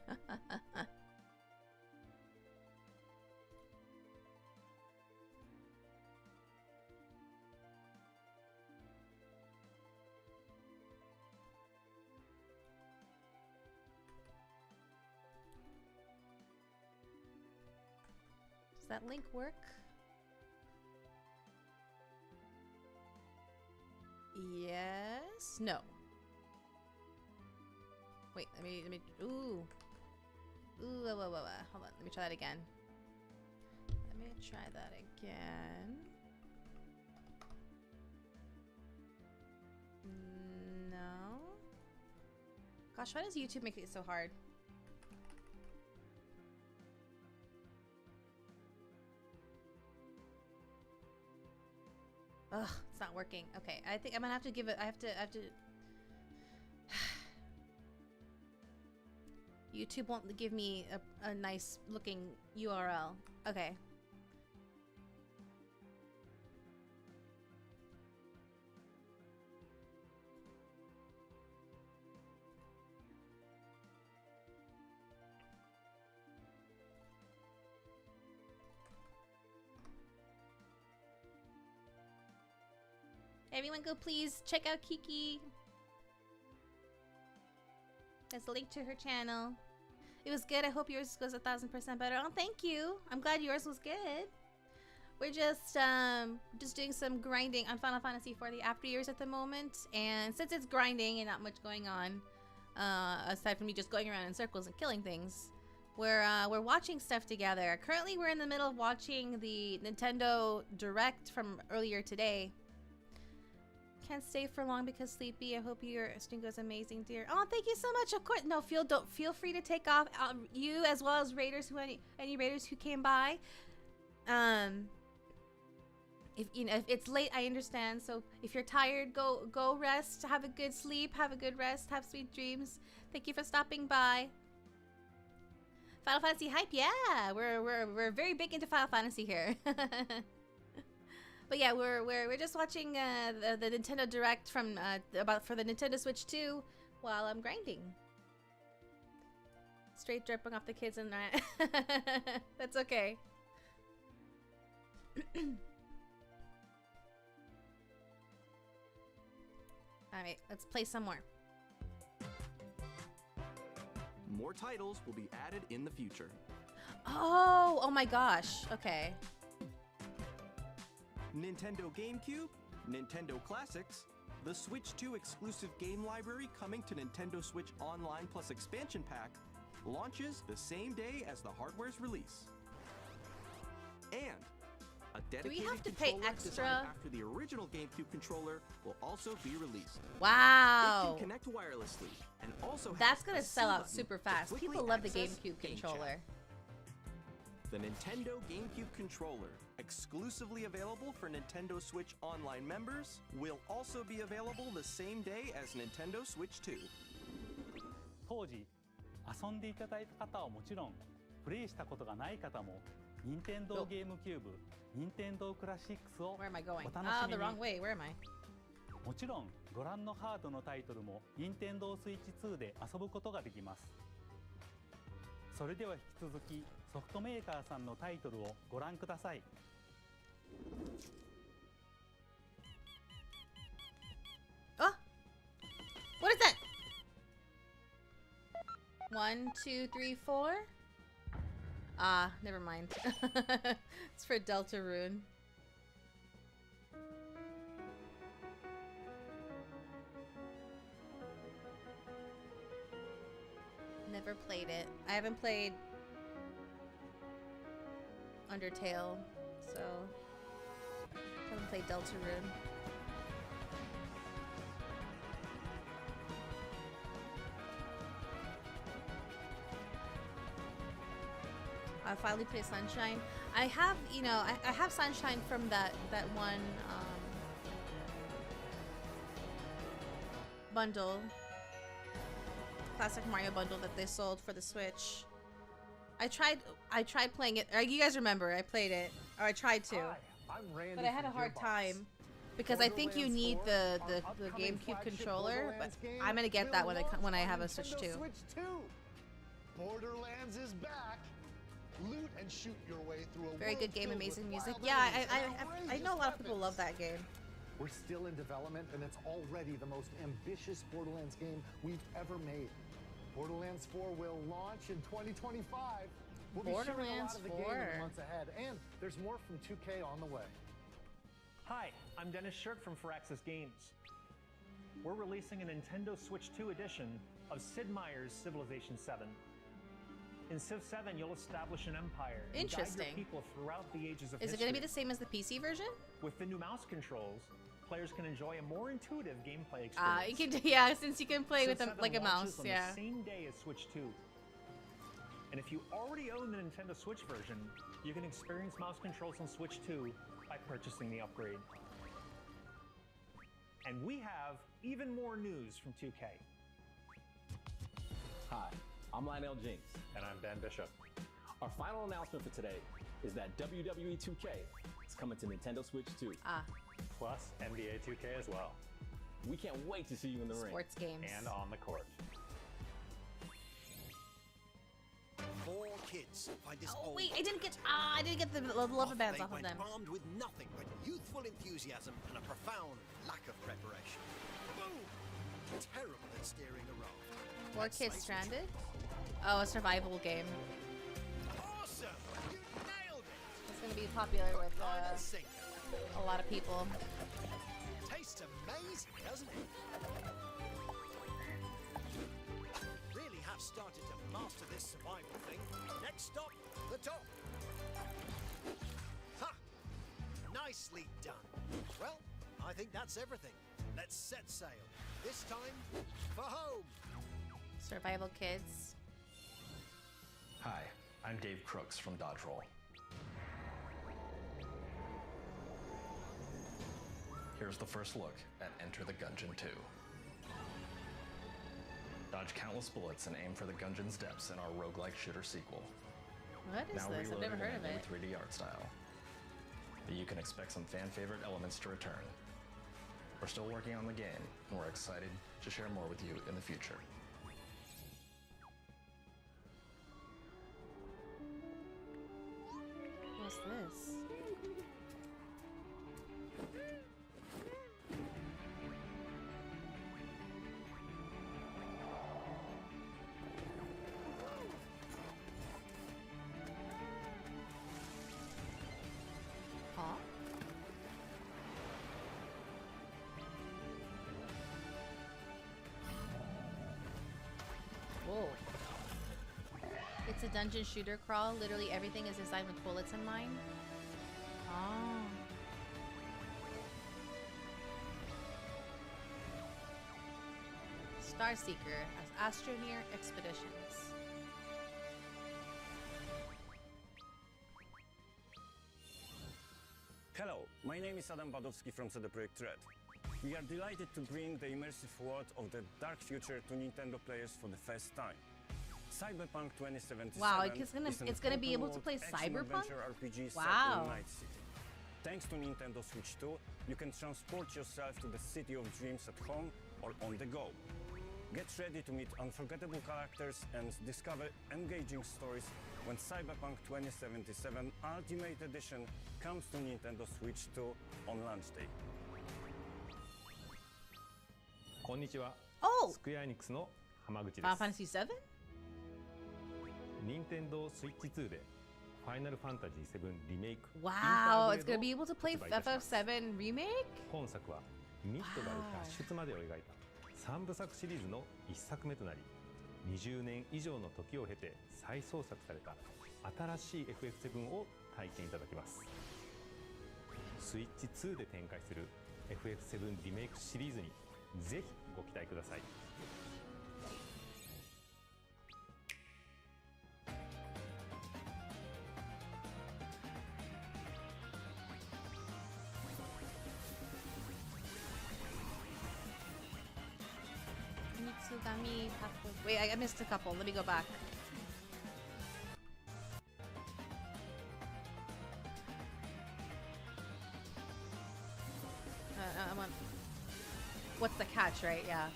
Does that link work? Yes. No. Wait, let me, ooh. Ooh, whoa. Hold on, let me try that again. Let me try that again. No. Gosh, why does YouTube make it so hard? Ugh, it's not working. Okay, I think I'm gonna have to give it, I have to YouTube won't give me a nice looking URL. Okay. Everyone go please check out Kiki. There's a link to her channel. It was good. I hope yours goes 1000% better. Oh, thank you. I'm glad yours was good. We're just doing some grinding on Final Fantasy for the after years at the moment. And since it's grinding and not much going on, aside from me just going around in circles and killing things, we're watching stuff together. Currently, we're in the middle of watching the Nintendo Direct from earlier today. Can't stay for long because sleepy. I hope your stream goes amazing, dear. Oh, thank you so much. Of course, no, feel free to take off. You as well as raiders who any raiders who came by. If you know if it's late, I understand. So if you're tired, go rest. Have a good sleep. Have a good rest. Have sweet dreams. Thank you for stopping by. Final Fantasy hype, yeah. We're very big into Final Fantasy here. But yeah, we're just watching the Nintendo Direct from for the Nintendo Switch 2 while I'm grinding. Straight dripping off the kids and that. That's okay. All right, let's play some more. More titles will be added in the future. Oh my gosh. Okay. Nintendo GameCube, Nintendo Classics, the Switch 2 exclusive game library coming to Nintendo Switch Online Plus Expansion Pack, launches the same day as the hardware's release. And a dedicated have to pay controller extra? designed after the original GameCube controller will also be released. Wow. It can connect wirelessly and also That's has gonna a sell C out button super to fast. quickly People love the access GameCube Game Chat. controller. The Nintendo GameCube controller, exclusively available for Nintendo Switch Online members, will also be available the same day as Nintendo Switch 2. 当時遊んでいただいた方はもちろん、プレイしたことがない方も、任天堂ゲームキューブ、任天堂クラシックスをお楽しみに。the wrong way. Where am I? もちろんご覧のハードのタイトルも任天堂スイッチ2で遊ぶことができます。それでは引き続きソフトメーカーさんのタイトルをご覧ください。Oh! What is that? 1, 2, 3, 4? Ah, never mind. It's for Deltarune. Never played it. I haven't played Undertale, so I haven't played Deltarune. I finally play Sunshine. I have, you know, I have Sunshine from that one bundle, classic Mario bundle that they sold for the Switch. I tried playing it. You guys remember? I played it, or I tried to, but I had a hard time because I think you need the GameCube controller. But I'm gonna get that when I have a Switch 2. Borderlands is back. Loot and shoot your way through a Very good game, amazing music. Yeah, I know a lot of people love that game. We're still in development, and it's already the most ambitious Borderlands game we've ever made. Borderlands 4 will launch in 2025. We'll be sharing a lot of the game in the months ahead, and there's more from 2K on the way. Hi, I'm Dennis Shirk from Firaxis Games. We're releasing a Nintendo Switch 2 edition of Sid Meier's Civilization 7. In Civ 7, you'll establish an empire and guide your people throughout the ages of history. Is it going to be the same as the PC version? With the new mouse controls, players can enjoy a more intuitive gameplay experience. You can, yeah, since you can play with them like a mouse, on yeah. The same day as Switch 2. And if you already own the Nintendo Switch version, you can experience mouse controls on Switch 2 by purchasing the upgrade. And we have even more news from 2K. Hi, I'm Lionel Jinks. And I'm Ben Bishop. Our final announcement for today is that WWE 2K is coming to Nintendo Switch 2. Plus NBA 2K as well. We can't wait to see you in the ring. Sports games. And on the court. 4 kids find this Oh wait, I didn't get the rubber bands off of them. Armed with nothing but youthful enthusiasm and a profound lack of preparation. Boom! Terrible at steering a raft. 4 kids stranded? Oh, a survival game. Awesome! You nailed it! It's gonna be popular with a lot of people. Tastes amazing, doesn't it? Really have started to master this survival thing. Next stop, the top. Ha! Nicely done. Well, I think that's everything. Let's set sail. This time, for home. Survival kids. Hi, I'm Dave Crooks from Dodge Roll. Here's the first look at Enter the Gungeon 2. Dodge countless bullets and aim for the Gungeon's depths in our roguelike shooter sequel. What is this? I've never heard of it. 3D art style. But you can expect some fan-favorite elements to return. We're still working on the game, and we're excited to share more with you in the future. What's this? Huh? It's a dungeon shooter crawl. Literally everything is designed with bullets in mind. Oh. Starseeker as Astroneer Expeditions. Hello, my name is Adam Badowski from CD Projekt Red. We are delighted to bring the immersive world of the dark future to Nintendo players for the first time. Cyberpunk 2077. Wow, it's gonna be able to play Cyberpunk? RPG Wow. set in Night City. Thanks to Nintendo Switch 2, you can transport yourself to the city of dreams at home or on the go. Get ready to meet unforgettable characters and discover engaging stories when Cyberpunk 2077 Ultimate Edition comes to Nintendo Switch 2 on launch day. こんにちは。スクエアエニックスの浜口です。Final Fantasy 7? 任天堂スイッチ2でファイナルファンタジー7リメイク。Wow, it's gonna be able to play FF7 remake? 本作はミッドガル脱出までを描いた3部作シリーズの1作目となり、20年以上の時を経て再創作された新しい FF7 を体験いただけます。スイッチ2で展開する FF7 リメイクシリーズにぜひご期待ください。Wait, I missed a couple. Let me go back. I want... What's the catch, right? Yeah.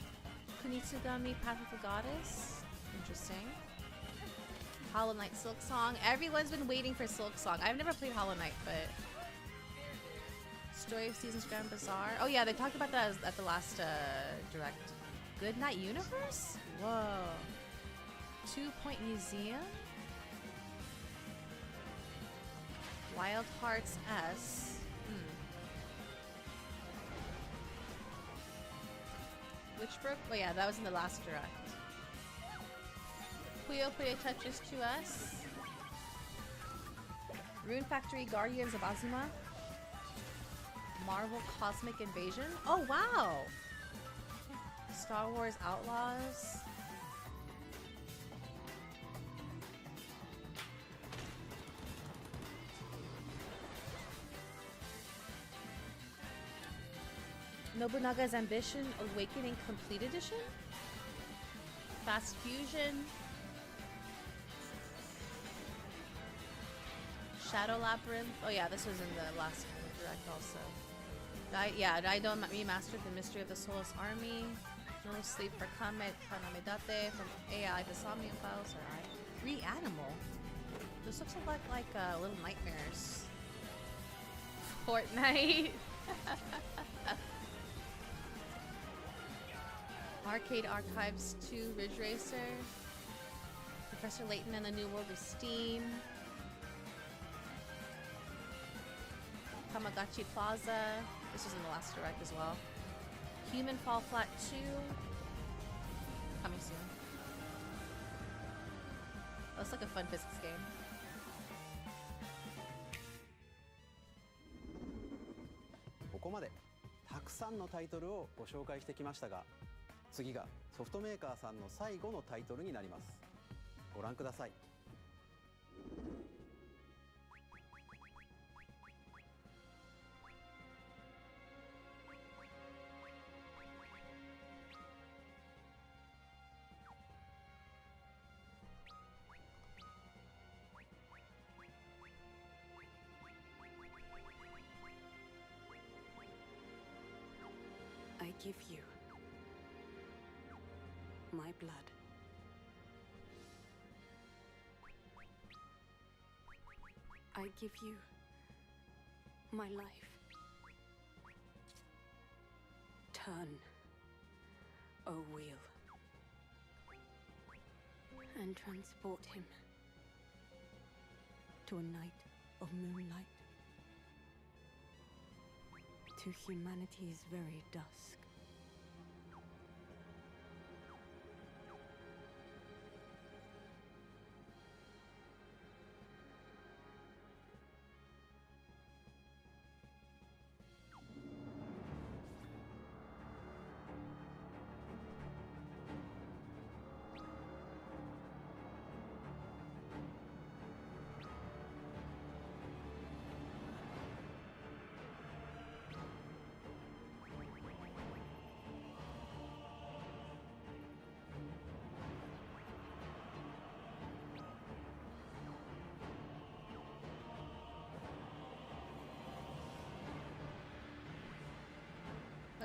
Kunitsugami, Path of the Goddess. Interesting. Hollow Knight Silk Song. Everyone's been waiting for Silk Song. I've never played Hollow Knight, but... Story of Seasons Grand Bazaar. Oh yeah, they talked about that at the last direct. Good Night Universe? Whoa. 2 Point Museum? Wild Hearts S. Witchbrook? Oh yeah, that was in the last direct. Puyo Puyo Tetris 2S. Rune Factory Guardians of Azuma. Marvel Cosmic Invasion? Oh wow! Star Wars Outlaws. Nobunaga's Ambition Awakening Complete Edition. Fast Fusion. Shadow Labyrinth. Oh yeah, this was in the last direct also. Daido remastered The Mystery of the Soulless Army. No Sleep for Comet, Kanamedate from AI, the Somnium Files, alright. Reanimal? This looks a lot like Little Nightmares. Fortnite. Arcade Archives 2 Ridge Racer. Professor Layton and the New World of Steam. Tamagotchi Plaza. This was in the last direct as well. Human Fall Flat 2. Coming soon. Looks like a fun physics game. ここまでたくさんのタイトルをご紹介してきましたが、次がソフトメーカーさんの最後のタイトルになります。ご覧ください。I give you my blood. I give you my life. Turn, O wheel, and transport him to a night of moonlight, to humanity's very dusk.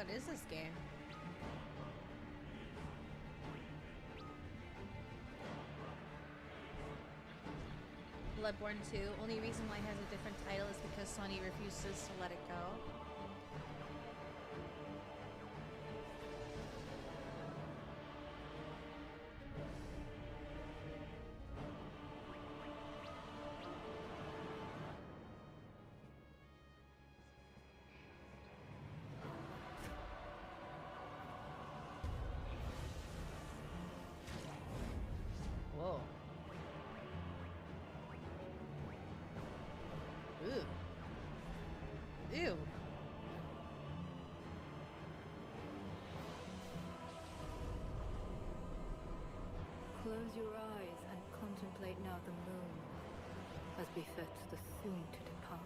What is this game? Bloodborne 2. Only reason why it has a different title is because Sony refuses to let it go. Whoa. Ew. Ew. Close your eyes and contemplate now the moon, as befits the soon to depart.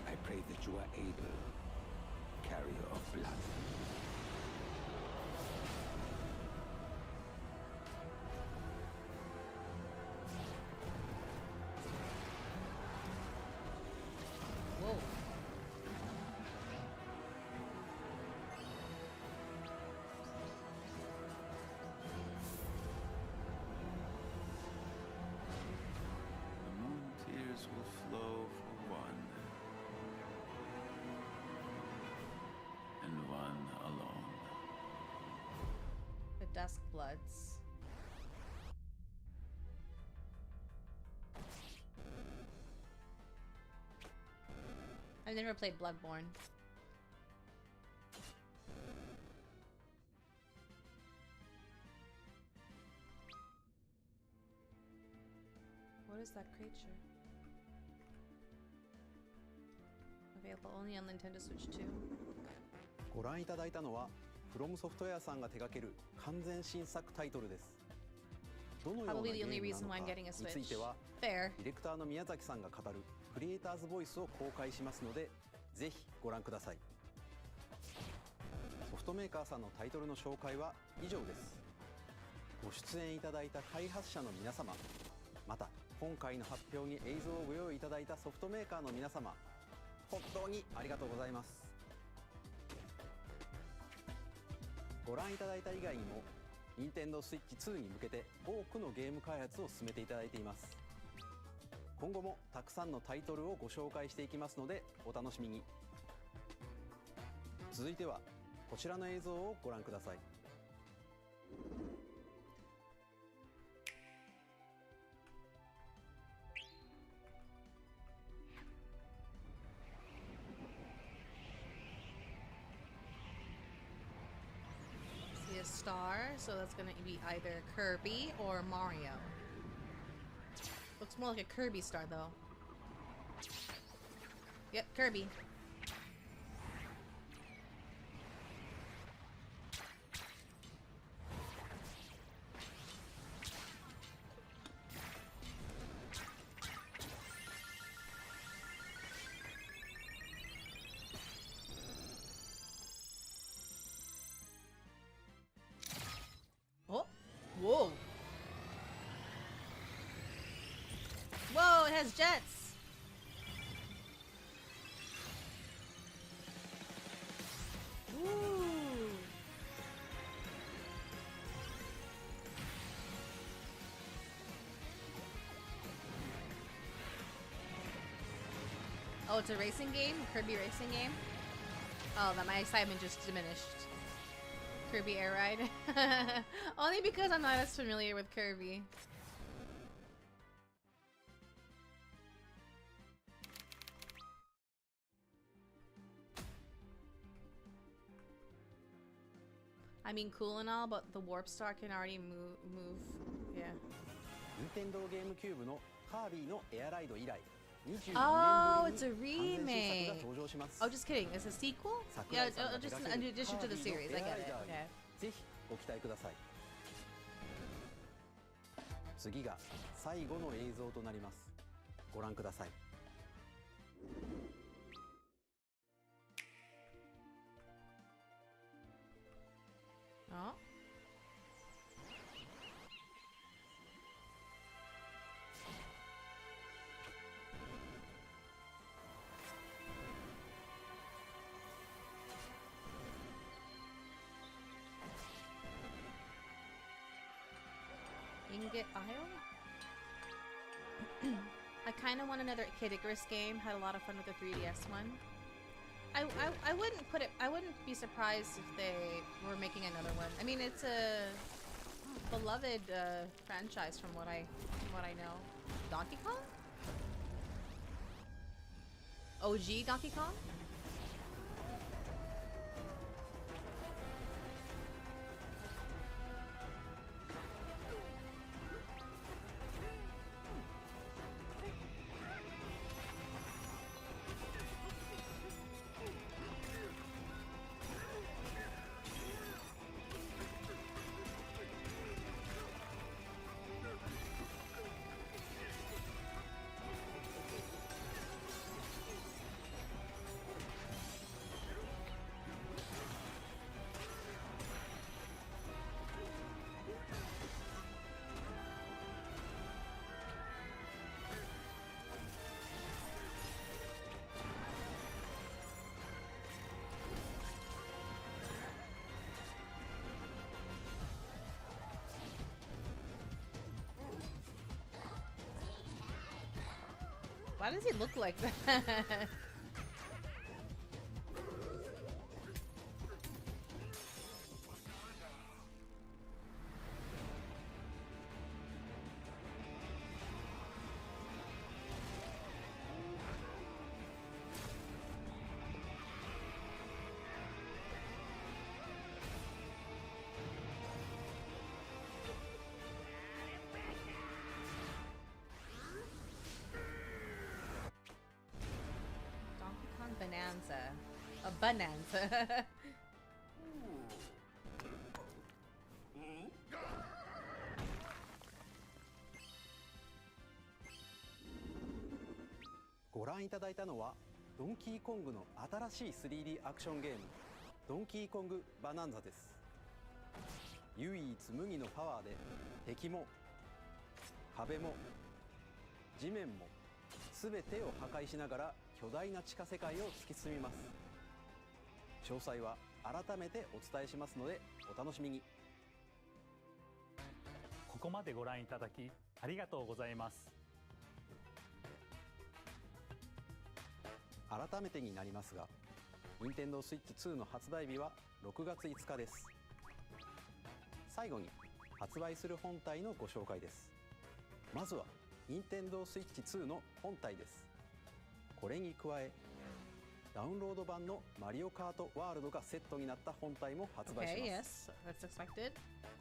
I pray that you are able, carrier of blood. Whoa. The moon tears will flow for one, and one alone. The Dusk Bloods. I've never played Bloodborne. What is that creature? Available only on Nintendo Switch 2. ご覧いただいたのはフロムソフトウェアさんが手掛ける完全新作タイトルです。どのようなゲ Probably the ー only ムな reason の why か I'm getting a に Switch. ついては Fair. ディレクターの宮崎さんが語るクリエイターズボイスを公開しますのでぜひご覧ください。ソフトメーカーさんのタイトルの紹介は以上です。ご出演いただいた開発者の皆様、また今回の発表に映像をご用意いただいたソフトメーカーの皆様、本当にありがとうございます。ご覧いただいた以外にも任天堂スイッチ2に向けて多くのゲーム開発を進めていただいています。今後もたくさんのタイトルをご紹介していきますのでお楽しみに。続いてはこちらの映像をご覧ください。See a star, so that's gonna be either Kirby or Mario. Looks more like a Kirby star though. Yep, Kirby. Oh, whoa. Whoa, it has jets. Ooh. Oh, it's a racing game? Kirby racing game? Oh, that my excitement just diminished. Kirby Air Ride. Only because I'm not as familiar with Kirby. I mean, cool and all, but the Warp Star can already move. Yeah. 任天堂ゲームキューブのカービィのエアライド以来22 Oh, 年 it's a ぶりに完全新 remake. 作が登場します。 Oh, just kidding. It's a sequel? 桜 Yeah, 井さんが just 手 an 掛ける addition to the カービィ series. の I エア get ライ it. ダーに Okay. ぜひご期待ください。次が最後の映像となります。ご覧ください。Oh. Ingot Isle? I kind of want another Kid Icarus game. Had a lot of fun with the 3DS one. I wouldn't be surprised if they were making another one. I mean, it's a beloved franchise from what I know. Donkey Kong? OG Donkey Kong? Why does he look like that? Bonanza. A bonanza. ご覧いただいたのはドンキーコングの新しい 3D アクションゲームドンキーコングバナンザです。唯一無二のパワーで敵も壁も地面も全てを破壊しながら巨大な地下世界を突き進みます。詳細は改めてお伝えしますのでお楽しみに。ここまでご覧いただきありがとうございます。改めてになりますが Nintendo Switch 2の発売日は6月5日です。最後に発売する本体のご紹介です。まずは Nintendo Switch 2の本体です。これに加えダウンロード版のマリオカートワールドがセットになった本体も発売します。Yes, that's expected.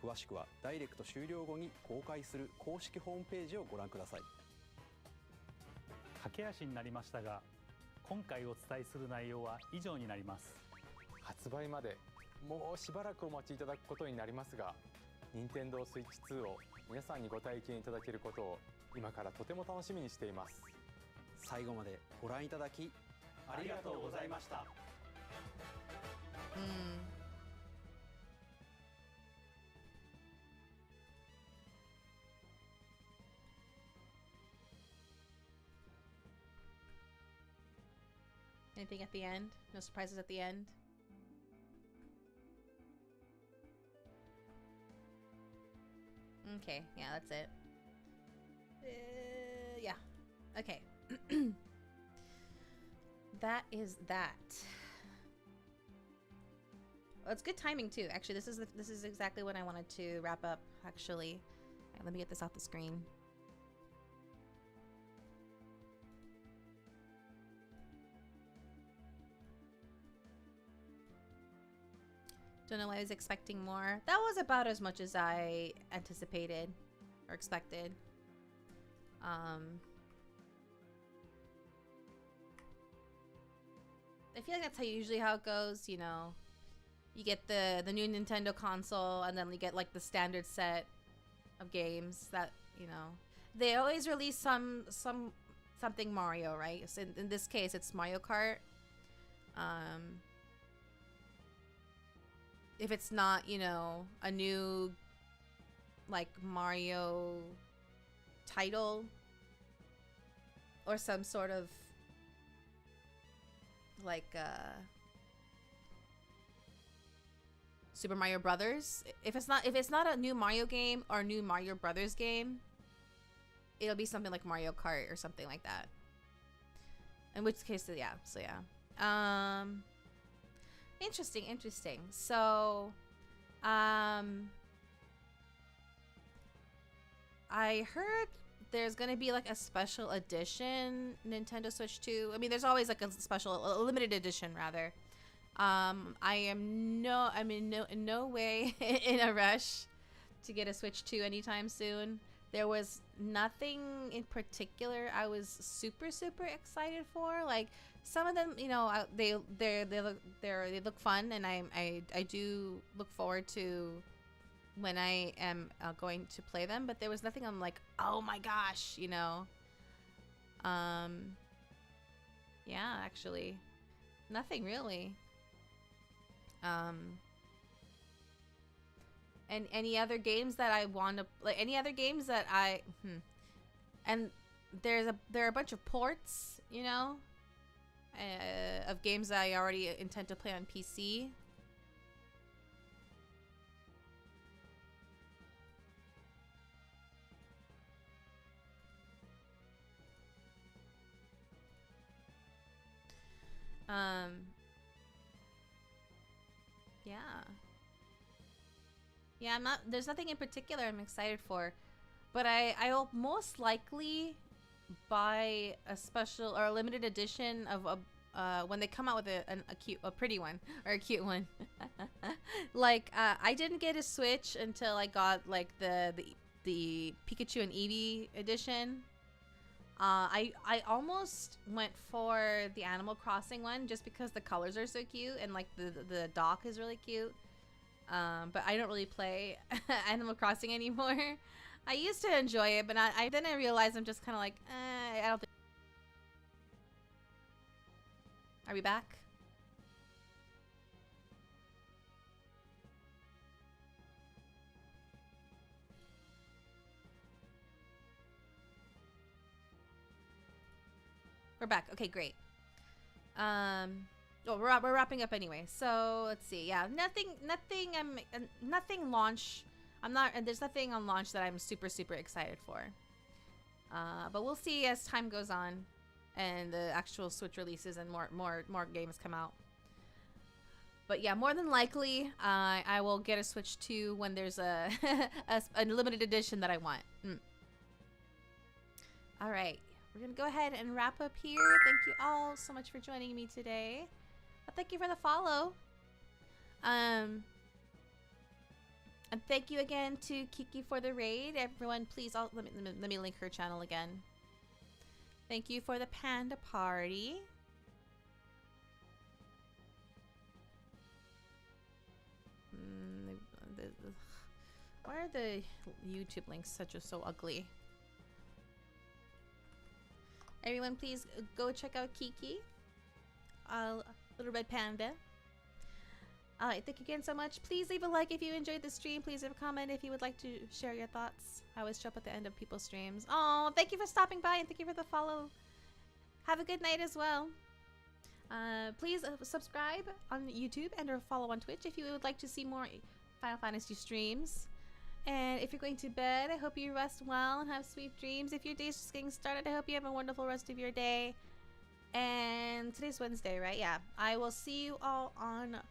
詳しくはダイレクト終了後に公開する公式ホームページをご覧ください。駆け足になりましたが今回お伝えする内容は以上になります。発売までもうしばらくお待ちいただくことになりますが Nintendo Switch 2を皆さんにご体験いただけることを今からとても楽しみにしています。最後までご覧いただきありがとうございました。Anything at the end? No surprises at the end? Okay, yeah, that's it. Yeah. Okay. That is that. Well, it's good timing too. Actually, this is exactly when I wanted to wrap up. Actually, right, let me get this off the screen. Don't know why I was expecting more. That was about as much as I anticipated or expected. I feel like that's usually how it goes, you know. You get the new Nintendo console and then you get like the standard set of games that, you know. They always release something Mario, right? So in this case it's Mario Kart. If it's not, you know, a new like Mario title or some sort of like Super Mario Brothers. If it's not a new Mario game or new Mario Brothers game, it'll be something like Mario Kart or something like that. In which case, yeah. So yeah. Interesting. So, I heard there's gonna be like a special edition Nintendo Switch 2. I mean, there's always like a limited edition rather. I'm in no way in a rush to get a Switch 2 anytime soon. There was nothing in particular I was super excited for. Like some of them, you know, they look fun, and I do look forward to when I am going to play them. But there was nothing I'm like, oh my gosh, you know. Yeah, actually, nothing really. And any other games that I want to like, any other games that and there are a bunch of ports, you know, of games that I already intend to play on PC. Yeah, there's nothing in particular I'm excited for, but I'll most likely buy a special or a limited edition of when they come out with a pretty one or a cute one. Like I didn't get a Switch until I got like the Pikachu and Eevee edition. I almost went for the Animal Crossing one just because the colors are so cute and like the dock is really cute. But I don't really play Animal Crossing anymore. I used to enjoy it, but then I realized I'm just kind of like, I don't think. Are we back? We're back. Okay, great. Well, we're wrapping up anyway. So let's see. Yeah, nothing launch. There's nothing on launch that I'm super excited for. But we'll see as time goes on, and the actual Switch releases and more games come out. But yeah, more than likely, I will get a Switch 2 when there's a limited edition that I want. All right, we're gonna go ahead and wrap up here. Thank you all so much for joining me today. Thank you for the follow. And thank you again to Kiki for the raid. Everyone, please, let me link her channel again. Thank you for the panda party. Why are the YouTube links so ugly? Everyone, please go check out Kiki. Little red panda. Alright, thank you again so much. Please leave a like if you enjoyed the stream. Please leave a comment if you would like to share your thoughts. I always show up at the end of people's streams. Oh, thank you for stopping by and thank you for the follow. Have a good night as well. Please subscribe on YouTube and or follow on Twitch if you would like to see more Final Fantasy streams. And if you're going to bed, I hope you rest well and have sweet dreams. If your day's just getting started, I hope you have a wonderful rest of your day. And today's Wednesday, right? Yeah. I will see you all on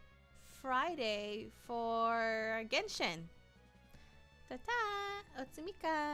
Friday for Genshin. Ta-ta! Otsumika!